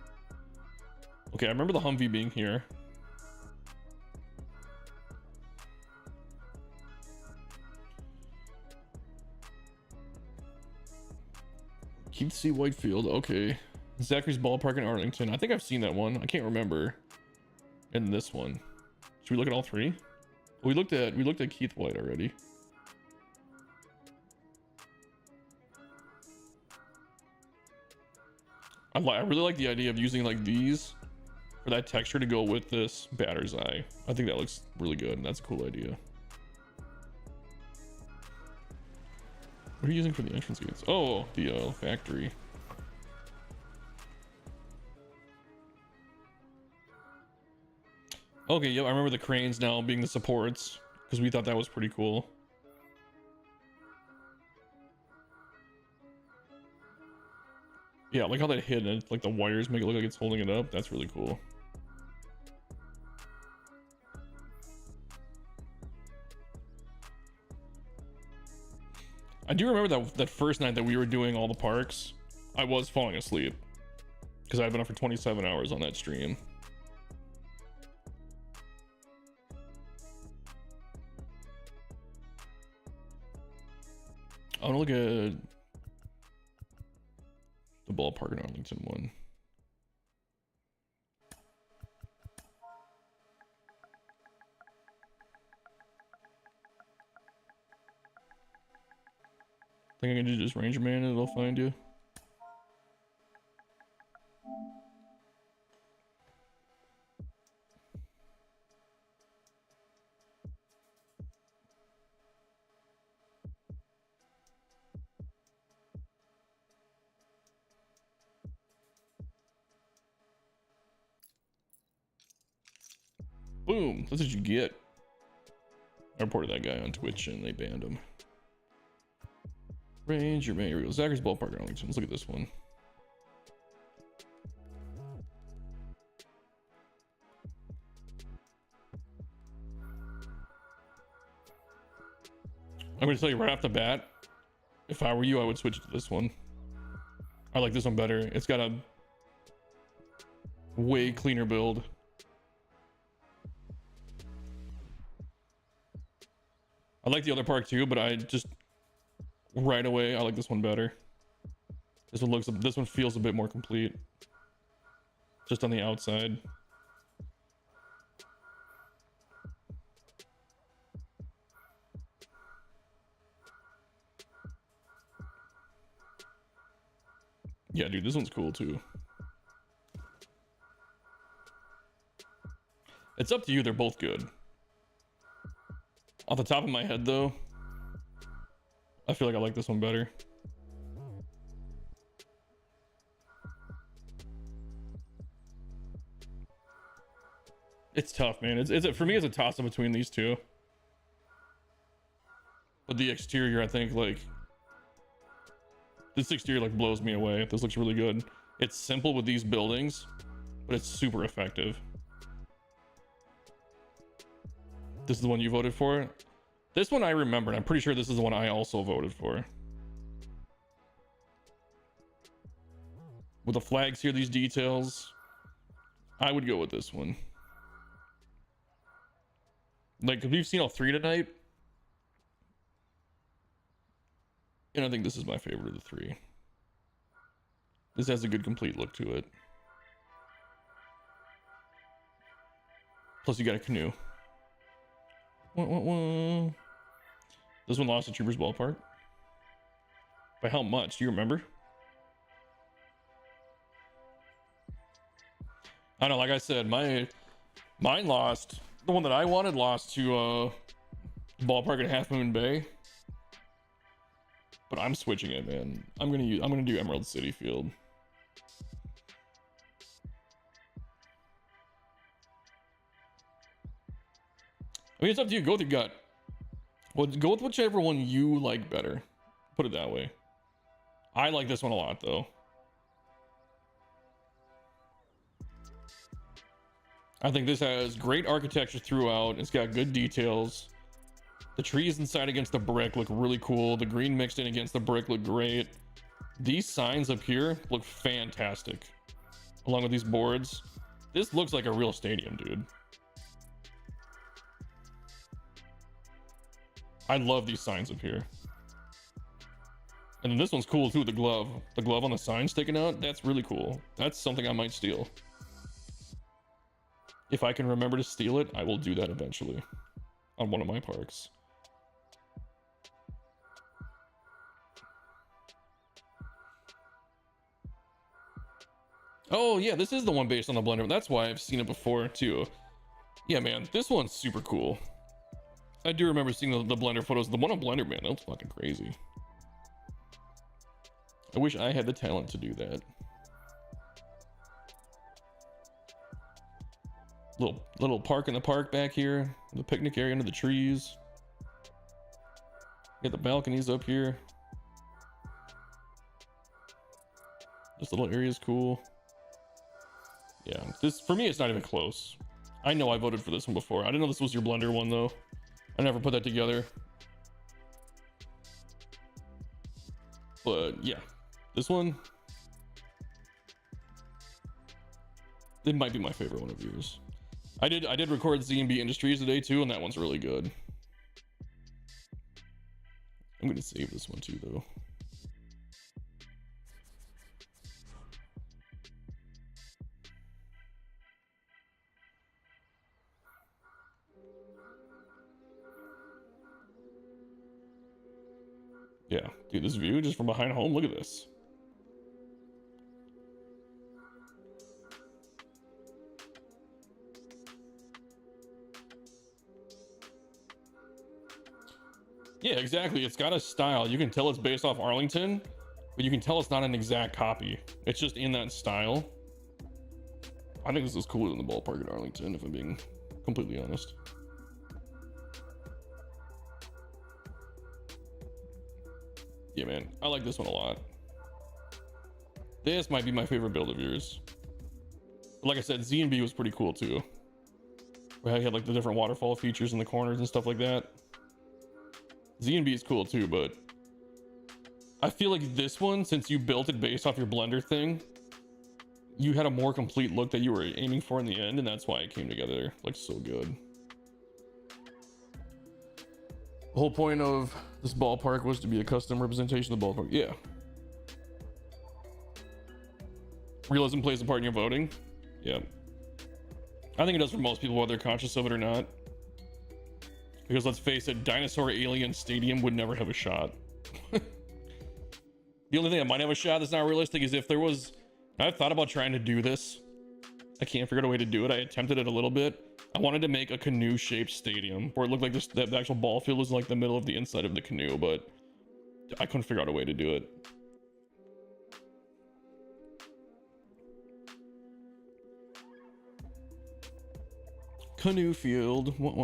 Okay, I remember the Humvee being here. Keith C. Whitefield, okay. Zachary's Ballpark in Arlington. I think I've seen that one. I can't remember. And this one. Should we look at all three? We looked at Keith White already. I really like the idea of using like these for that texture to go with this batter's eye. I think that looks really good and that's a cool idea. What are you using for the entrance gates? Oh, the factory. Okay, yep, I remember the cranes now being the supports because we thought that was pretty cool. Yeah, like how that hit and like the wires make it look like it's holding it up. That's really cool. I do remember that first night that we were doing all the parks, I was falling asleep because I've been up for 27 hours on that stream. I want to look at the Ballpark in Arlington one. Think I can do just Ranger Man and it'll find you. Boom, that's what you get. I reported that guy on Twitch and they banned him. Ranger Man, Zachary's Ballpark in Arlington. Let's look at this one. I'm going to tell you right off the bat, if I were you, I would switch to this one. I like this one better. It's got a way cleaner build. I like the other park too, but I just right away I like this one better. This one feels a bit more complete. Just on the outside. Yeah, dude, this one's cool too. It's up to you, they're both good. Off the top of my head though, I feel like I like this one better. It's tough, man. It's for me, it's a toss-up between these two. But the exterior, I think, like, this exterior like blows me away. This looks really good. It's simple with these buildings, but it's super effective. This is the one you voted for. This one I remembered. I'm pretty sure this is the one I also voted for. With the flags here, these details, I would go with this one. Like, we've seen all three tonight, and I think this is my favorite of the three. This has a good complete look to it. Plus you got a canoe. This one lost to Troopers Ballpark. By how much? Do you remember? I know, like I said, mine lost. The one that I wanted lost to Ballpark at Half Moon Bay. But I'm switching it, man. I'm gonna do Emerald City Field. I mean, it's up to you. Go with your gut. Well, go with whichever one you like better. Put it that way. I like this one a lot, though. I think this has great architecture throughout. It's got good details. The trees inside against the brick look really cool. The green mixed in against the brick look great. These signs up here look fantastic. Along with these boards. This looks like a real stadium, dude. I love these signs up here. And then this one's cool too, the glove. The glove on the sign sticking out, that's really cool. That's something I might steal. If I can remember to steal it, I will do that eventually. On one of my parks. Oh yeah, this is the one based on the Blender. That's why I've seen it before too. Yeah, man, this one's super cool. I do remember seeing the Blender photos. The one on Blender, man, that was fucking crazy. I wish I had the talent to do that. Little park in the park back here. The picnic area under the trees. Get the balconies up here. This little area is cool. Yeah, this for me, it's not even close. I know I voted for this one before. I didn't know this was your Blender one though. I never put that together. But yeah, this one, it might be my favorite one of yours. I did record Z&B Industries today too, and that one's really good. I'm gonna save this one too though. Yeah, dude, this view just from behind home, look at this. Yeah, exactly. It's got a style. You can tell it's based off Arlington, but you can tell it's not an exact copy. It's just in that style. I think this is cooler than the Ballpark at Arlington, if I'm being completely honest. Yeah, man, I like this one a lot. This might be my favorite build of yours. But like I said, Z&B was pretty cool too. Where you had like the different waterfall features in the corners and stuff like that. Z&B is cool too, but I feel like this one, since you built it based off your Blender thing, you had a more complete look that you were aiming for in the end, and that's why it came together like so good. The whole point of this ballpark was to be a custom representation of the ballpark. Yeah. Realism plays a part in your voting. Yeah. I think it does for most people, whether they're conscious of it or not. Because let's face it, Dinosaur Alien Stadium would never have a shot. The only thing that might have a shot that's not realistic is if there was... I've thought about trying to do this. I can't figure out a way to do it. I attempted it a little bit. I wanted to make a canoe-shaped stadium where it looked like this, that the actual ball field was like the middle of the inside of the canoe, but I couldn't figure out a way to do it. Canoe field. What?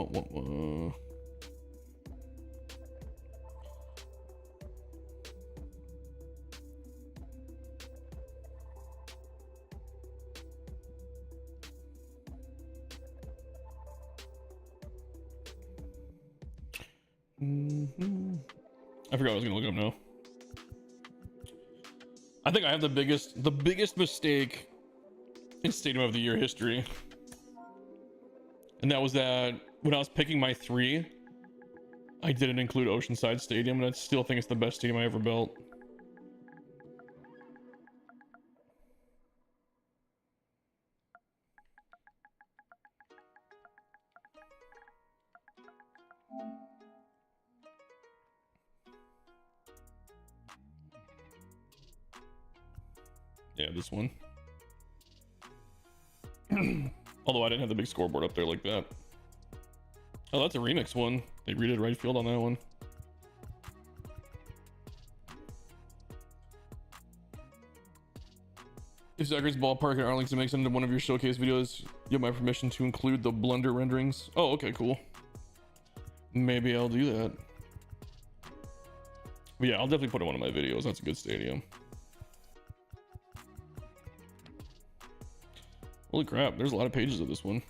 I forgot what I was gonna look up now. I think I have the biggest mistake in Stadium of the Year history. And that was that when I was picking my 3, I didn't include Oceanside Stadium, and I still think it's the best stadium I ever built. Yeah, this one. Although I didn't have the big scoreboard up there like that. Oh, that's a remix one. They redid right field on that one. If Zachry's Ballpark in Arlington makes it into one of your showcase videos, you have my permission to include the Blunder renderings. Oh, okay, cool. Maybe I'll do that. But yeah, I'll definitely put it in one of my videos. That's a good stadium. Holy crap, there's a lot of pages of this one.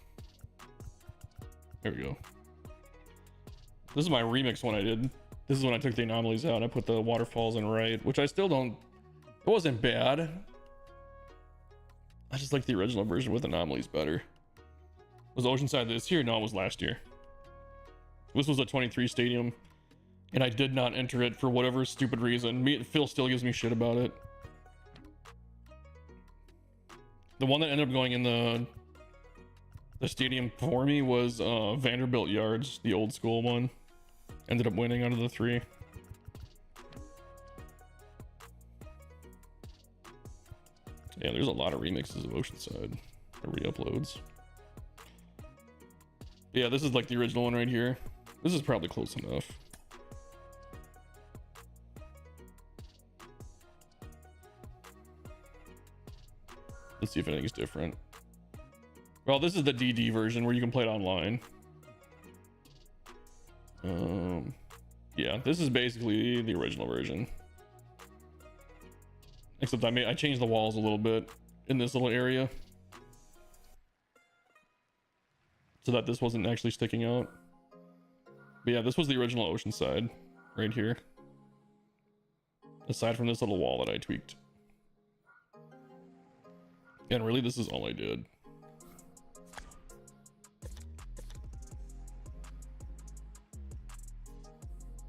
There we go. This is my remix one I did. This is when I took the anomalies out. I put the waterfalls in right, which I still don't... It wasn't bad. I just like the original version with anomalies better. Was Oceanside this year? No, it was last year. This was a 23 stadium, and I did not enter it for whatever stupid reason. Phil still gives me shit about it. The one that ended up going in the stadium for me was Vanderbilt Yards, the old school one. Ended up winning out of the three. Yeah, there's a lot of remixes of Oceanside, or re-uploads. Yeah, this is like the original one right here. This is probably close enough. Let's see if anything's different. Well, this is the DD version where you can play it online. Yeah, this is basically the original version. Except I changed the walls a little bit in this little area so that this wasn't actually sticking out. But yeah, this was the original Oceanside right here. Aside from this little wall that I tweaked. And really, this is all I did.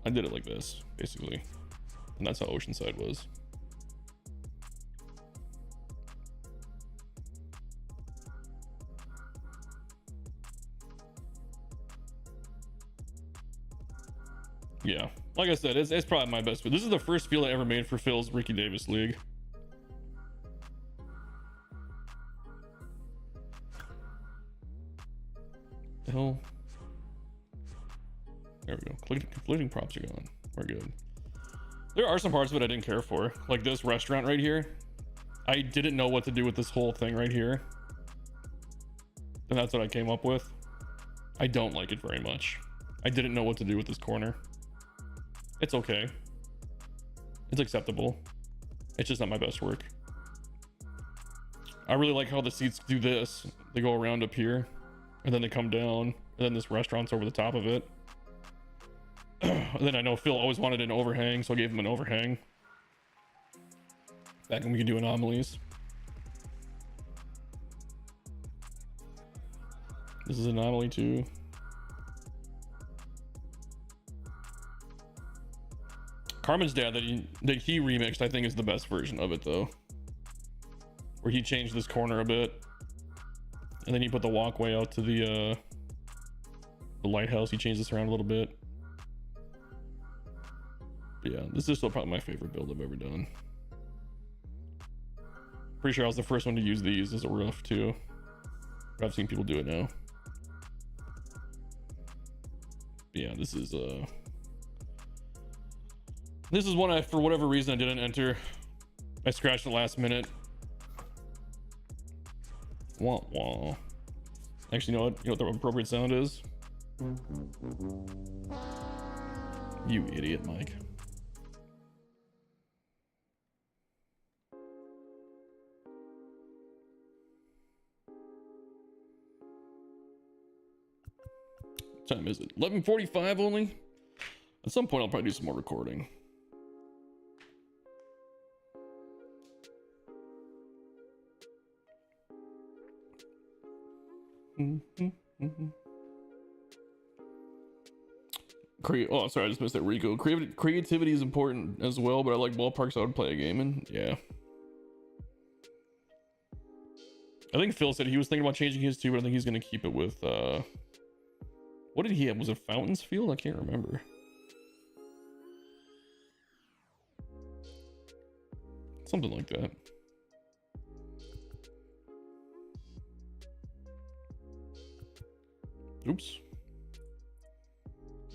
I did it like this, basically. And that's how Oceanside was. Yeah, like I said, it's probably my best field. This is the first field I ever made for Phil's Ricky Davis League. The hell? There we go. Conflicting props are gone. We're good. There are some parts of it I didn't care for, like this restaurant right here. I didn't know what to do with this whole thing right here, and that's what I came up with. I don't like it very much. I didn't know what to do with this corner. It's okay. It's acceptable. It's just not my best work. I really like how the seats do this. They go around up here, and then they come down, and then this restaurant's over the top of it. And then I know Phil always wanted an overhang, so I gave him an overhang. Back when we could do anomalies. This is an anomaly too. Carmen's Dad that he remixed, I think, is the best version of it though. Where he changed this corner a bit, and then he put the walkway out to the lighthouse. He changed this around a little bit. But yeah, this is still probably my favorite build I've ever done. Pretty sure I was the first one to use these as a roof too. But I've seen people do it now. But yeah, this is one I, for whatever reason, I didn't enter. I scratched it last minute. Wah wah. Actually, you know what the appropriate sound is? You idiot, Mike. What time is it? 11:45 only? At some point, I'll probably do some more recording. Oh, sorry, I just missed that. Rico. Creativity is important as well, but I like ballparks I would play a game in. Yeah. I think Phil said he was thinking about changing his too, but I think he's going to keep it with, what did he have? Was it Fountains Field? I can't remember. Something like that. Oops.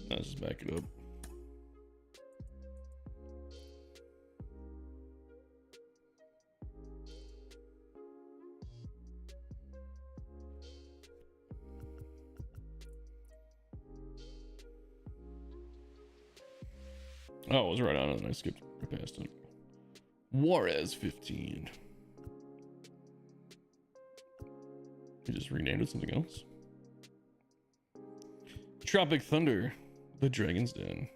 Let's just back it up. Oh, it was right on it and I skipped past it. Juarez 15. We just renamed it something else. Tropic Thunder, the Dragon's Den.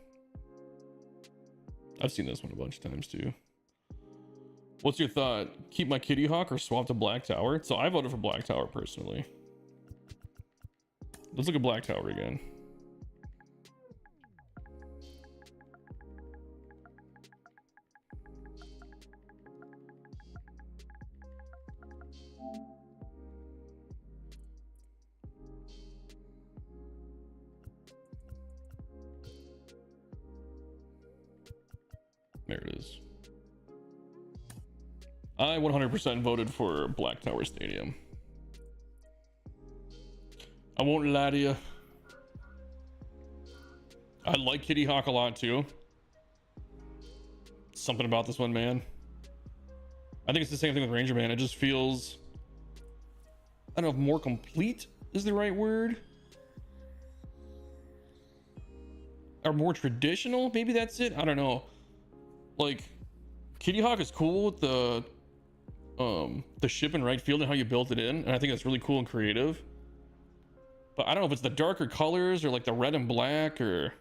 I've seen this one a bunch of times too. What's your thought? Keep my Kitty Hawk or swap to Black Tower? So I voted for Black Tower personally. Let's look at Black Tower again. There it is. I 100% voted for Black Tower Stadium. I won't lie to you. I like Kitty Hawk a lot too. Something about this one, man. I think it's the same thing with Ranger Man. It just feels, I don't know if more complete is the right word. Or more traditional, maybe that's it. I don't know. Like, Kitty Hawk is cool with the ship in right field and how you built it in, and I think that's really cool and creative. But I don't know if it's the darker colors or like the red and black or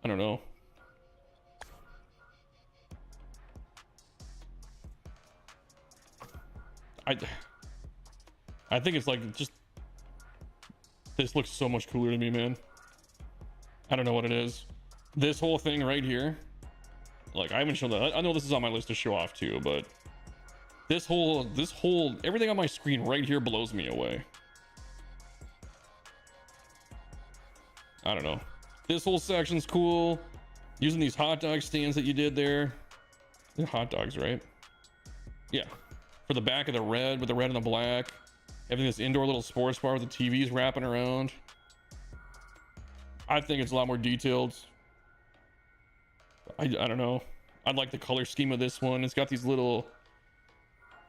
I don't know. I think it's like just this looks so much cooler to me, man. I don't know what it is. This whole thing right here, like I haven't shown that. I know this is on my list to show off too, but this whole everything on my screen right here blows me away. I don't know. This whole section's cool. Using these hot dog stands that you did there. They're hot dogs, right? Yeah. For the back of the red with the red and the black. Having this indoor little sports bar with the TVs wrapping around. I think it's a lot more detailed. I don't know. I like the color scheme of this one. It's got these little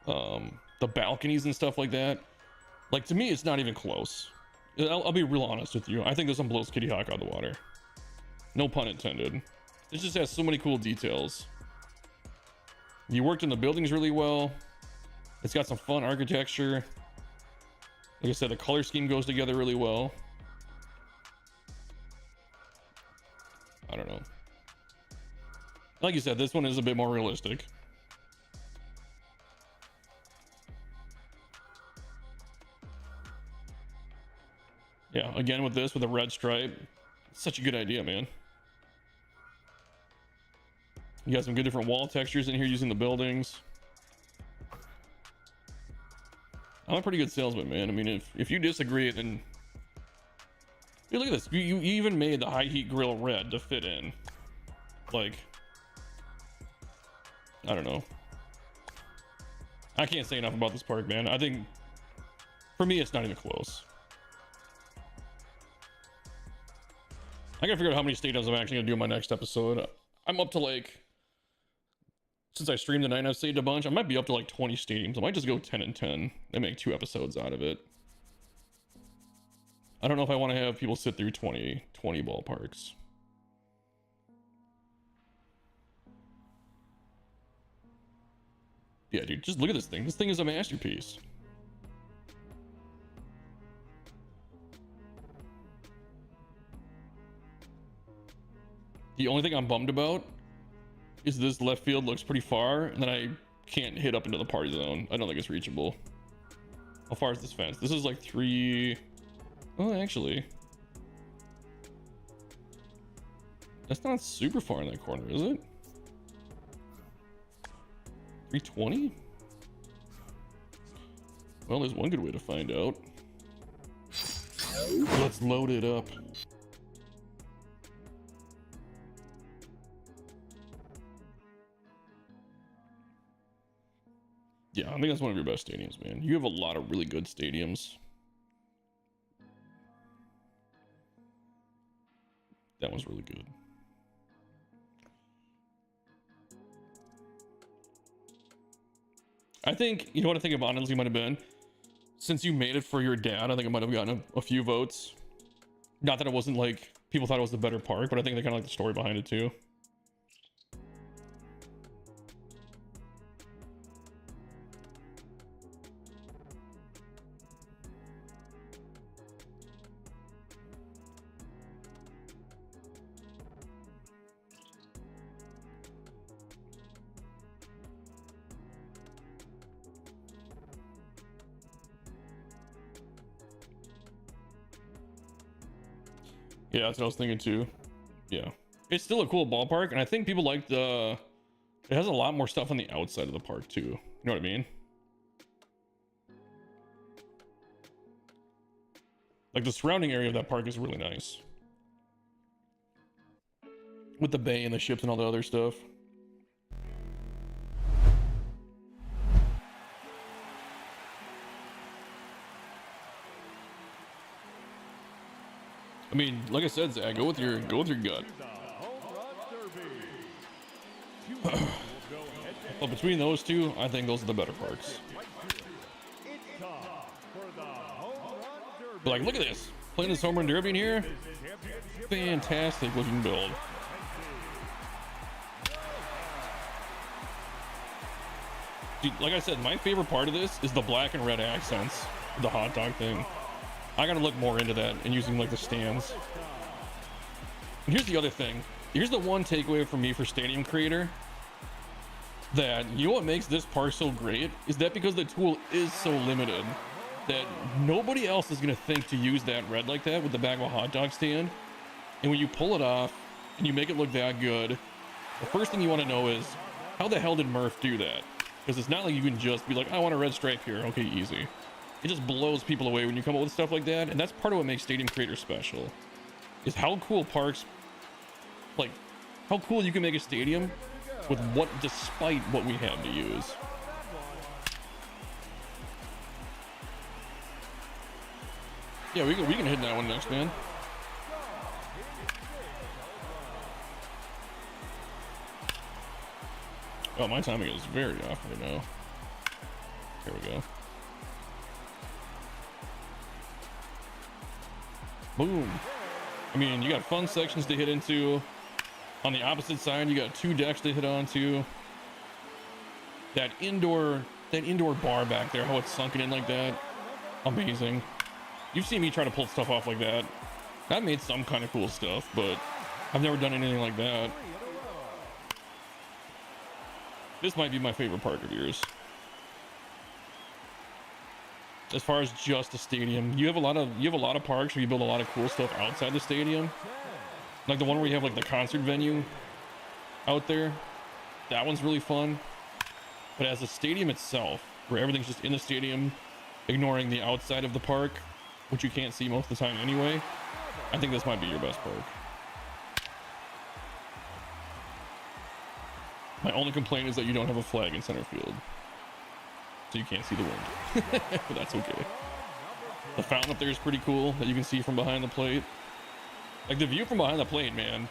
the balconies and stuff like that. Like, to me, it's not even close. I'll be real honest with you. I think this one blows Kitty Hawk out of the water. No pun intended. It just has so many cool details. You worked in the buildings really well. It's got some fun architecture. Like I said, the color scheme goes together really well. I don't know. Like you said, this one is a bit more realistic. Yeah, again with this, with a red stripe. Such a good idea, man. You got some good different wall textures in here using the buildings. I'm a pretty good salesman, man. I mean, if you disagree, then... Dude, look at this. You even made the high heat grill red to fit in. Like... I don't know. I can't say enough about this park, man. I think... For me, it's not even close. I gotta figure out how many stadiums I'm actually gonna do in my next episode. I'm up to like... Since I streamed tonight and I've saved a bunch, I might be up to like 20 stadiums. I might just go 10 and 10 and make 2 episodes out of it. I don't know if I want to have people sit through 20 ballparks. Yeah, dude, just look at this thing. This thing is a masterpiece. The only thing I'm bummed about is this left field looks pretty far, and then I can't hit up into the party zone. I don't think it's reachable. How far is this fence? This is like 3... Oh, actually. That's not super far in that corner, is it? 320? Well, there's one good way to find out. Let's load it up. Yeah, I think that's one of your best stadiums, man. You have a lot of really good stadiums. That one's really good. I think, you know what I think it honestly might have been? Since you made it for your dad, I think it might have gotten a few votes. Not that it wasn't like, people thought it was the better park, but I think they kind of like the story behind it too. Yeah, that's what I was thinking too. Yeah, it's still a cool ballpark, and I think people like the. It has a lot more stuff on the outside of the park too. You know what I mean? Like the surrounding area of that park is really nice, with the bay and the ships and all the other stuff. I mean, like I said, Zach, go with your gut. But between those two, I think those are the better parks. But like, look at this, playing this home run derby in here. Fantastic looking build. Dude, like I said, my favorite part of this is the black and red accents, the hot dog thing. I gotta look more into that and using like the stands. And here's the other thing. Here's the one takeaway for me for Stadium Creator. That, you know what makes this park so great? Is that because the tool is so limited, that nobody else is gonna think to use that red like that with the back of a hot dog stand. And when you pull it off and you make it look that good, the first thing you wanna know is, how the hell did Murph do that? Because it's not like you can just be like, I want a red stripe here. Okay, easy. It just blows people away when you come up with stuff like that, and that's part of what makes Stadium Creator special. Is how cool parks, like, how cool you can make a stadium with what, despite what we have to use. Yeah, we can hit that one next, man. Oh, my timing is very off right now. Here we go. Boom. I mean, you got fun sections to hit into. On the opposite side, you got two decks to hit onto. That indoor bar back there, how it's sunken in like that. Amazing. You've seen me try to pull stuff off like that. I've made some kind of cool stuff, but I've never done anything like that. This might be my favorite park of yours. As far as just a stadium, you have a lot of parks where you build a lot of cool stuff outside the stadium, like the one where you have like the concert venue out there. That one's really fun. But as a stadium itself, where everything's just in the stadium, ignoring the outside of the park, which you can't see most of the time anyway, I think this might be your best park. My only complaint is that you don't have a flag in center field, so you can't see the wind. But that's okay. The fountain up there is pretty cool that you can see from behind the plate. Like the view from behind the plate, man.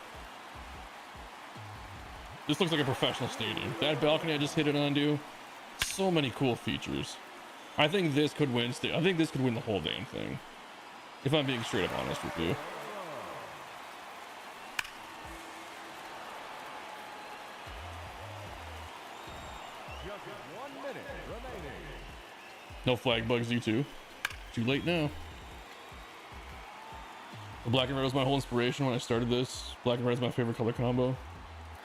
This looks like a professional stadium. That balcony I just hit it onto. So many cool features. I think this could win. I think this could win the whole damn thing, if I'm being straight up honest with you. No flag bugs you too. Too late now. The black and red was my whole inspiration when I started this. Black and red is my favorite color combo.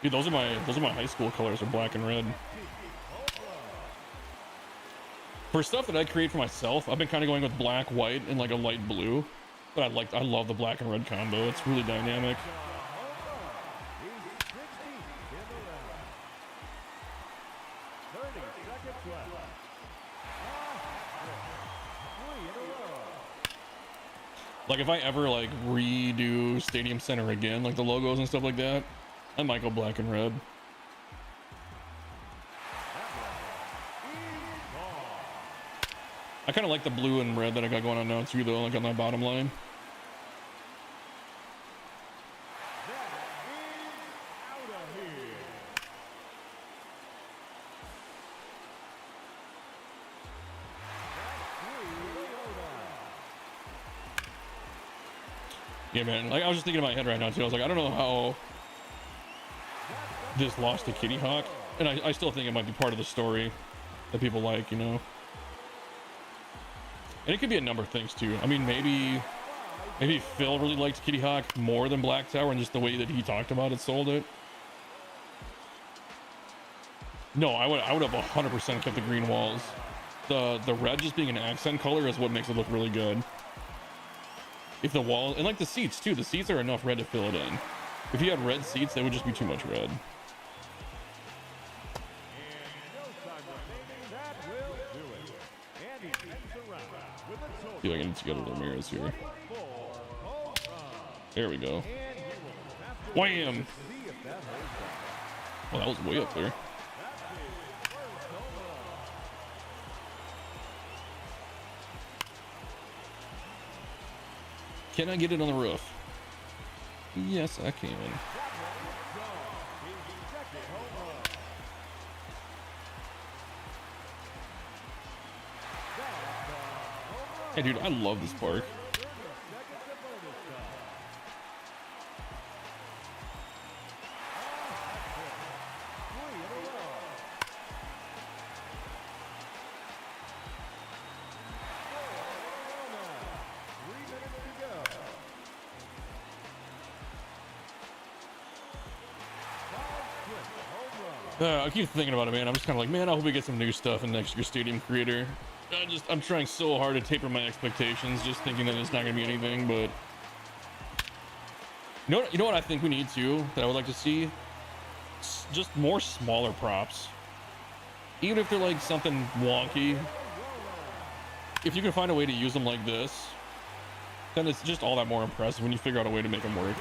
Dude, those are my high school colors, are black and red. For stuff that I create for myself, I've been kind of going with black, white, and like a light blue. But I love the black and red combo. It's really dynamic. Like if I ever like redo Stadium Center again, like the logos and stuff like that, I might go black and red. I kind of like the blue and red that I got going on now too, though, like on my bottom line. Yeah, man. Like I was just thinking in my head right now too. I was like, I don't know how this lost to Kitty Hawk, and I still think it might be part of the story that people like, you know. And it could be a number of things too. I mean, maybe Phil really liked Kitty Hawk more than Black Tower, and just the way that he talked about it sold it. No, I would have 100% kept the green walls. The red just being an accent color is what makes it look really good. If the wall, and like the seats too, the seats are enough red to fill it in. If you had red seats, they would just be too much red. See if I can get together Ramirez here. There we go. Wham! Well, that was way up there. Can I get it on the roof? Yes, I can. Hey, dude, I love this park. I keep thinking about it, man. I'm just kind of like, man, I hope we get some new stuff in next year's Stadium Creator. I'm trying so hard to taper my expectations, just thinking that it's not going to be anything, but you know what I think we need to, that I would like to see? Just more smaller props. Even if they're like something wonky, if you can find a way to use them like this, then it's just all that more impressive when you figure out a way to make them work.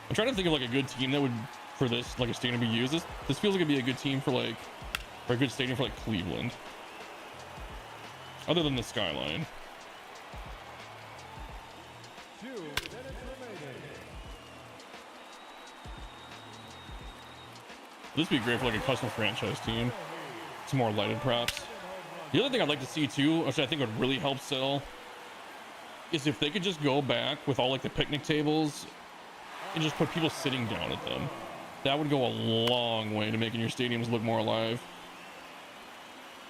I'm trying to think of like a good team that would, for this, like a stadium to be used. This feels like it'd be a good team for like, or a good stadium for like Cleveland. Other than the Skyline. This would be great for like a custom franchise team. Some more lighted props. The other thing I'd like to see too, which I think would really help sell, is if they could just go back with all like the picnic tables and just put people sitting down at them. That would go a long way to making your stadiums look more alive.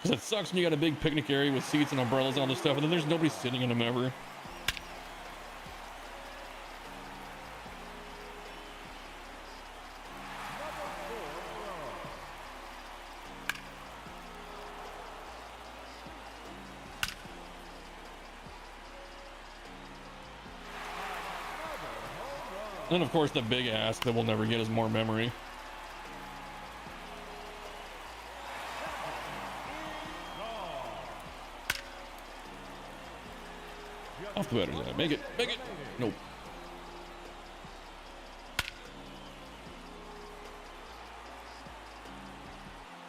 Because it sucks when you got a big picnic area with seats and umbrellas and all this stuff, and then there's nobody sitting in them ever. And then, of course, the big ask that we'll never get is more memory. Off the batter's eye. Make it. Make it. Nope.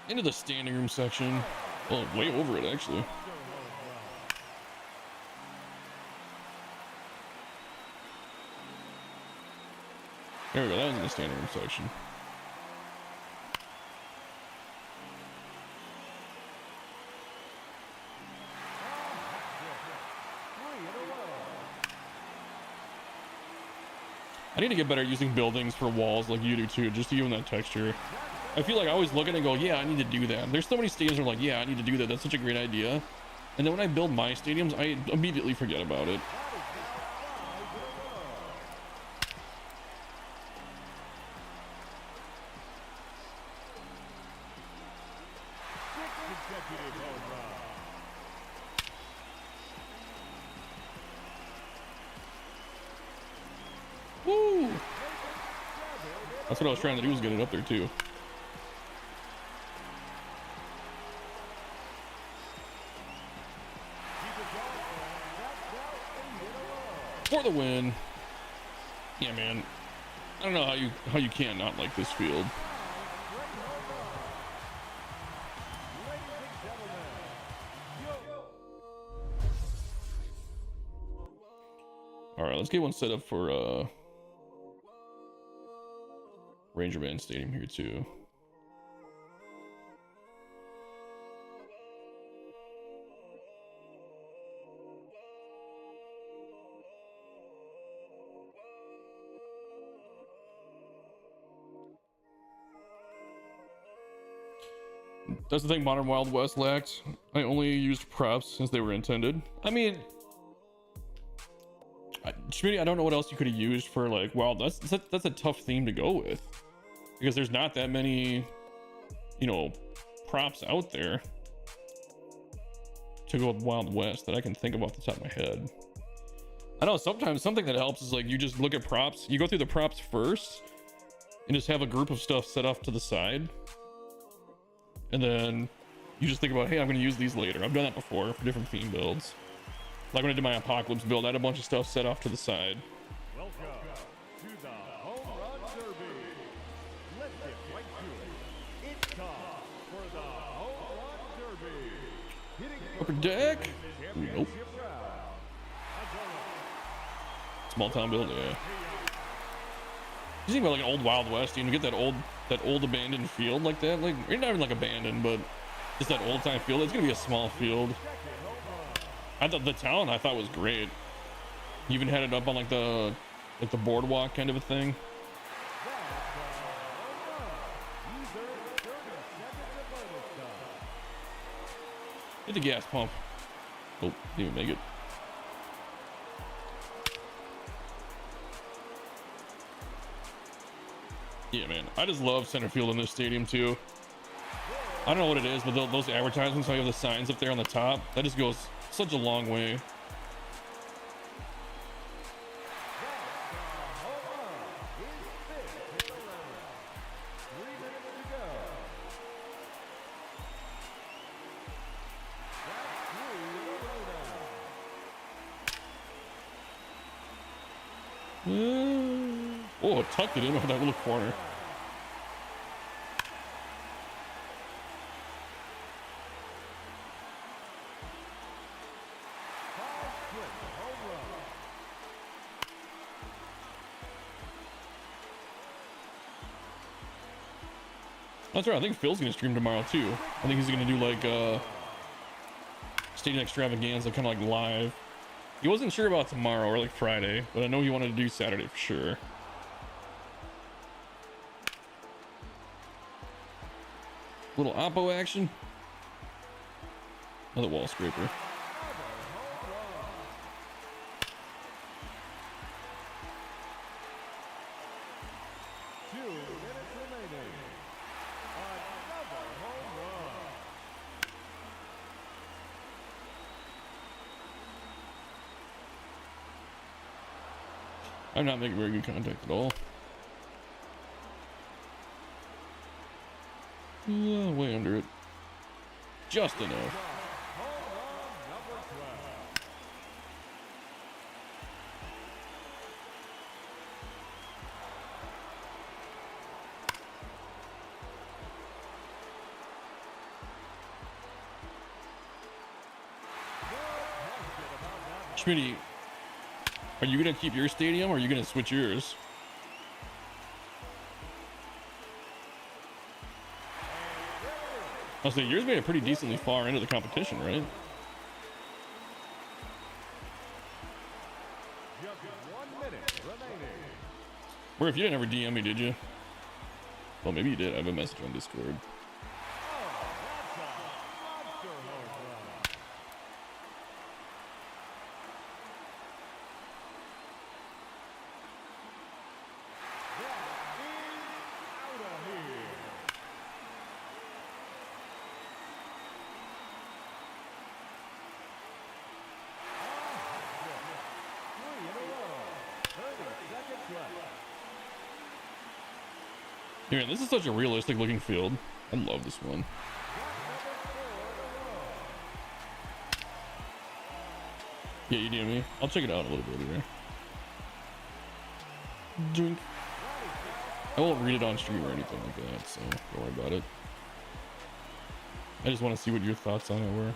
Into the standing room section. Well, way over it, actually. There we go, that was in the standing room section. I need to get better at using buildings for walls like you do too, just to give them that texture. I feel like I always look at it and go, yeah, I need to do that. There's so many stadiums where I'm like, yeah, I need to do that. That's such a great idea. And then when I build my stadiums, I immediately forget about it. Woo! That's what I was trying to do, was get it up there too. For the win. Yeah, man. I don't know how you can't not like this field. All right, let's get one set up for Ranger Man Stadium here too. That's the thing Modern Wild West lacked. I only used props since they were intended. I mean, Schmitty, I don't know what else you could have used for like Wild. That's a tough theme to go with because there's not that many, you know, props out there to go with Wild West that I can think of off the top of my head. I know sometimes something that helps is like you just look at props, you go through the props first and just have a group of stuff set off to the side. And then you just think about, hey, I'm going to use these later. I've done that before for different theme builds. Like when I did my Apocalypse build, I had a bunch of stuff set off to the side. Welcome to the Home Run Derby. Let's get right to it. It's time for the Home Run Derby. Hitting Upper deck? Nope. championship round. Small town build, yeah. You think about like an old Wild West, you get that old abandoned field like that, like not even like abandoned, but just that old time field. It's gonna be a small field. I thought the town was great. You even had it up on like the boardwalk kind of a thing. Hit the gas pump. Oh, didn't even make it. Yeah, man, I just love center field in this stadium too. I don't know what it is, but those advertisements, how you have the signs up there on the top, that just goes such a long way. Oh, tucked it in over that little corner. That's right. I think Phil's gonna stream tomorrow too. I think he's gonna do like Stadium Extravaganza, kind of like live. He wasn't sure about tomorrow or like Friday, but I know he wanted to do Saturday for sure. Little oppo action. Another wall scraper. I'm not making very good contact at all. Way under it. Just enough. Schmitty, are you gonna keep your stadium or are you gonna switch yours? I'll say yours made it pretty decently far into the competition, right? Where if you didn't ever DM me, did you? Well, maybe you did. I have a message on Discord. Here, this is such a realistic looking field. I love this one. Yeah, you DM me. I'll check it out a little bit here. Drink. I won't read it on stream or anything like that, so don't worry about it. I just want to see what your thoughts on it were.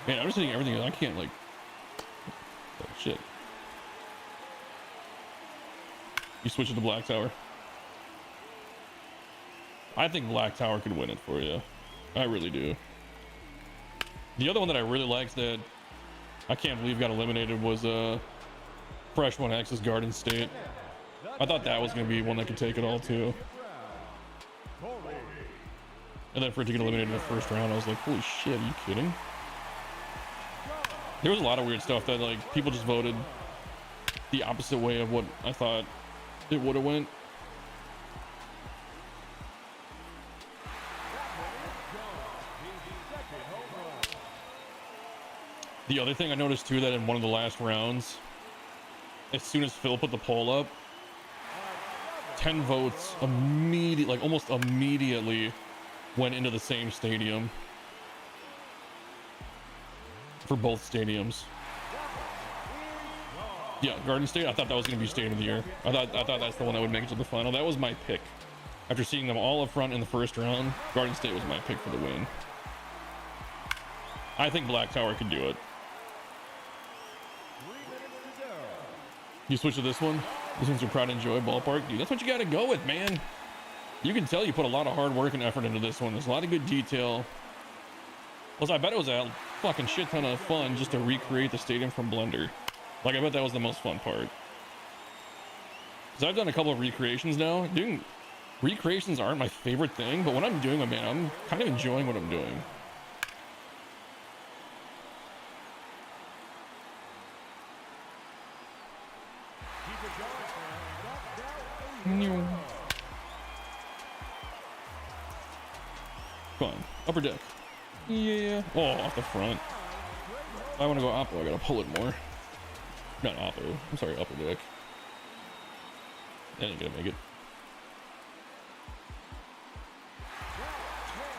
Man, I'm just hitting everything. I can't like. Oh shit. You switch it to Black Tower. I think Black Tower could win it for you. I really do. The other one that I really liked that I can't believe got eliminated was Fresh One X's Garden State. I thought that was going to be one that could take it all too. And then for it to get eliminated in the first round, I was like, holy shit, are you kidding? There was a lot of weird stuff that like people just voted the opposite way of what I thought it would have went. The other thing I noticed too, that in one of the last rounds, as soon as Phil put the poll up, 10 votes immediately, like almost immediately, went into the same stadium for both stadiums. Yeah, Garden State. I thought that was going to be Stadium of the Year. I thought that's the one that would make it to the final. That was my pick. After seeing them all up front in the first round, Garden State was my pick for the win. I think Black Tower could do it. You switch to this one? This one's your Pride and Joy ballpark? Dude, that's what you got to go with, man. You can tell you put a lot of hard work and effort into this one. There's a lot of good detail. Plus, I bet it was a fucking shit ton of fun just to recreate the stadium from Blender. Like, I bet that was the most fun part. Because I've done a couple of recreations now. Doing recreations aren't my favorite thing, but when I'm doing them, man, I'm kind of enjoying what I'm doing. Come on, upper deck. Yeah. Oh, off the front. If I want to go oppo, I gotta pull it more. Not oppo. I'm sorry, upper deck. That ain't gonna make it.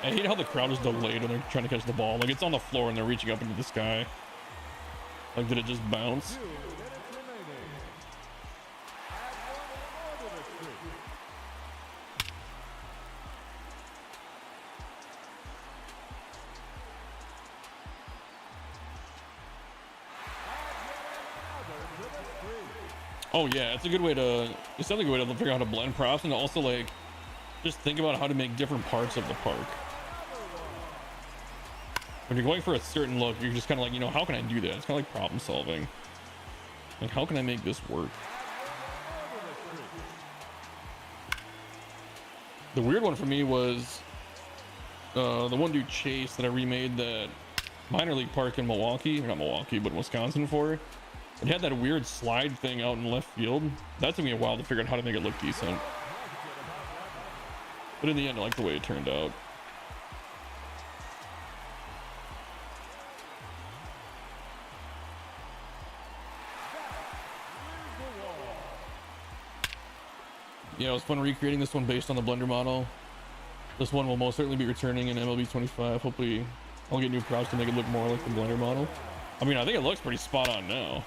I hate how the crowd is delayed when they're trying to catch the ball. Like, it's on the floor and they're reaching up into the sky. Like, did it just bounce? Oh yeah, it's a good way to, it's definitely a good way to figure out how to blend props and also like just think about how to make different parts of the park. When you're going for a certain look, you're just kind of like, you know, how can I do that? It's kind of like problem solving. Like, how can I make this work? The weird one for me was the one dude Chase that I remade that minor league park in Milwaukee, or not Milwaukee, but Wisconsin for. It had that weird slide thing out in left field. That took me a while to figure out how to make it look decent. But in the end, I like the way it turned out. Yeah, it was fun recreating this one based on the Blender model. This one will most certainly be returning in MLB 25. Hopefully, I'll get new props to make it look more like the Blender model. I mean, I think it looks pretty spot on now.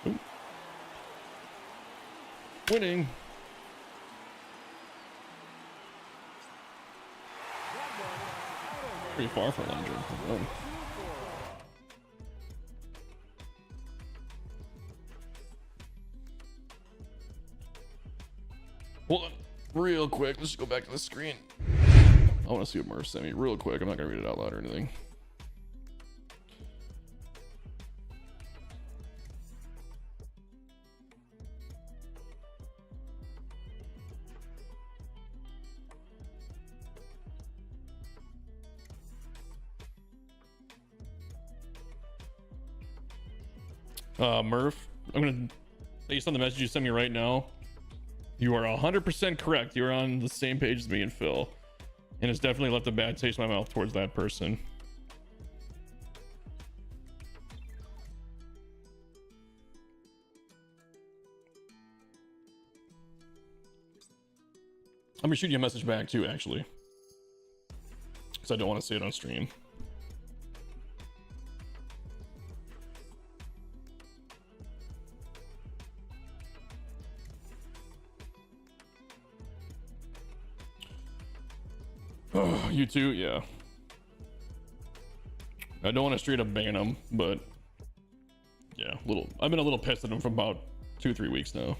Ooh. Winning. Pretty far for a long jump. Oh. Hold on, real quick. Let's just go back to the screen. I want to see what Murph sent me real quick. I'm not gonna read it out loud or anything. Murph, I'm gonna, based on the message you sent me right now, you are 100% correct. You're on the same page as me and Phil, and it's definitely left a bad taste in my mouth towards that person. I'm gonna shoot you a message back too, actually, because I don't want to say it on stream. Oh, you too, yeah. I don't want to straight up ban him, but yeah, I've been a little pissed at him for about 2-3 weeks now.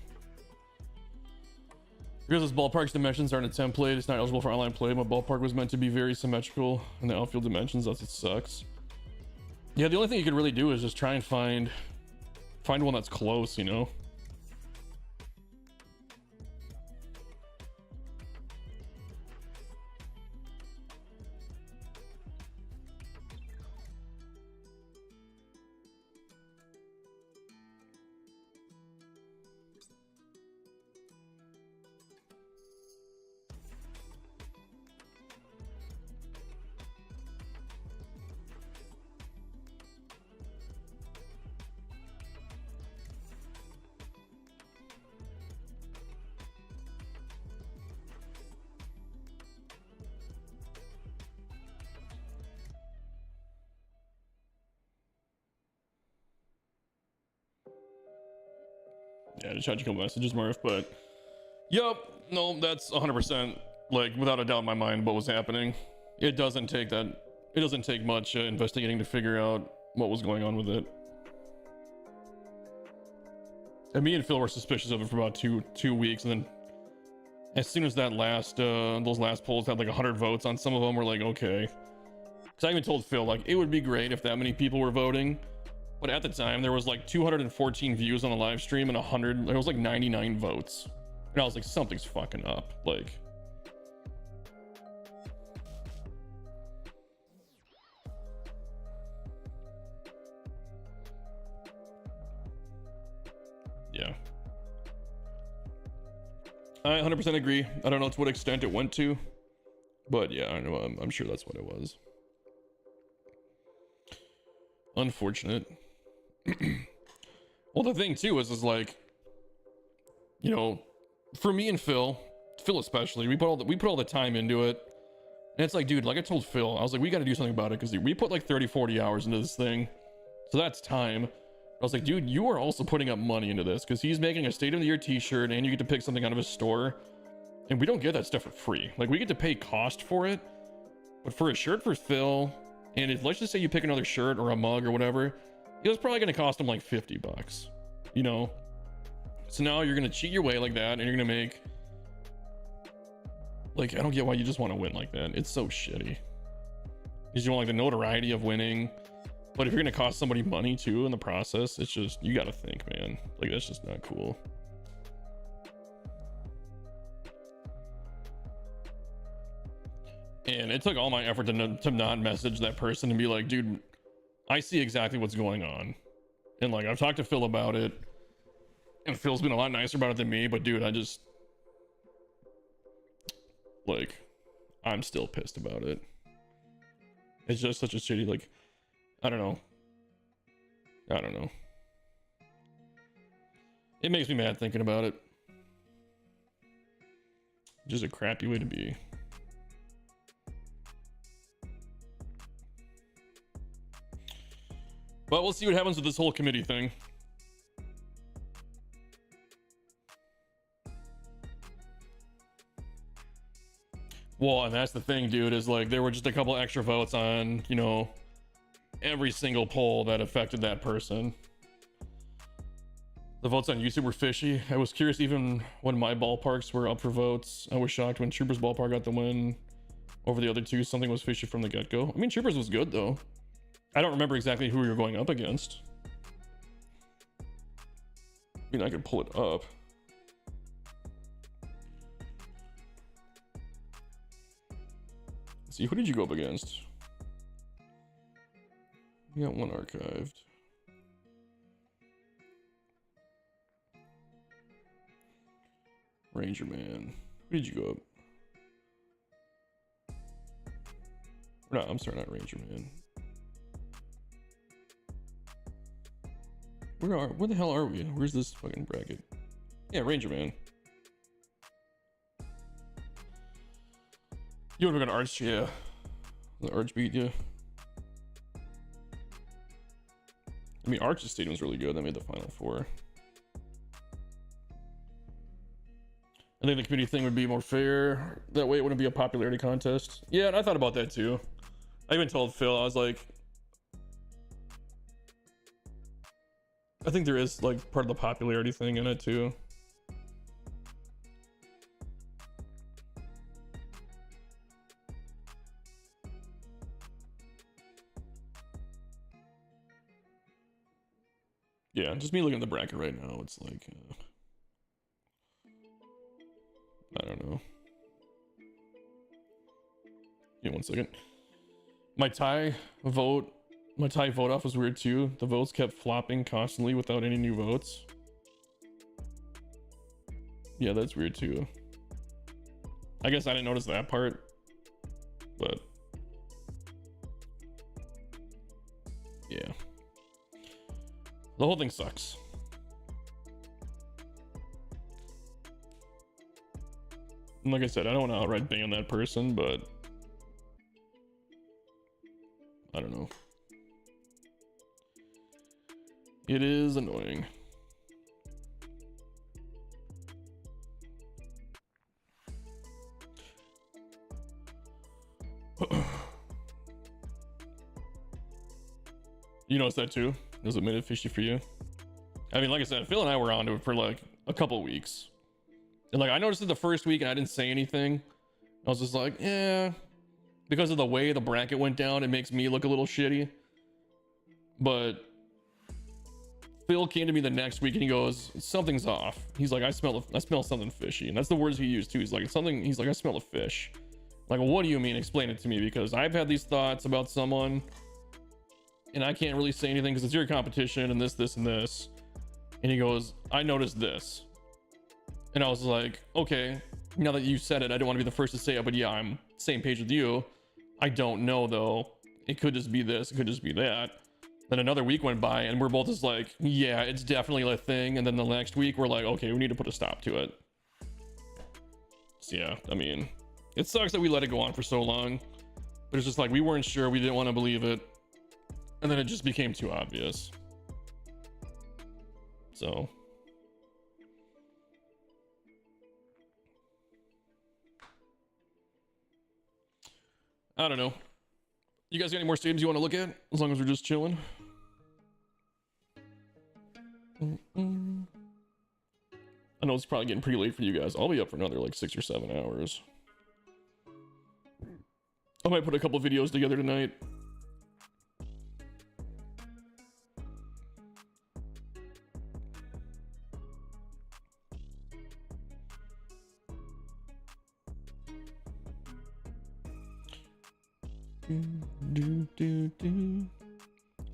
Because this ballpark's dimensions aren't a template, it's not eligible for online play. My ballpark was meant to be very symmetrical in the outfield dimensions, thus it sucks. Yeah, the only thing you could really do is just try and find one that's close, you know? Yeah, just tried to kill messages, Murph, but yep, no, that's 100%, like, without a doubt in my mind what was happening. It doesn't take much investigating to figure out what was going on with it. And me and Phil were suspicious of it for about two weeks, and then as soon as that those last polls had like 100 votes on some of them, we're like, okay. Because I even told Phil, like, it would be great if that many people were voting. But at the time, there was like 214 views on the live stream and there was like 99 votes. And I was like, something's fucking up. Like, yeah. I 100% agree. I don't know to what extent it went to, but yeah, I know. I'm sure that's what it was. Unfortunate. Well, the thing too is like, you know, for me and Phil especially, we put all the time into it, and it's like, dude, like I told Phil, I was like, we got to do something about it, because we put like 30-40 hours into this thing, so that's time. I was like, dude, you are also putting up money into this, because he's making a State of the Year t-shirt, and you get to pick something out of his store, and we don't get that stuff for free. Like, we get to pay cost for it, but for a shirt for Phil, and let's just say you pick another shirt or a mug or whatever, it was probably going to cost him like $50, you know? So now you're going to cheat your way like that, and you're going to make, like, I don't get why you just want to win like that. It's so shitty. Because you want like the notoriety of winning, but if you're going to cost somebody money too in the process, it's just, you got to think, man. Like, that's just not cool. And it took all my effort to not message that person and be like, dude, I see exactly what's going on. And like, I've talked to Phil about it, and Phil's been a lot nicer about it than me, but dude, I just, like, I'm still pissed about it. It's just such a shitty, like, I don't know. It makes me mad thinking about it. Just a crappy way to be. But we'll see what happens with this whole committee thing. Well, and that's the thing, dude, is like there were just a couple extra votes on, you know, every single poll that affected that person. The votes on YouTube were fishy. I was curious even when my ballparks were up for votes. I was shocked when Troopers ballpark got the win over the other two. Something was fishy from the get-go. I mean, Troopers was good though. I don't remember exactly who you're going up against. I mean, I could pull it up. Let's see, who did you go up against? You got one archived. Ranger Man. Where did you go up? No, I'm sorry, not Ranger Man. Where the hell are we? Where's this fucking bracket? Yeah, Ranger Man. You would have got Arch, yeah. The Arch beat you. I mean, Arch's stadium's really good. That made the Final Four. I think the community thing would be more fair. That way it wouldn't be a popularity contest. Yeah, and I thought about that too. I even told Phil, I was like, I think there is like part of the popularity thing in it too. Yeah, just me looking at the bracket right now, it's like, I don't know. Yeah, 1 second. My tie vote off was weird too. The votes kept flopping constantly without any new votes. Yeah, that's weird too. I guess I didn't notice that part, but yeah. The whole thing sucks. And like I said, I don't want to outright ban that person, but I don't know. It is annoying. You noticed that too? Does it made it fishy for you? I mean, like I said, Phil and I were on to it for like a couple weeks. And like I noticed it the first week and I didn't say anything. I was just like, yeah. Because of the way the bracket went down, it makes me look a little shitty. But Phil came to me the next week and he goes, something's off. He's like, I smell something fishy. And that's the words he used too. He's like, I smell a fish. Like, well, what do you mean? Explain it to me, because I've had these thoughts about someone and I can't really say anything because it's your competition and this, and this. And he goes, I noticed this. And I was like, okay, now that you said it, I don't want to be the first to say it, but yeah, I'm same page with you. I don't know though. It could just be this, it could just be that. Then another week went by and we're both just like, yeah, it's definitely a thing. And then the next week we're like, okay, we need to put a stop to it. So yeah, I mean, it sucks that we let it go on for so long, but it's just like, we weren't sure, we didn't want to believe it. And then it just became too obvious. So I don't know. You guys got any more stadiums you want to look at? As long as we're just chilling. I know it's probably getting pretty late for you guys. I'll be up for another like 6 or 7 hours. I might put a couple videos together tonight.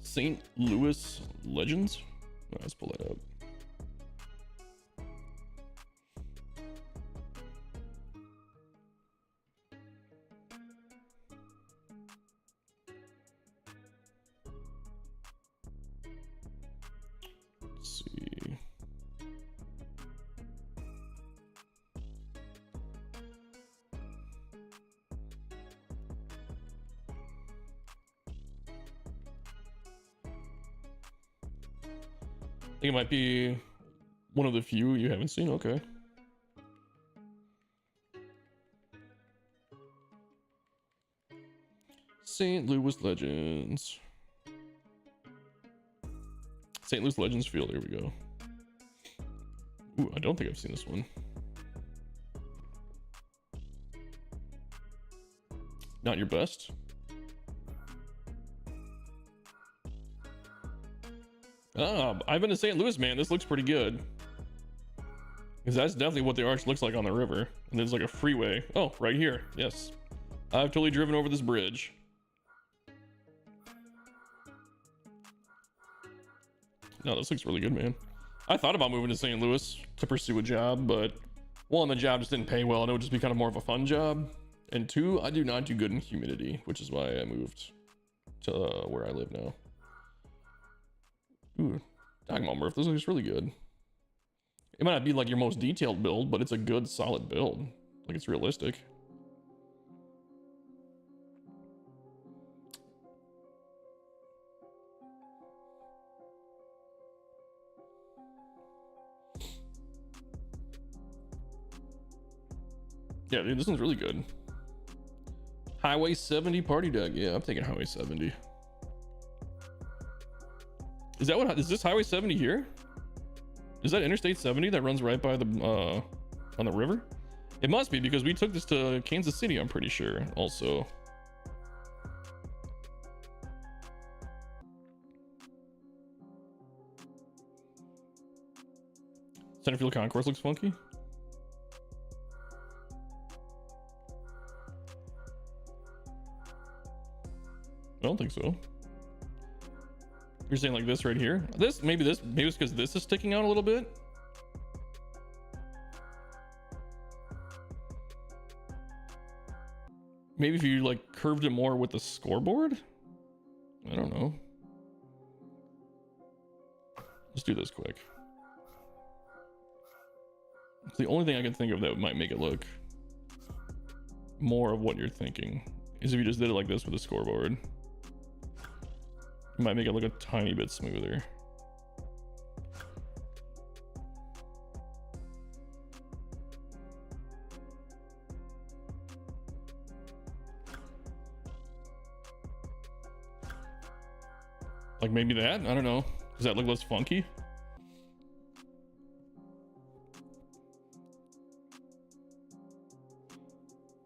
St. Louis Legends. Oh, let's pull that up. Let's see. I think it might be one of the few you haven't seen. Okay. St. Louis Legends. St. Louis Legends Field. There we go. Ooh, I don't think I've seen this one. Not your best. I've been to St. Louis, man. This looks pretty good. Because that's definitely what the arch looks like on the river. And there's like a freeway. Oh, right here. Yes. I've totally driven over this bridge. No, this looks really good, man. I thought about moving to St. Louis to pursue a job, but one, the job just didn't pay well, and it would just be kind of more of a fun job. And two, I do not do good in humidity, which is why I moved to where I live now. Ooh, Dogma Murph, this looks really good. It might not be like your most detailed build, but it's a good, solid build. Like, it's realistic. Yeah, dude, this one's really good. Highway 70 party deck. Yeah, I'm taking Highway 70. Is that what? Is this Highway 70 here? Is that Interstate 70 that runs right by the on the river? It must be, because we took this to Kansas City, I'm pretty sure. Also, Centerfield Concourse looks funky. I don't think so. You're saying like this right here? Maybe it's because this is sticking out a little bit. Maybe if you like curved it more with the scoreboard? I don't know. Let's do this quick. It's the only thing I can think of that might make it look more of what you're thinking is if you just did it like this with a scoreboard. It might make it look a tiny bit smoother. Like maybe that? I don't know. Does that look less funky?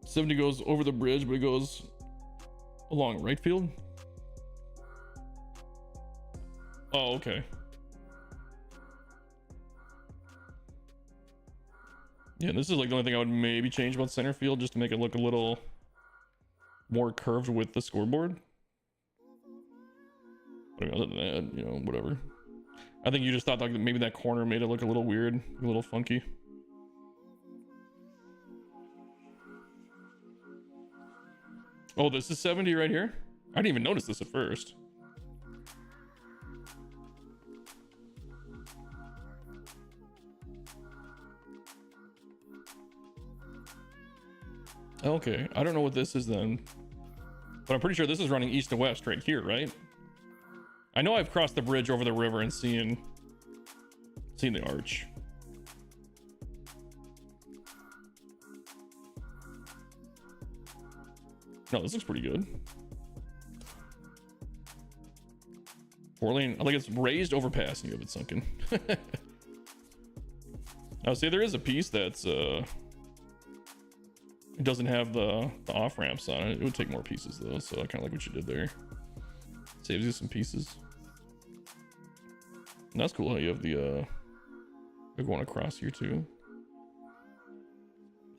'70 goes over the bridge, but it goes along right field. Oh, okay. Yeah, this is like the only thing I would maybe change about center field, just to make it look a little more curved with the scoreboard. But I mean, other than that, you know, whatever. I think you just thought like maybe that corner made it look a little weird, a little funky. Oh, this is 70 right here? I didn't even notice this at first. Okay, I don't know what this is then, but I'm pretty sure this is running east to west right here, right? I know I've crossed the bridge over the river and seen the arch. No, this looks pretty good. 4-lane, I think it's raised overpass and you have it sunken. Now see, there is a piece that's it doesn't have the off ramps on it. It would take more pieces though, so I kind of like what you did there. Saves you some pieces. And that's cool how you have the big one across here too,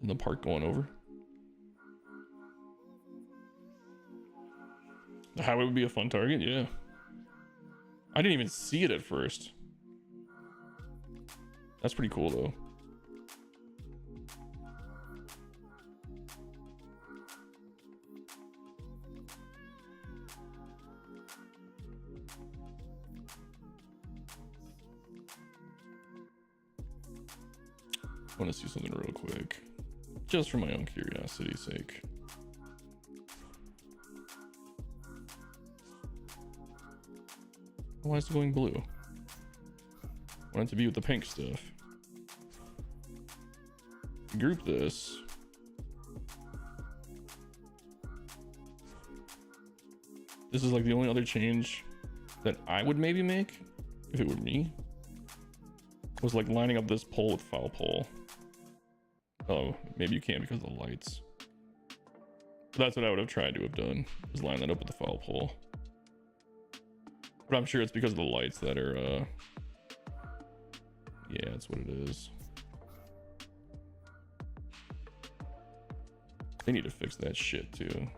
and the park going over. The highway would be a fun target, yeah. I didn't even see it at first. That's pretty cool though. I want to see something real quick, just for my own curiosity's sake. Why is it going blue? I want it to be with the pink stuff. Group this. This is like the only other change that I would maybe make if it were me, was like lining up this pole with foul pole. Oh, maybe you can't because of the lights. But that's what I would have tried to have done, is line that up with the foul pole. But I'm sure it's because of the lights that are yeah, that's what it is. They need to fix that shit too.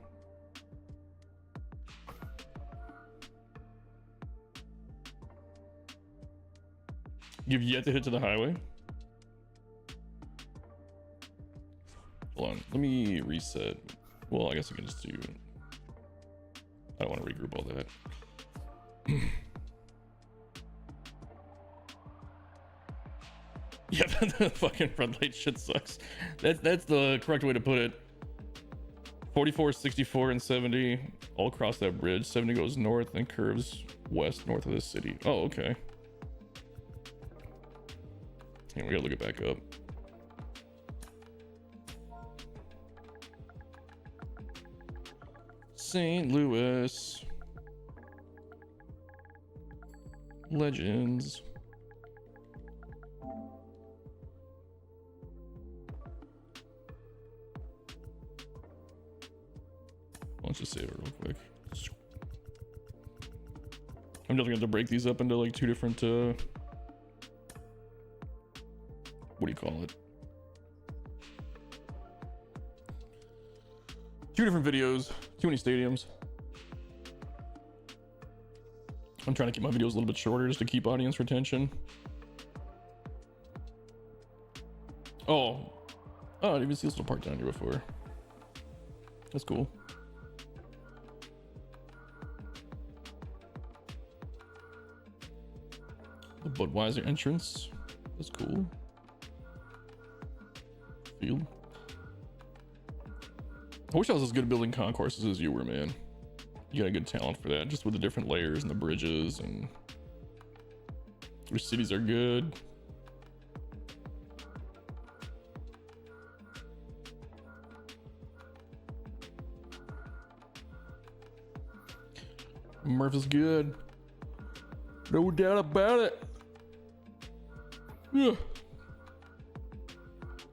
You've yet to hit to the highway? Hold on, let me reset. Well, I guess I can just do. I don't want to regroup all that. Yeah, the fucking red light shit sucks. That's the correct way to put it. 44, 64, and 70 all across that bridge. 70 goes north and curves west north of the city. Oh, okay. Yeah, we gotta look it back up. St. Louis Legends. Let's just save it real quick. I'm definitely going to break these up into like two different what do you call it? Two different videos, too many stadiums. I'm trying to keep my videos a little bit shorter just to keep audience retention. Oh, I didn't even see this little part down here before. That's cool. The Budweiser entrance. That's cool. Field. I wish I was as good at building concourses as you were, man. You got a good talent for that, just with the different layers and the bridges and which cities are good. Murph is good. No doubt about it. Yeah.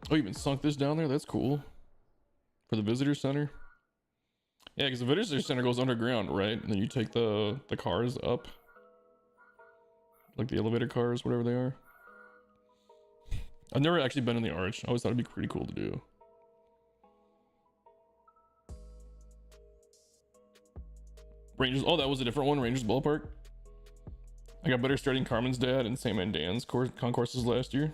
Oh, you even sunk this down there? That's cool. For the visitor center. Yeah, because the visitor center goes underground, right? And then you take the cars up. Like the elevator cars, whatever they are. I've never actually been in the arch. I always thought it'd be pretty cool to do. Rangers. Oh, that was a different one. Rangers Ballpark. I got better starting Carmen's dad and Sam and Dan's concourses last year.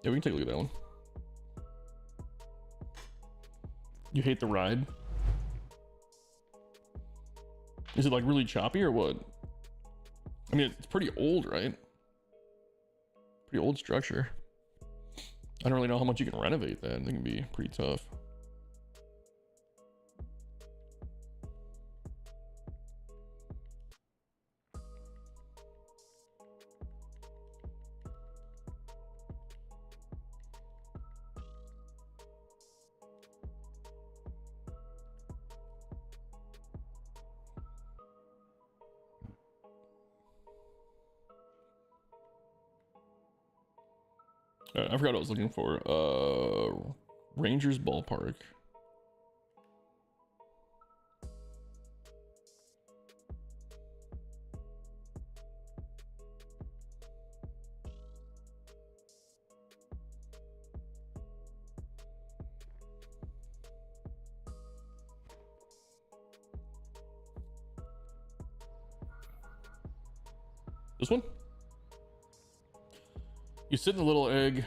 Yeah, we can take a look at that one. You hate the ride? Is it like really choppy or what? I mean, it's pretty old, right? Pretty old structure. I don't really know how much you can renovate that. I think it'd be pretty tough. I forgot what I was looking for. Rangers Ballpark. This one? You sit in the little egg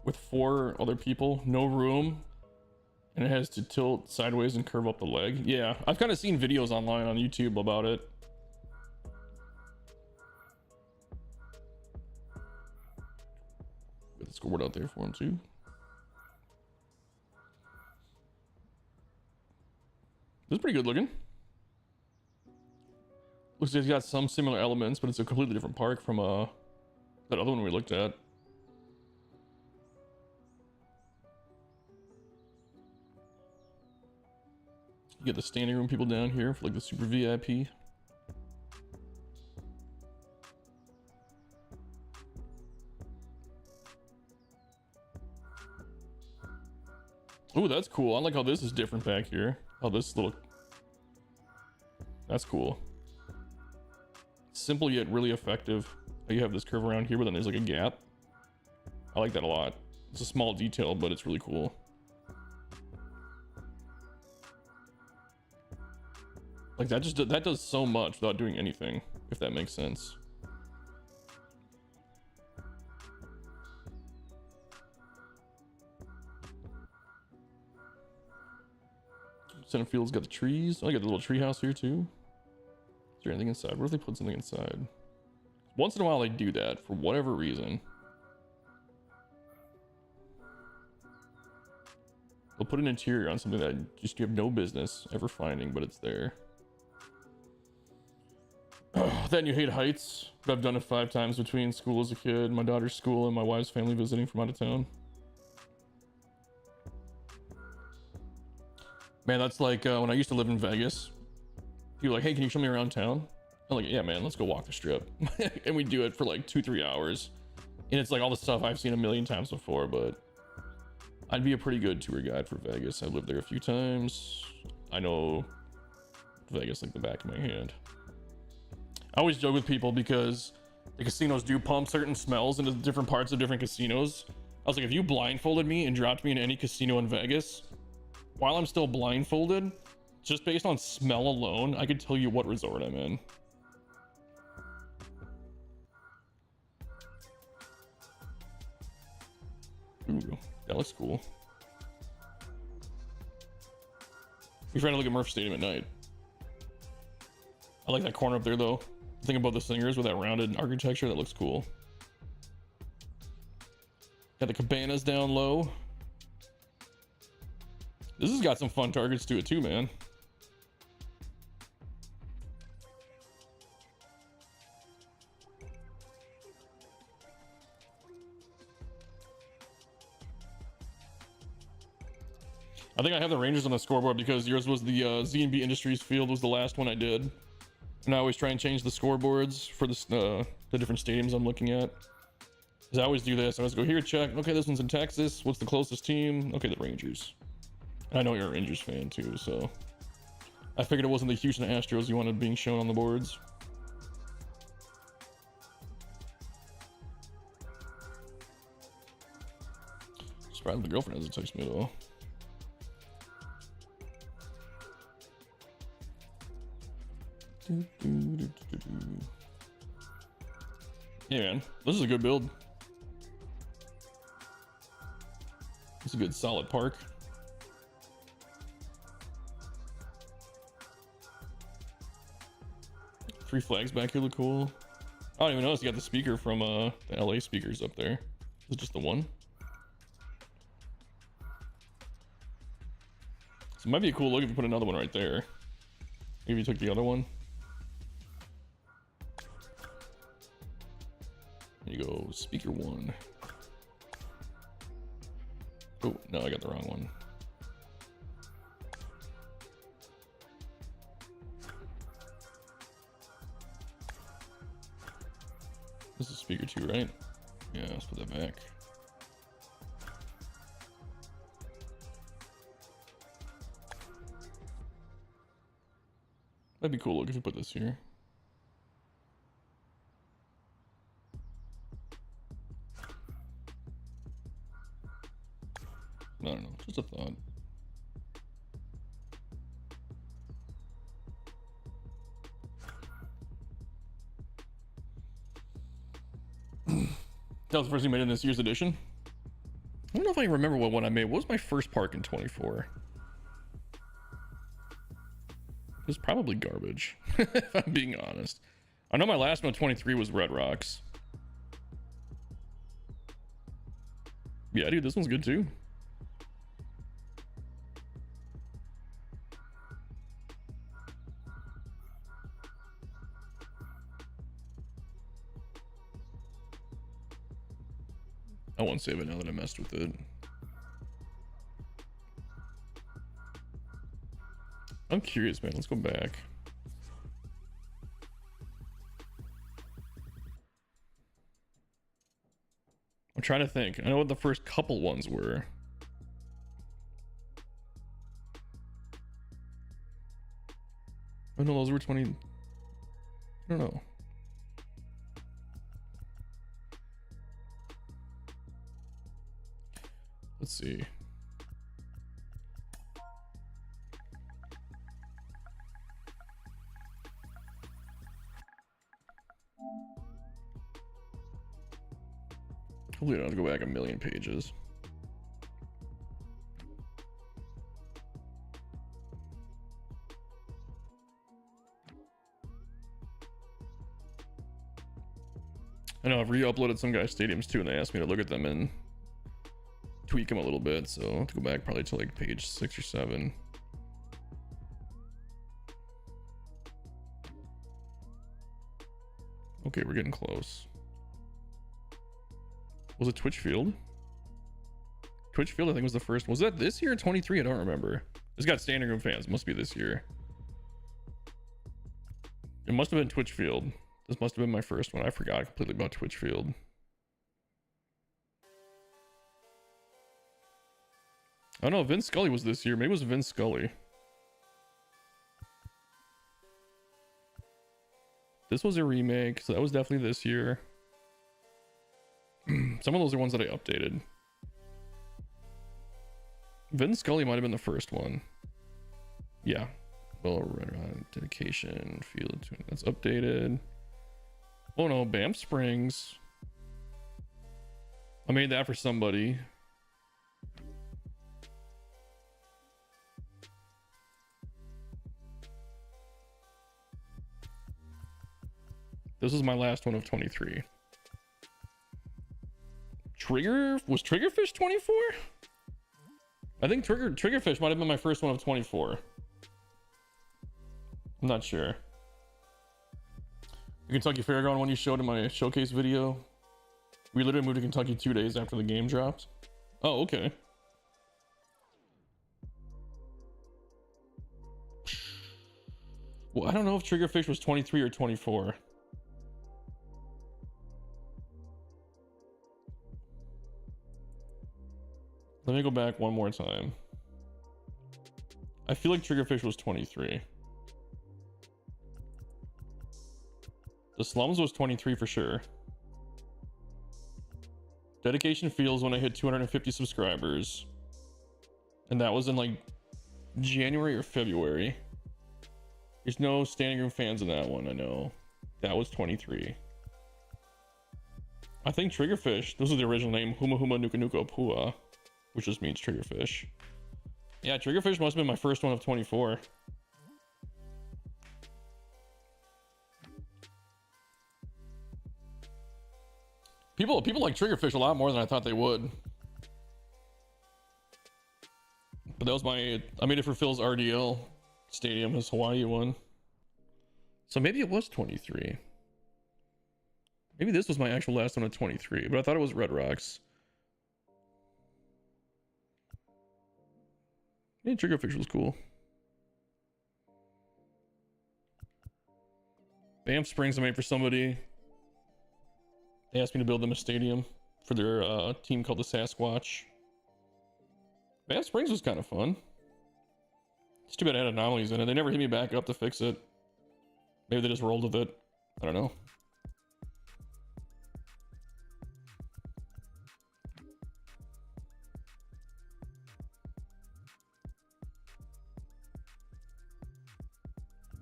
with 4 other people, no room, and it has to tilt sideways and curve up the leg. Yeah, I've kind of seen videos online on YouTube about it. Got the scoreboard out there for him too. This is pretty good looking. Looks like it's got some similar elements, but it's a completely different park from that other one we looked at. You get the standing room people down here for like the super VIP. Oh, that's cool. I like how this is different back here. How this little... That's cool. Simple yet really effective. You have this curve around here, but then there's like a gap. I like that a lot. It's a small detail, but it's really cool. Like that does so much without doing anything, if that makes sense. Center field's got the trees. Oh, I got the little tree house here too. Is there anything inside? What if they put something inside? Once in a while they do that for whatever reason. They'll put an interior on something that just you have no business ever finding, but it's there. Then you hate heights, but I've done it 5 times between school as a kid, my daughter's school, and my wife's family visiting from out of town. Man, that's like when I used to live in Vegas. People were like, hey, can you show me around town? I'm like, yeah, man, let's go walk the strip. And we do it for like 2-3 hours. And it's like all the stuff I've seen a million times before, but I'd be a pretty good tour guide for Vegas. I lived there a few times. I know Vegas like the back of my hand. I always joke with people because the casinos do pump certain smells into different parts of different casinos. I was like, if you blindfolded me and dropped me in any casino in Vegas, while I'm still blindfolded, just based on smell alone, I could tell you what resort I'm in. Ooh, that looks cool. We're trying to look at Murph Stadium at night. I like that corner up there though. The thing about the Singers with that rounded architecture, that looks cool. Got the cabanas down low. This has got some fun targets to it too, man. I think I have the Rangers on the scoreboard because yours was the Z&B Industries field was the last one I did. And I always try and change the scoreboards for the different stadiums I'm looking at. Because I always do this. I always go here, check. Okay, this one's in Texas. What's the closest team? Okay, the Rangers. And I know you're a Rangers fan too, so I figured it wasn't the Houston Astros you wanted being shown on the boards. Surprised the girlfriend hasn't texted me at all. Yeah, man, this is a good build. It's a good solid park. Three flags back here look cool. I don't even notice you got the speaker from the LA speakers up there. Is it just the one? So it might be a cool look if you put another one right there. Maybe you took the other one. There you go, speaker 1. Oh, no, I got the wrong one. This is speaker 2, right? Yeah, let's put that back. That'd be cool look if you put this here. I don't know, just a thought. That was the first thing I made in this year's edition. I don't know if I even remember what one I made. What was my first park in 24? It was probably garbage, if I'm being honest. I know my last one, 23, was Red Rocks. Yeah, dude, this one's good too. I won't save it now that I messed with it. I'm curious, man. Let's go back. I'm trying to think. I know what the first couple ones were. Oh no, those were 20. I don't know. Let's see. Hopefully I don't have to go back a million pages. I know I've re-uploaded some guys' stadiums too, and they asked me to look at them and tweak them a little bit. So I'll have to go back probably to like page 6 or 7. Okay, we're getting close. Was it Twitchfield? Twitchfield, I think, was the first. Was that this year or 23? I don't remember. It's got standing room fans. Must be this year. It must have been Twitchfield. This must have been my first one. I forgot completely about Twitchfield. Oh no, Vince Scully was this year. Maybe it was Vince Scully. This was a remake, so that was definitely this year. Some of those are ones that I updated. Vince Scully might have been the first one. Yeah. Well, right around dedication, field tune. That's updated. Oh no, Banff Springs. I made that for somebody. This is my last one of 23. Was Triggerfish 24? I think Triggerfish might have been my first one of 24. I'm not sure. The Kentucky Fairground one you showed in my showcase video. We literally moved to Kentucky 2 days after the game dropped. Oh, okay. Well, I don't know if Triggerfish was 23 or 24. Let me go back one more time. I feel like Triggerfish was 23. The Slums was 23 for sure. Dedication Fields when I hit 250 subscribers. And that was in like January or February. There's no standing room fans in that one, I know. That was 23. I think Triggerfish, this is the original name, Huma Huma Nuka Nuka Pua, which just means Triggerfish. Yeah, Triggerfish must have been my first one of 24. People like Triggerfish a lot more than I thought they would. But that was I made it for Phil's RDL Stadium, his Hawaii one. So maybe it was 23. Maybe this was my actual last one of 23, but I thought it was Red Rocks. Yeah, Triggerfish was cool. Banff Springs I made for somebody. They asked me to build them a stadium for their team called the Sasquatch. Banff Springs was kind of fun. It's too bad I had anomalies in it. They never hit me back up to fix it. Maybe they just rolled with it. I don't know.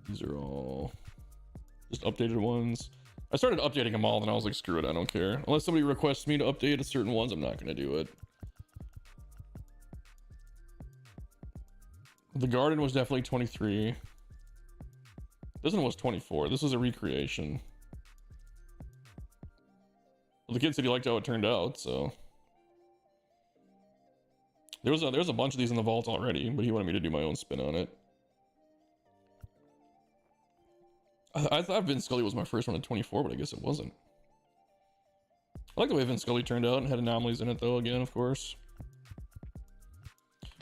These are all just updated ones. I started updating them all, and I was like, screw it, I don't care. Unless somebody requests me to update a certain ones, I'm not going to do it. The Garden was definitely 23. This one was 24. This was a recreation. Well, the kid said he liked how it turned out, so. There's a bunch of these in the vault already, but he wanted me to do my own spin on it. I thought Vince Scully was my first one at 24, but I guess it wasn't. I like the way Vince Scully turned out and had anomalies in it, though, again, of course.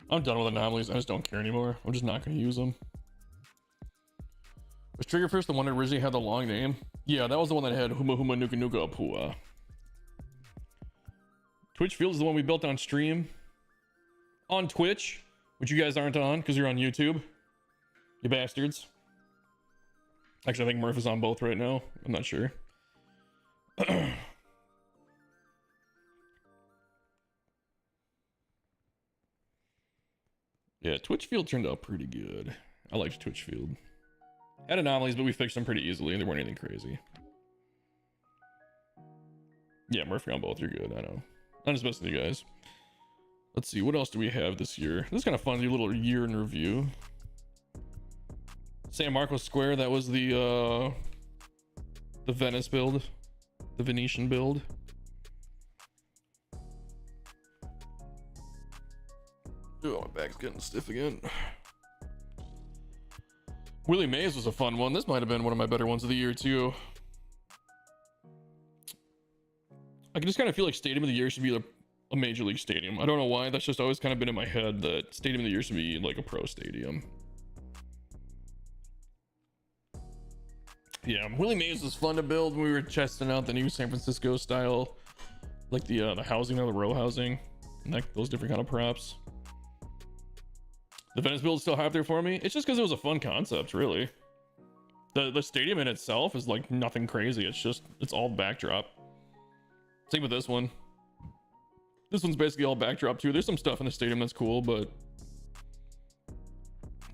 I'm done with anomalies. I just don't care anymore. I'm just not going to use them. Was Triggerfish the one that originally had the long name? Yeah, that was the one that had Huma Huma Nuka Nuka Apua. Twitchfield is the one we built on stream. On Twitch, which you guys aren't on because you're on YouTube. You bastards. Actually, I think Murph is on both right now. I'm not sure. Yeah, Twitchfield turned out pretty good. I liked Twitchfield. Had anomalies, but we fixed them pretty easily, and they weren't anything crazy. Yeah, Murphy on both. You're good. I know. Not as best as you guys. Let's see. What else do we have this year? This is kind of fun. Do a little year in review. San Marcos Square. That was the Venice build. the Venetian build. Oh, my back's getting stiff again. Willie Mays was a fun one. This might have been one of my better ones of the year too. I can just kind of feel like Stadium of the Year should be a major league stadium. I don't know why. That's just always kind of been in my head that Stadium of the Year should be like a pro stadium. Yeah, Willie Mays was fun to build when we were testing out the new San Francisco style, like the housing or the row housing, and like those different kind of props. The Venice build is still high up there for me. It's just because it was a fun concept, really. The stadium in itself is like nothing crazy. It's all backdrop. Same with this one. This one's basically all backdrop too. There's some stuff in the stadium that's cool, but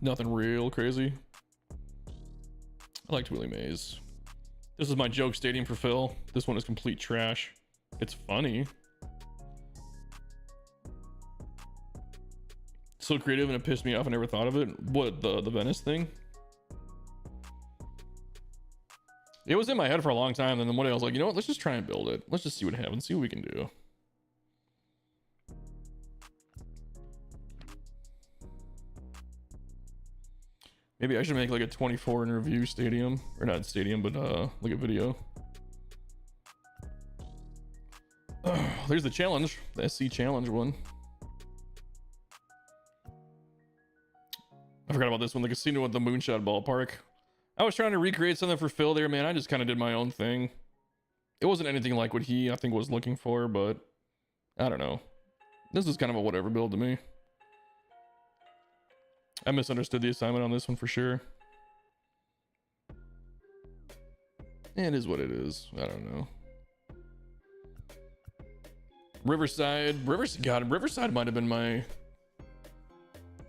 nothing real crazy. I liked Willie Mays. This is my joke stadium for Phil. This one is complete trash. It's funny. So creative, and it pissed me off. I never thought of it. What, the Venice thing? It was in my head for a long time, and then one day I was like, you know what, let's just try and build it. Let's just see what happens, see what we can do. Maybe I should make like a 24 in review stadium, or not stadium, but like a video. There's the challenge, the SC challenge one. I forgot about this one, the casino at the Moonshot Ballpark. I was trying to recreate something for Phil there, man. I just kind of did my own thing. It wasn't anything like what he, I think, was looking for, but I don't know. This is kind of a whatever build to me. I misunderstood the assignment on this one for sure. It is what it is. I don't know. Riverside. God, Riverside might have been my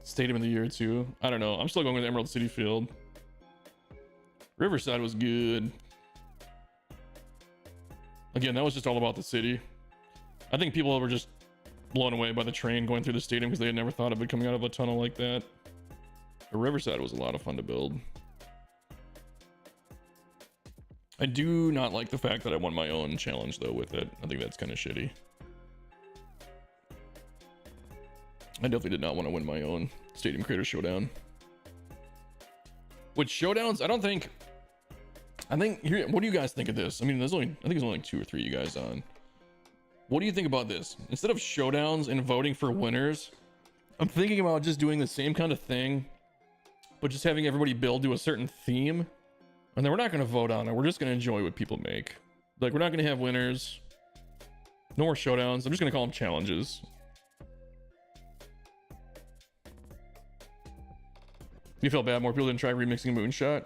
Stadium of the Year too. I don't know. I'm still going with Emerald City Field. Riverside was good. Again, that was just all about the city. I think people were just blown away by the train going through the stadium because they had never thought of it coming out of a tunnel like that. But Riverside was a lot of fun to build. I do not like the fact that I won my own challenge though with it. I think that's kind of shitty. I definitely did not want to win my own Stadium Creator Showdown. With showdowns, I think here, what do you guys think of this? I mean, I think there's only like 2 or 3 you guys on. What do you think about this? Instead of showdowns and voting for winners, I'm thinking about just doing the same kind of thing, but just having everybody build to a certain theme, and then we're not going to vote on it. We're just going to enjoy what people make. Like, we're not going to have winners. No more showdowns. I'm just going to call them challenges. You feel bad more people didn't try remixing Moonshot?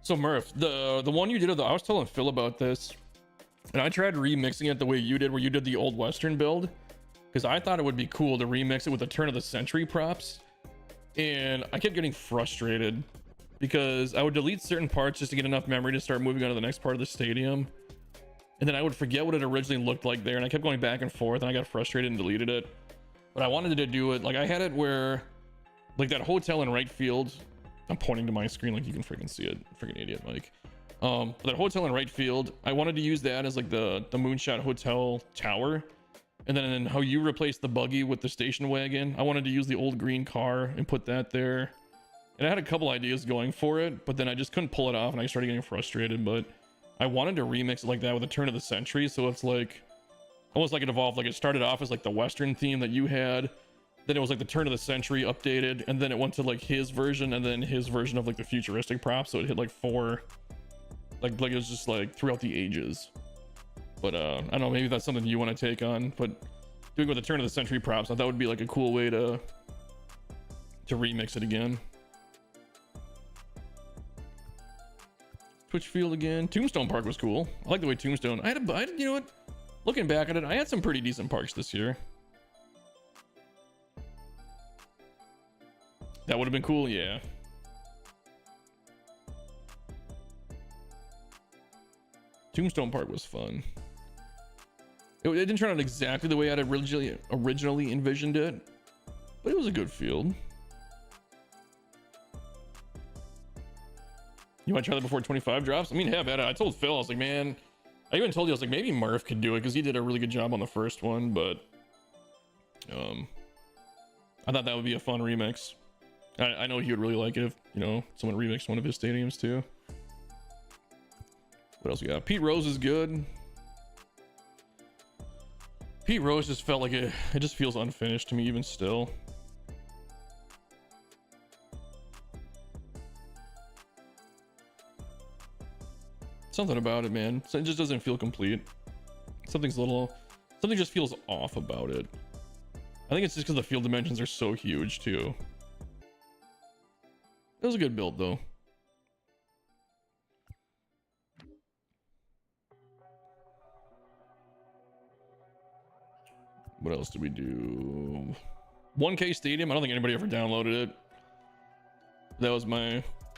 So Murph, the one you did, I was telling Phil about this, and I tried remixing it the way you did, where you did the old Western build, because I thought it would be cool to remix it with the turn of the century props, and I kept getting frustrated because I would delete certain parts just to get enough memory to start moving on to the next part of the stadium, and then I would forget what it originally looked like there, and I kept going back and forth, and I got frustrated and deleted it. But I wanted to do it like I had it where, like, that hotel in right field, I'm pointing to my screen like you can freaking see it, freaking idiot Mike. That hotel in right field, I wanted to use that as like the Moonshot Hotel tower, and then how you replaced the buggy with the station wagon, I wanted to use the old green car and put that there. And I had a couple ideas going for it, but then I just couldn't pull it off, and I started getting frustrated. But I wanted to remix it like that with a turn of the century, so it's like almost like it evolved. Like, it started off as like the Western theme that you had, then it was like the turn of the century updated, and then it went to like his version, and then his version of like the futuristic props, so it hit like 4, like it was just like throughout the ages. But I don't know, maybe that's something you want to take on, but doing with the turn of the century props, I thought would be like a cool way to remix it again. Twitch Field again. Tombstone Park was cool. I like the way Tombstone, I had you know what, looking back at it, I had some pretty decent parks this year. That would have been cool, yeah. Tombstone Park was fun. It didn't turn out exactly the way I'd originally envisioned it, but it was a good field. You might try that before 25 drops? I mean, have at it. I told Phil, I was like, man, I even told you, I was like, maybe Murph could do it because he did a really good job on the first one, but I thought that would be a fun remix. I know he would really like it if, you know, someone remixed one of his stadiums too. What else we got? Pete Rose is good. Pete Rose just felt like it just feels unfinished to me even still. Something about it, man. So it just doesn't feel complete. Something just feels off about it. I think it's just because the field dimensions are so huge too. It was a good build though. What else did we do? 1K Stadium. I don't think anybody ever downloaded it. That was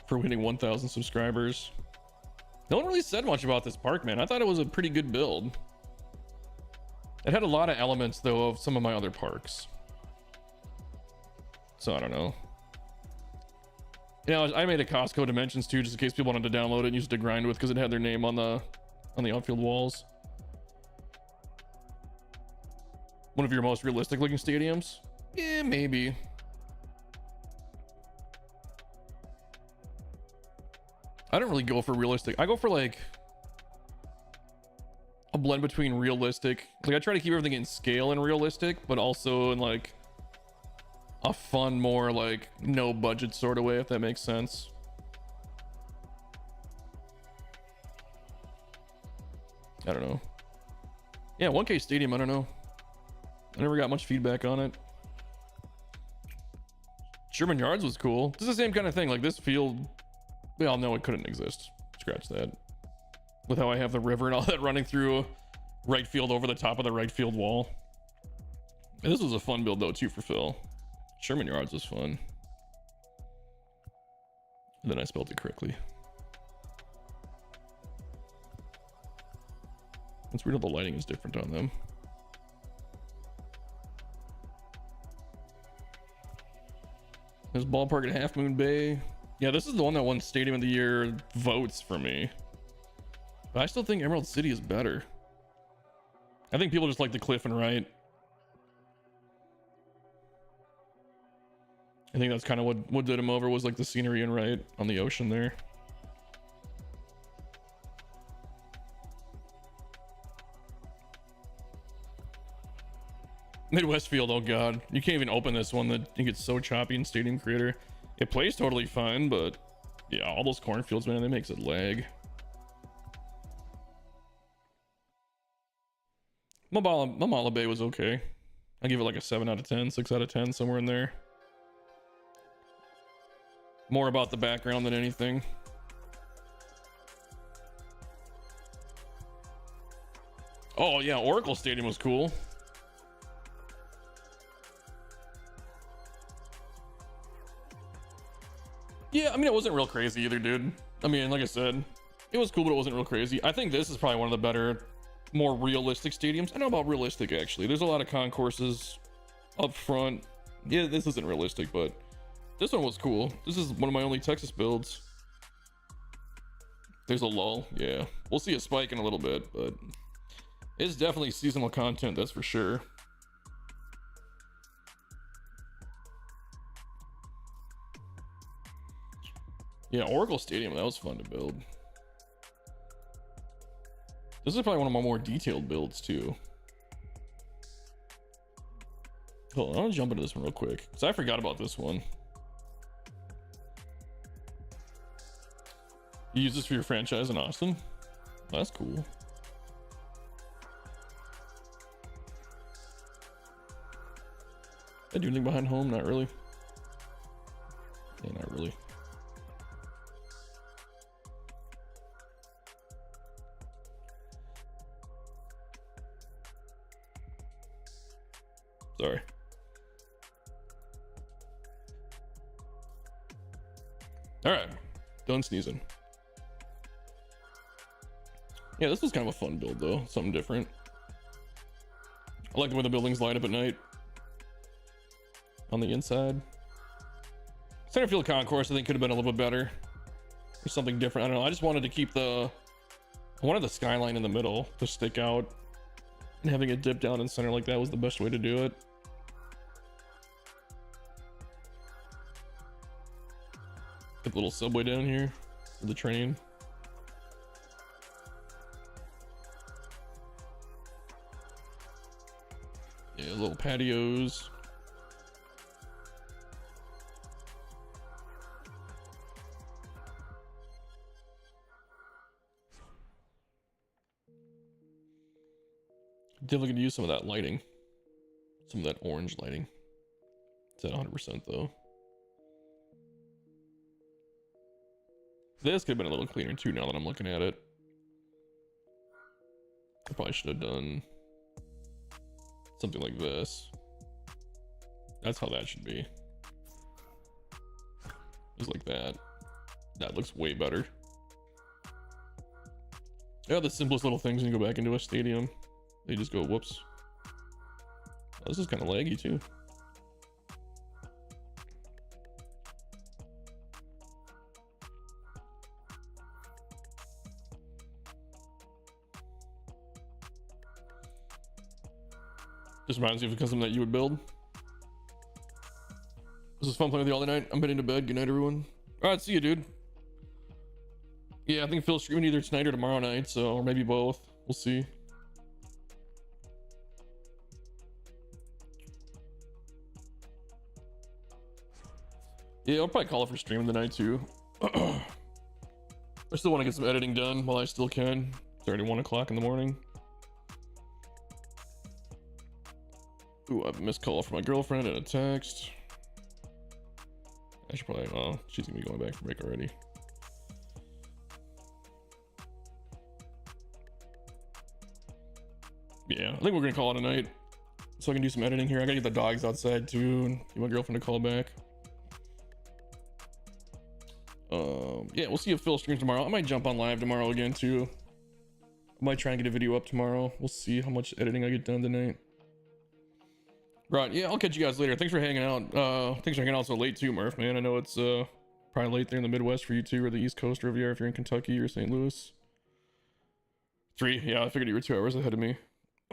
for hitting 1,000 subscribers. No one really said much about this park, man. I thought it was a pretty good build. It had a lot of elements though of some of my other parks. So I don't know. You know, I made a Costco Dimensions too, just in case people wanted to download it and use it to grind with, because it had their name on the outfield walls. One of your most realistic looking stadiums? Yeah, maybe. I don't really go for realistic. I go for like a blend between realistic. Like I try to keep everything in scale and realistic, but also in like a fun, more like no budget sort of way, if that makes sense. I don't know. Yeah, 1K Stadium, I don't know. I never got much feedback on it. Sherman Yards was cool. This is the same kind of thing. Like this field, we all know it couldn't exist. Scratch that. With how I have the river and all that running through right field over the top of the right field wall. And this was a fun build though too for Phil. Sherman Yards was fun. And then I spelled it correctly. It's weird how the lighting is different on them. There's ballpark at Half Moon Bay. Yeah, this is the one that won Stadium of the Year votes for me. But I still think Emerald City is better. I think people just like the cliff and right. I think that's kind of what did him over, was like the scenery and right on the ocean there. Midwest Field, oh god, you can't even open this one. That it gets so choppy in Stadium Creator. It plays totally fine, but yeah, all those cornfields, man, that makes it lag. Mamala Bay was okay. I give it like a 7 out of 10, 6 out of 10, somewhere in there. More about the background than anything. Oh yeah, Oracle Stadium was cool. Yeah, I mean, it wasn't real crazy either, dude. I mean, like I said, it was cool, but it wasn't real crazy. I think this is probably one of the better, more realistic stadiums. I know about realistic, actually. There's a lot of concourses up front. Yeah, this isn't realistic, but this one was cool. This is one of my only Texas builds. There's a lull. Yeah, we'll see a spike in a little bit, but it's definitely seasonal content, that's for sure. Yeah, Oracle Stadium, that was fun to build. This is probably one of my more detailed builds too. Hold on, I'll jump into this one real quick, because I forgot about this one. You use this for your franchise in Austin? That's cool. I do anything behind home? Not really. Yeah, not really. Sorry. All right, done sneezing. Yeah, this was kind of a fun build though, something different. I like the way the buildings light up at night on the inside. Centerfield Concourse I think could have been a little bit better or something different. I don't know, I just wanted to keep the I wanted the skyline in the middle to stick out, and having it dip down in center like that was the best way to do it. Get the little subway down here for the train. Yeah, little patios. Definitely could use some of that lighting. Some of that orange lighting. It's at 100% though. This could have been a little cleaner too now that I'm looking at it. I probably should have done something like this. That's how that should be. Just like that. That looks way better. Yeah, the simplest little things when you go back into a stadium. They just go, whoops. Oh, this is kind of laggy too. Just reminds me of something that you would build. This was fun playing with you all night. I'm heading to bed. Good night, everyone. All right, see you, dude. Yeah, I think Phil's streaming either tonight or tomorrow night, so, or maybe both. We'll see. Yeah, I'll probably call it for streaming tonight too. I still want to get some editing done while I still can. It's already 1 o'clock in the morning. Ooh, I have a missed call from my girlfriend and a text. I should probably, oh, she's gonna be going back for break already. Yeah, I think we're gonna call it a night so I can do some editing here. I gotta get the dogs outside too and get my girlfriend to call back. Yeah, we'll see if Phil streams tomorrow. I might jump on live tomorrow again too. I might try and get a video up tomorrow. We'll see how much editing I get done tonight. Right, yeah, I'll catch you guys later. Thanks for hanging out. Thanks for hanging out so late too, Murph, man. I know it's probably late there in the Midwest for you too, or the East Coast or over here if you're in Kentucky or St. Louis. 3, yeah, I figured you were 2 hours ahead of me.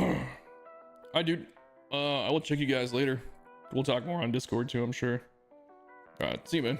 Alright, dude. I will check you guys later. We'll talk more on Discord too, I'm sure. Alright, see you, man.